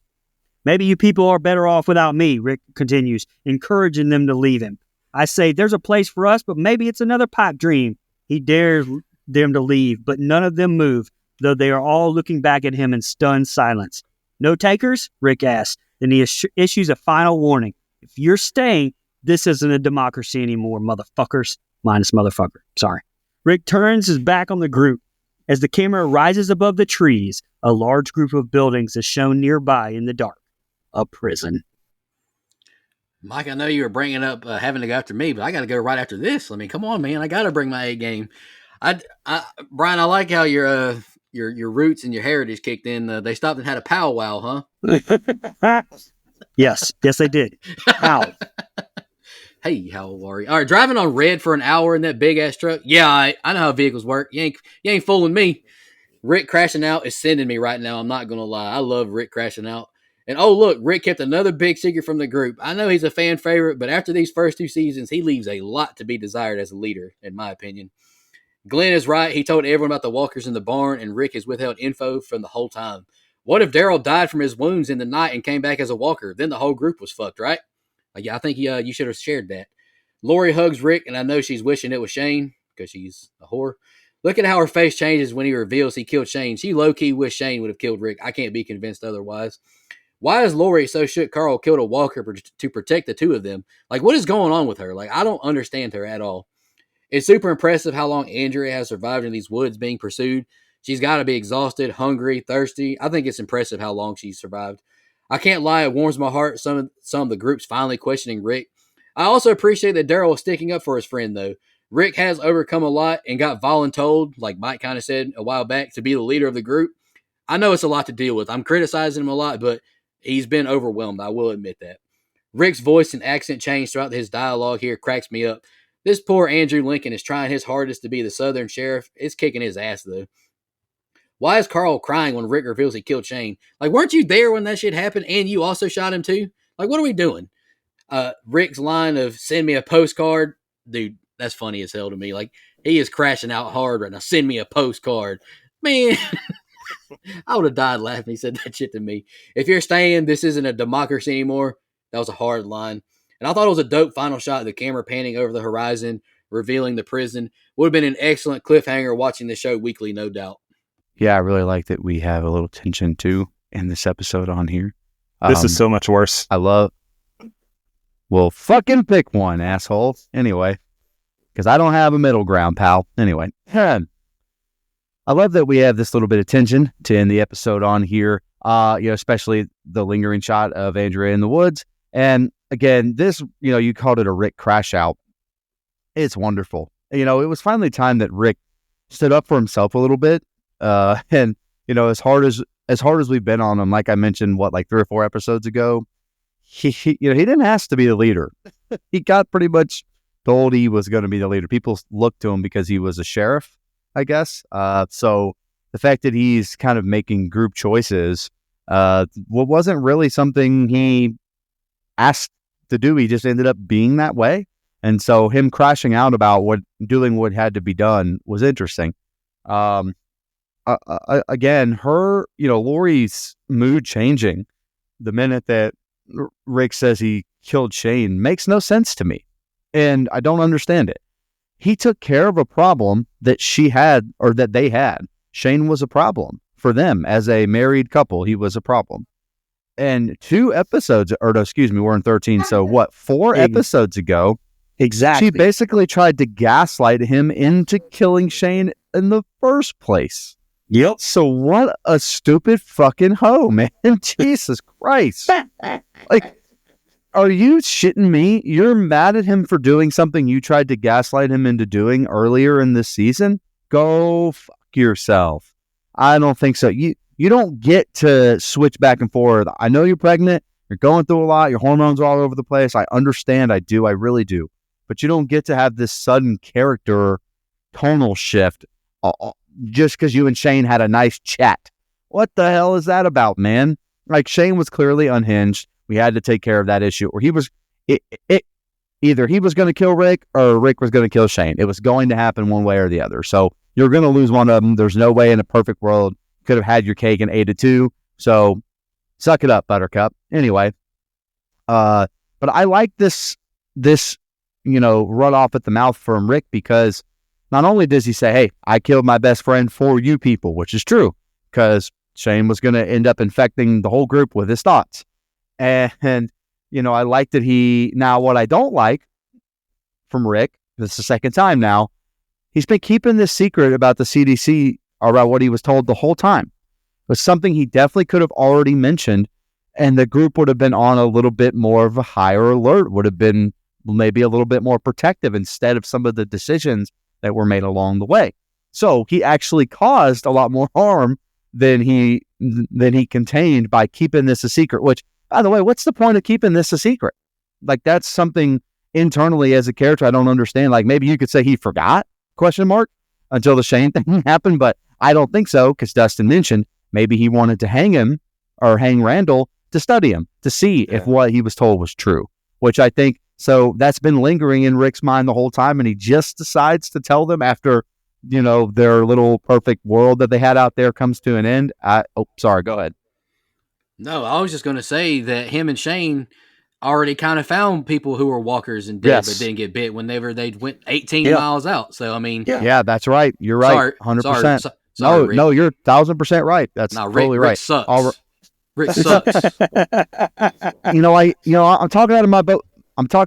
Maybe you people are better off without me, Rick continues, encouraging them to leave him. I say, there's a place for us, but maybe it's another pipe dream. He dares them to leave, but none of them move, though they are all looking back at him in stunned silence. No takers? Rick asks. Then he issues a final warning. If you're staying, this isn't a democracy anymore, motherfuckers. Minus motherfucker. Sorry. Rick turns his back on the group. As the camera rises above the trees, a large group of buildings is shown nearby in the dark. a prison. Mike, I know you were bringing up having to go after me, but I got to go right after this. I mean, come on, man. I got to bring my A game. Brian, I like how your roots and your heritage kicked in. They stopped and had a powwow, huh? Yes, they did. How? Hey, how are you? All right, driving on red for an hour in that big ass truck. Yeah, I know how vehicles work. You ain't fooling me. Rick crashing out is sending me right now. I'm not gonna lie. I love Rick crashing out. And oh look, Rick kept another big secret from the group. I know he's a fan favorite, but after these first 2 seasons, he leaves a lot to be desired as a leader, in my opinion. Glenn is right. He told everyone about the walkers in the barn, and Rick has withheld info from the whole time. What if Daryl died from his wounds in the night and came back as a walker? Then the whole group was fucked, right? Yeah, I think you should have shared that. Lori hugs Rick, and I know she's wishing it was Shane because she's a whore. Look at how her face changes when he reveals he killed Shane. She low-key wished Shane would have killed Rick. I can't be convinced otherwise. Why is Lori so shook Carl killed a walker to protect the two of them? Like, what is going on with her? Like, I don't understand her at all. It's super impressive how long Andrea has survived in these woods being pursued. She's got to be exhausted, hungry, thirsty. I think it's impressive how long she's survived. I can't lie, it warms my heart some of the groups finally questioning Rick. I also appreciate that Daryl is sticking up for his friend, though. Rick has overcome a lot and got voluntold, like Mike kind of said a while back, to be the leader of the group. I know it's a lot to deal with. I'm criticizing him a lot, but he's been overwhelmed. I will admit that. Rick's voice and accent change throughout his dialogue here cracks me up. This poor Andrew Lincoln is trying his hardest to be the Southern sheriff. It's kicking his ass, though. Why is Carl crying when Rick reveals he killed Shane? Like, weren't you there when that shit happened and you also shot him too? Like, what are we doing? Rick's line of send me a postcard. Dude, that's funny as hell to me. Like, he is crashing out hard right now. Send me a postcard. Man, I would have died laughing he said that shit to me. If you're staying, this isn't a democracy anymore. That was a hard line. And I thought it was a dope final shot of the camera panning over the horizon, revealing the prison. Would have been an excellent cliffhanger watching the show weekly, no doubt. Yeah, I really like that we have a little tension too in this episode on here. This is so much worse. Well, fucking pick one, asshole. Anyway, because I don't have a middle ground, pal. Anyway, I love that we have this little bit of tension to end the episode on here. Especially the lingering shot of Andrea in the woods. And again, this, you called it a Rick crash out. It's wonderful. It was finally time that Rick stood up for himself a little bit. And as hard as we've been on him, like I mentioned, like 3 or 4 episodes ago, he didn't ask to be the leader. He got pretty much told he was going to be the leader. People looked to him because he was a sheriff, I guess. So the fact that he's kind of making group choices, wasn't really something he asked to do. He just ended up being that way. And so him crashing out about doing what had to be done was interesting. Again, Lori's mood changing the minute that Rick says he killed Shane makes no sense to me. And I don't understand it. He took care of a problem that she had, or that they had. Shane was a problem for them as a married couple. He was a problem. And 2 episodes, we're in 13. So 4 episodes ago, exactly, she basically tried to gaslight him into killing Shane in the first place. Yep. So what a stupid fucking hoe, man. Jesus Christ. Like, are you shitting me? You're mad at him for doing something you tried to gaslight him into doing earlier in this season? Go fuck yourself. I don't think so. You don't get to switch back and forth. I know you're pregnant. You're going through a lot. Your hormones are all over the place. I understand. I do. I really do. But you don't get to have this sudden character tonal shift just because you and Shane had a nice chat. What the hell is that about, man? Like, Shane was clearly unhinged. We had to take care of that issue. Or either he was going to kill Rick or Rick was going to kill Shane. It was going to happen one way or the other. So you're going to lose one of them. There's no way in a perfect world you could have had your cake and ate it too. So suck it up, Buttercup. Anyway, but I like this run off at the mouth from Rick, because not only does he say, hey, I killed my best friend for you people, which is true, because Shane was going to end up infecting the whole group with his thoughts. And I like that now what I don't like from Rick, this is the second time now, he's been keeping this secret about the CDC, or about what he was told the whole time. It was something he definitely could have already mentioned. and the group would have been on a little bit more of a higher alert, would have been maybe a little bit more protective instead of some of the decisions that were made along the way. So he actually caused a lot more harm than he contained by keeping this a secret, which, by the way, what's the point of keeping this a secret? Like, that's something internally as a character I don't understand. Like, maybe you could say he forgot, ? Until the Shane thing happened, but I don't think so, because Dustin mentioned maybe he wanted to hang him or hang Randall to study him, to see if what he was told was true, which I think, so that's been lingering in Rick's mind the whole time, and he just decides to tell them after, their little perfect world that they had out there comes to an end. Sorry, go ahead. No, I was just going to say that him and Shane already kind of found people who were walkers and dead, but didn't get bit whenever they went 18 miles out. So, I mean... Yeah, that's right. You're right. 100%. Sorry, no, you're 1,000% right. That's totally right. Rick sucks. Rick sucks. I'm talking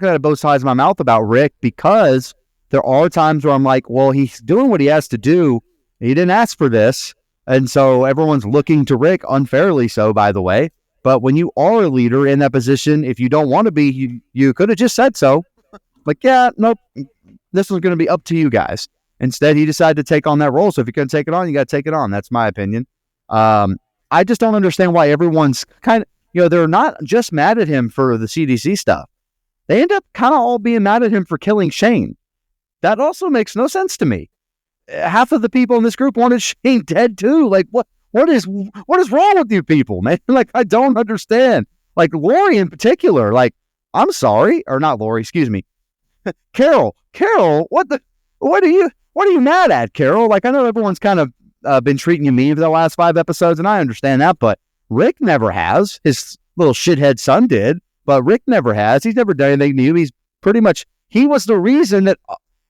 out of both sides of my mouth about Rick, because there are times where I'm like, well, he's doing what he has to do. He didn't ask for this. And so everyone's looking to Rick, unfairly so, by the way. But when you are a leader in that position, if you don't want to be, you could have just said so. Like, yeah, nope, this was going to be up to you guys. Instead, he decided to take on that role. So if you're going to take it on, you got to take it on. That's my opinion. I just don't understand why everyone's kind of, they're not just mad at him for the CDC stuff. They end up kind of all being mad at him for killing Shane. That also makes no sense to me. Half of the people in this group wanted Shane dead too. Like, what is wrong with you people, man? Like, I don't understand. Like, Lori in particular, like, I'm sorry, or not Lori, excuse me. Carol, what are you mad at, Carol? Like, I know everyone's kind of been treating you mean for the last 5 episodes, and I understand that, but Rick never has. His little shithead son did, but Rick never has. He's never done anything new. He was the reason that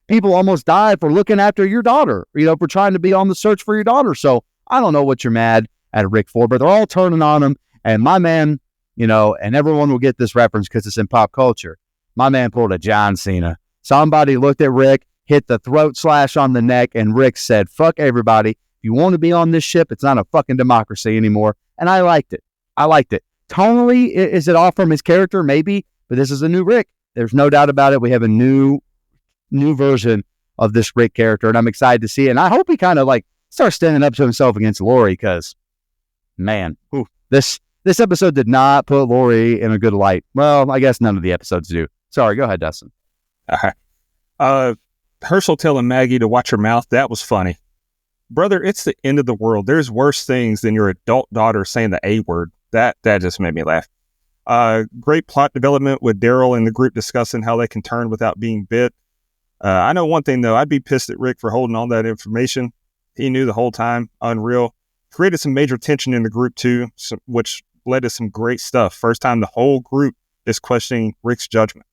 people almost died for looking after your daughter, for trying to be on the search for your daughter. So I don't know what you're mad at Rick for, but they're all turning on him. And my man, and everyone will get this reference because it's in pop culture. My man pulled a John Cena. Somebody looked at Rick, hit the throat slash on the neck, and Rick said, fuck everybody. If you want to be on this ship, it's not a fucking democracy anymore. And I liked it. Tonally, is it off from his character? Maybe, but this is a new Rick. There's no doubt about it. We have a new version of this Rick character, and I'm excited to see it. And I hope he kind of starts standing up to himself against Lori, because, man, this episode did not put Lori in a good light. Well, I guess none of the episodes do. Sorry, go ahead, Dustin. Herschel telling Maggie to watch her mouth, that was funny. Brother, it's the end of the world. There's worse things than your adult daughter saying the A word. That just made me laugh. Great plot development with Daryl and the group discussing how they can turn without being bit. I know one thing, though. I'd be pissed at Rick for holding all that information. He knew the whole time. Unreal. Created some major tension in the group, too, which led to some great stuff. First time the whole group is questioning Rick's judgment.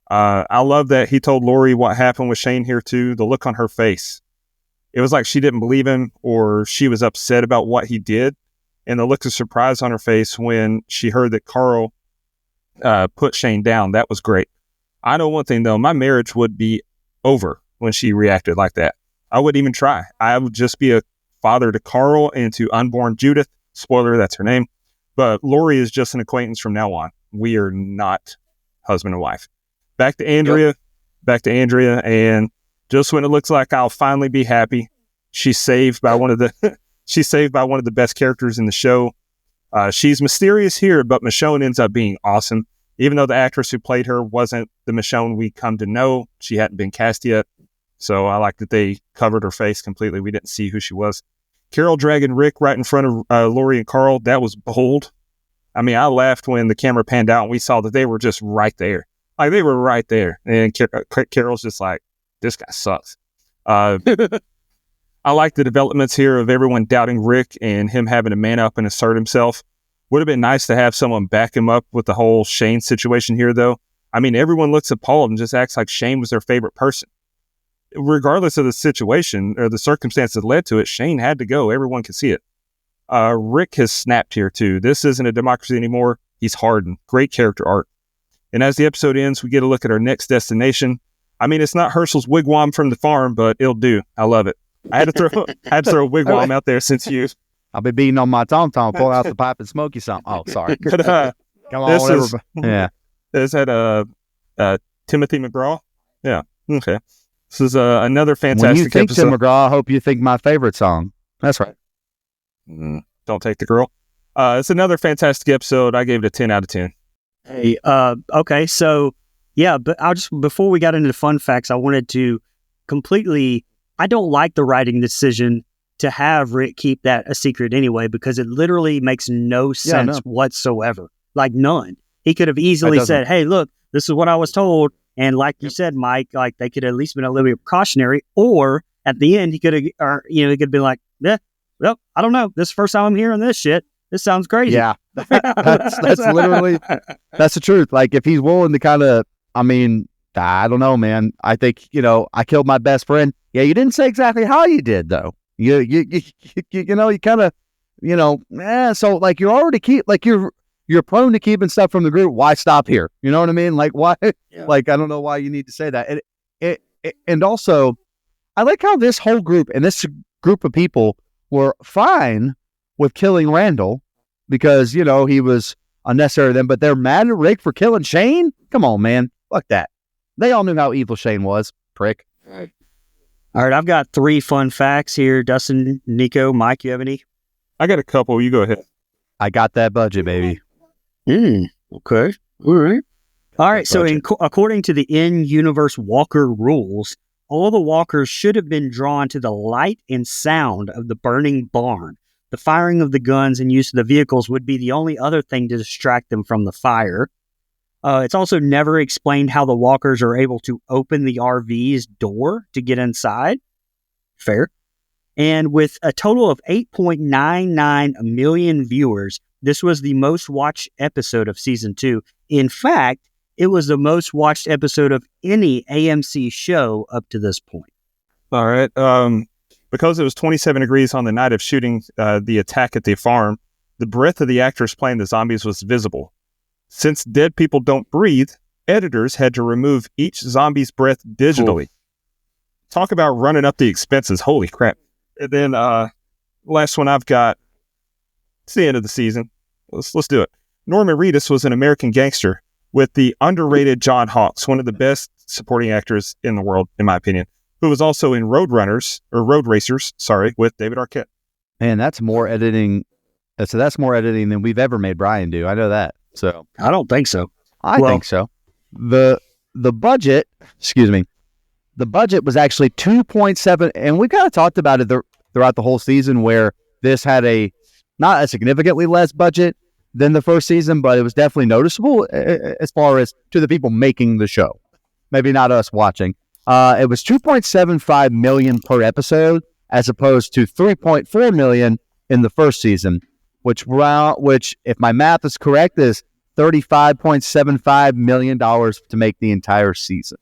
I love that he told Lori what happened with Shane here, too. The look on her face. It was like she didn't believe him, or she was upset about what he did. And the look of surprise on her face when she heard that Carl put Shane down. That was great. I know one thing, though. My marriage would be over when she reacted like that. I wouldn't even try. I would just be a father to Carl and to unborn Judith. Spoiler, that's her name. But Lori is just an acquaintance from now on. We are not husband and wife. Back to Andrea. And just when it looks like I'll finally be happy, she's saved by one of the best characters in the show. She's mysterious here, but Michonne ends up being awesome. Even though the actress who played her wasn't the Michonne we come to know, she hadn't been cast yet. So I like that they covered her face completely. We didn't see who she was. Carol dragging Rick right in front of Lori and Carl. That was bold. I mean, I laughed when the camera panned out and we saw that they were just right there. Like, they were right there. And Carol's just like, this guy sucks. I like the developments here of everyone doubting Rick and him having to man up and assert himself. Would have been nice to have someone back him up with the whole Shane situation here, though. I mean, everyone looks at Paul and just acts like Shane was their favorite person. Regardless of the situation or the circumstances that led to it, Shane had to go. Everyone could see it. Rick has snapped here, too. This isn't a democracy anymore. He's hardened. Great character arc. And as the episode ends, we get a look at our next destination. I mean, it's not Herschel's wigwam from the farm, but it'll do. I love it. I had to throw a wigwam out there since you I'll be beating on my tom-tom, pulling out the pipe and smoke you something. Oh, sorry. But, Come on, everybody. Yeah. Is that Timothy McGraw? Yeah. Okay. This is another fantastic When you think episode. Tim McGraw, I hope you think my favorite song. That's right. Don't take the girl. It's another fantastic episode. I gave it a 10 out of 10. Hey, okay, so yeah, but before we got into the fun facts, I wanted to I don't like the writing decision to have Rick keep that a secret anyway, because it literally makes no sense whatsoever. Like none. He could have easily said, hey, look, this is what I was told. And like you said, Mike, like they could have at least been a little bit precautionary, or at the end, he could have, he could have been like, yeah, well, I don't know. This is the first time I'm hearing this shit. This sounds crazy. Yeah. That's literally, that's the truth. Like if he's willing to kind of, I don't know, man. I think, I killed my best friend. Yeah. You didn't say exactly how you did though. You kind of, so like you're already you're prone to keeping stuff from the group. Why stop here? You know what I mean? Like why, like, I don't know why you need to say that. And also I like how this whole group and this group of people were fine with killing Randall because, he was unnecessary to them, but they're mad at Rick for killing Shane? Come on, man. Fuck that. They all knew how evil Shane was, prick. All right, I've got 3 fun facts here. Dustin, Nico, Mike, you have any? I got a couple. You go ahead. I got that budget, baby. Okay. All right. So according to the in-universe Walker rules, all the walkers should have been drawn to the light and sound of the burning barn. The firing of the guns and use of the vehicles would be the only other thing to distract them from the fire. It's also never explained how the walkers are able to open the RV's door to get inside. Fair. And with a total of 8.99 million viewers, this was the most watched episode of season 2. In fact, it was the most watched episode of any AMC show up to this point. All right. Because it was 27 degrees on the night of shooting the attack at the farm, the breath of the actors playing the zombies was visible. Since dead people don't breathe, editors had to remove each zombie's breath digitally. Talk about running up the expenses. Holy crap. And then last one I've got, it's the end of the season. Let's do it. Norman Reedus was an American gangster with the underrated John Hawkes, one of the best supporting actors in the world, in my opinion, who was also in Road Racers, with David Arquette. Man, that's more editing. That's more editing than we've ever made Brian do. I know that. So I don't think so. I think so. The budget, the budget was actually 2.7, and we kind of talked about it throughout the whole season, where this had not a significantly less budget than the first season, but it was definitely noticeable as far as to the people making the show. Maybe not us watching. It was 2.75 million per episode, as opposed to 3.4 million in the first season, which, if my math is correct, is $35.75 million to make the entire season.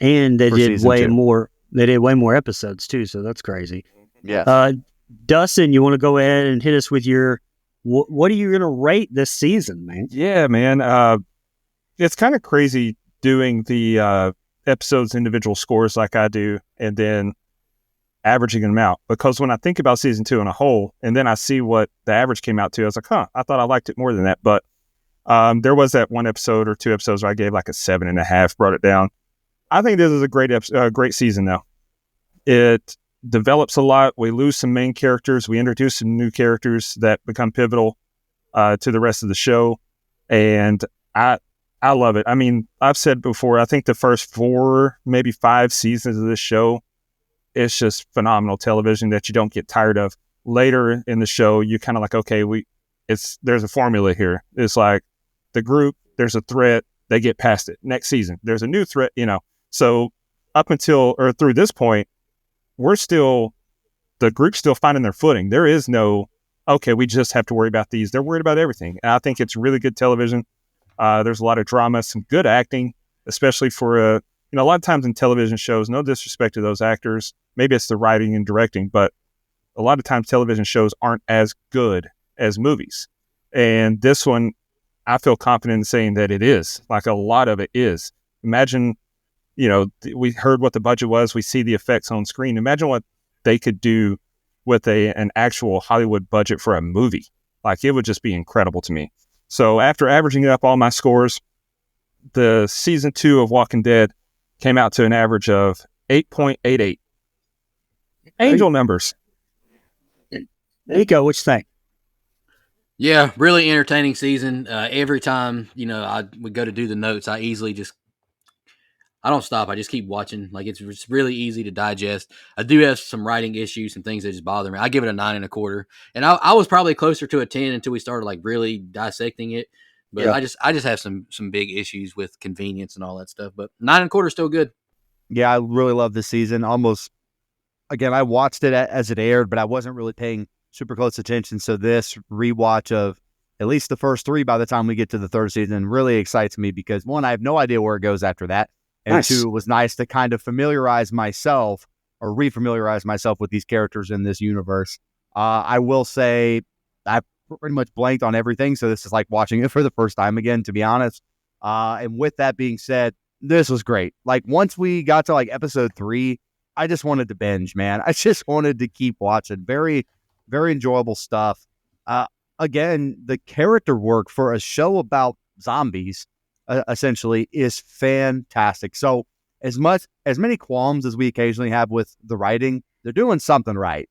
And they did way more. They did way more episodes too, so that's crazy. Yeah. Dustin, you want to go ahead and hit us with your what are you going to rate this season, man? Yeah, man. It's kind of crazy doing the episodes individual scores like I do, and then averaging them out, because when I think about season 2 in a whole, and then I see what the average came out to, I was like, I thought I liked it more than that. But there was that one episode or 2 episodes where I gave like a 7.5, brought it down. I think this is a great season though. It develops a lot. We lose some main characters. We introduce some new characters that become pivotal to the rest of the show. And I love it. I mean, I've said before, I think the first 4, maybe 5 seasons of this show, it's just phenomenal television that you don't get tired of. Later in the show, you kind of like, okay, there's a formula here. It's like the group, there's a threat, they get past it. Next season, there's a new threat, So up until, or through this point, the group's still finding their footing. There is no, okay, we just have to worry about these. They're worried about everything. And I think it's really good television. There's a lot of drama, some good acting, especially for a lot of times in television shows, no disrespect to those actors, maybe it's the writing and directing, but a lot of times television shows aren't as good as movies. And this one, I feel confident in saying that it is. Like a lot of it is. Imagine, we heard what the budget was. We see the effects on screen. Imagine what they could do with an actual Hollywood budget for a movie. Like, it would just be incredible to me. So after averaging up all my scores, the season 2 of Walking Dead came out to an average of 8.88. Angel numbers. Nico, what you think? Yeah, really entertaining season. Every time, I would go to do the notes, I don't stop. I just keep watching. Like, it's really easy to digest. I do have some writing issues and things that just bother me. I give it a 9.25, and I was probably closer to a 10 until we started like really dissecting it. But yeah. I just have some big issues with convenience and all that stuff. But 9.25 is still good. Yeah, I really love this season. Almost, again, I watched it as it aired, but I wasn't really paying super close attention. So this rewatch of at least the first 3 by the time we get to the 3rd season really excites me because, 1, I have no idea where it goes after that. And nice. 2, it was nice to kind of refamiliarize myself with these characters in this universe. I will say I pretty much blanked on everything, so this is like watching it for the first time again, to be honest. And with that being said, this was great. Like, once we got to like episode 3, I just wanted to binge, man. I just wanted to keep watching. Very, very enjoyable stuff. Again, the character work for a show about zombies essentially is fantastic. So as many qualms as we occasionally have with the writing, they're doing something right?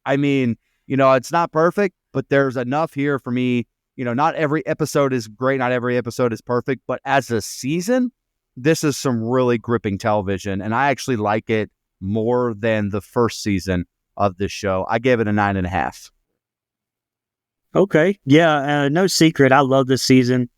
I mean, it's not perfect, but there's enough here for me. Not every episode is great. Not every episode is perfect, but as a season, this is some really gripping television. And I actually like it more than the first season of this show. I gave it a 9.5. Okay. Yeah. No secret. I love this season.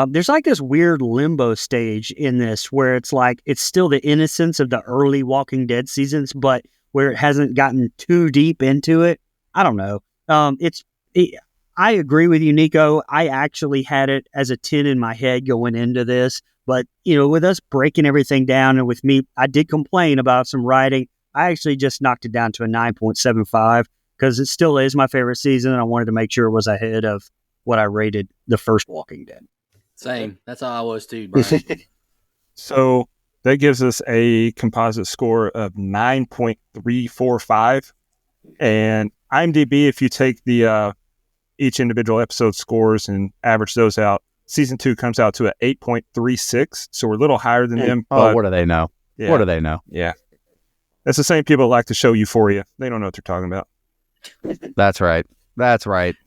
There's like this weird limbo stage in this where it's like it's still the innocence of the early Walking Dead seasons, but where it hasn't gotten too deep into it. I don't know. I agree with you, Nico. I actually had it as a 10 in my head going into this, but with us breaking everything down and with me, I did complain about some writing. I actually just knocked it down to a 9.75 because it still is my favorite season, and I wanted to make sure it was ahead of what I rated the first Walking Dead. Same. That's how I was too, Brian. So that gives us a composite score of 9.345. And IMDb, if you take the each individual episode scores and average those out, season 2 comes out to an 8.36. So we're a little higher than them. Oh, what do they know? Yeah, what do they know? Yeah. That's the same people that like to show Euphoria. They don't know what they're talking about. That's right.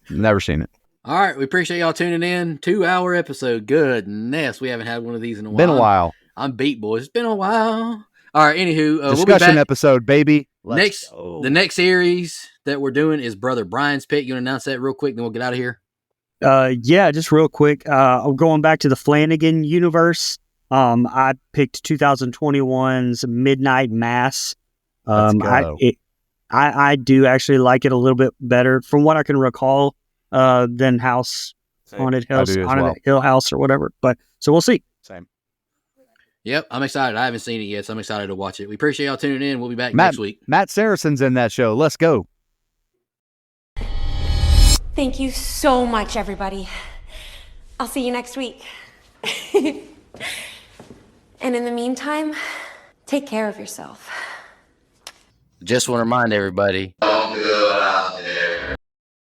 Never seen it. All right, we appreciate y'all tuning in. 2-hour episode. Goodness, we haven't had one of these in a while. Been a while. I'm beat, boys. It's been a while. All right, anywho. Discussion we'll be back. episode, baby. The next series that we're doing is Brother Brian's Pick. You want to announce that real quick, then we'll get out of here? Yeah, just real quick. Going back to the Flanagan universe, I picked 2021's Midnight Mass. I do actually like it a little bit better from what I can recall than Haunted Hill House or whatever. But so we'll see. Same. Yep, I'm excited. I haven't seen it yet, so I'm excited to watch it. We appreciate y'all tuning in. We'll be back next week. Matt Saracen's in that show. Let's go. Thank you so much, everybody. I'll see you next week. And in the meantime, take care of yourself. Just want to remind everybody.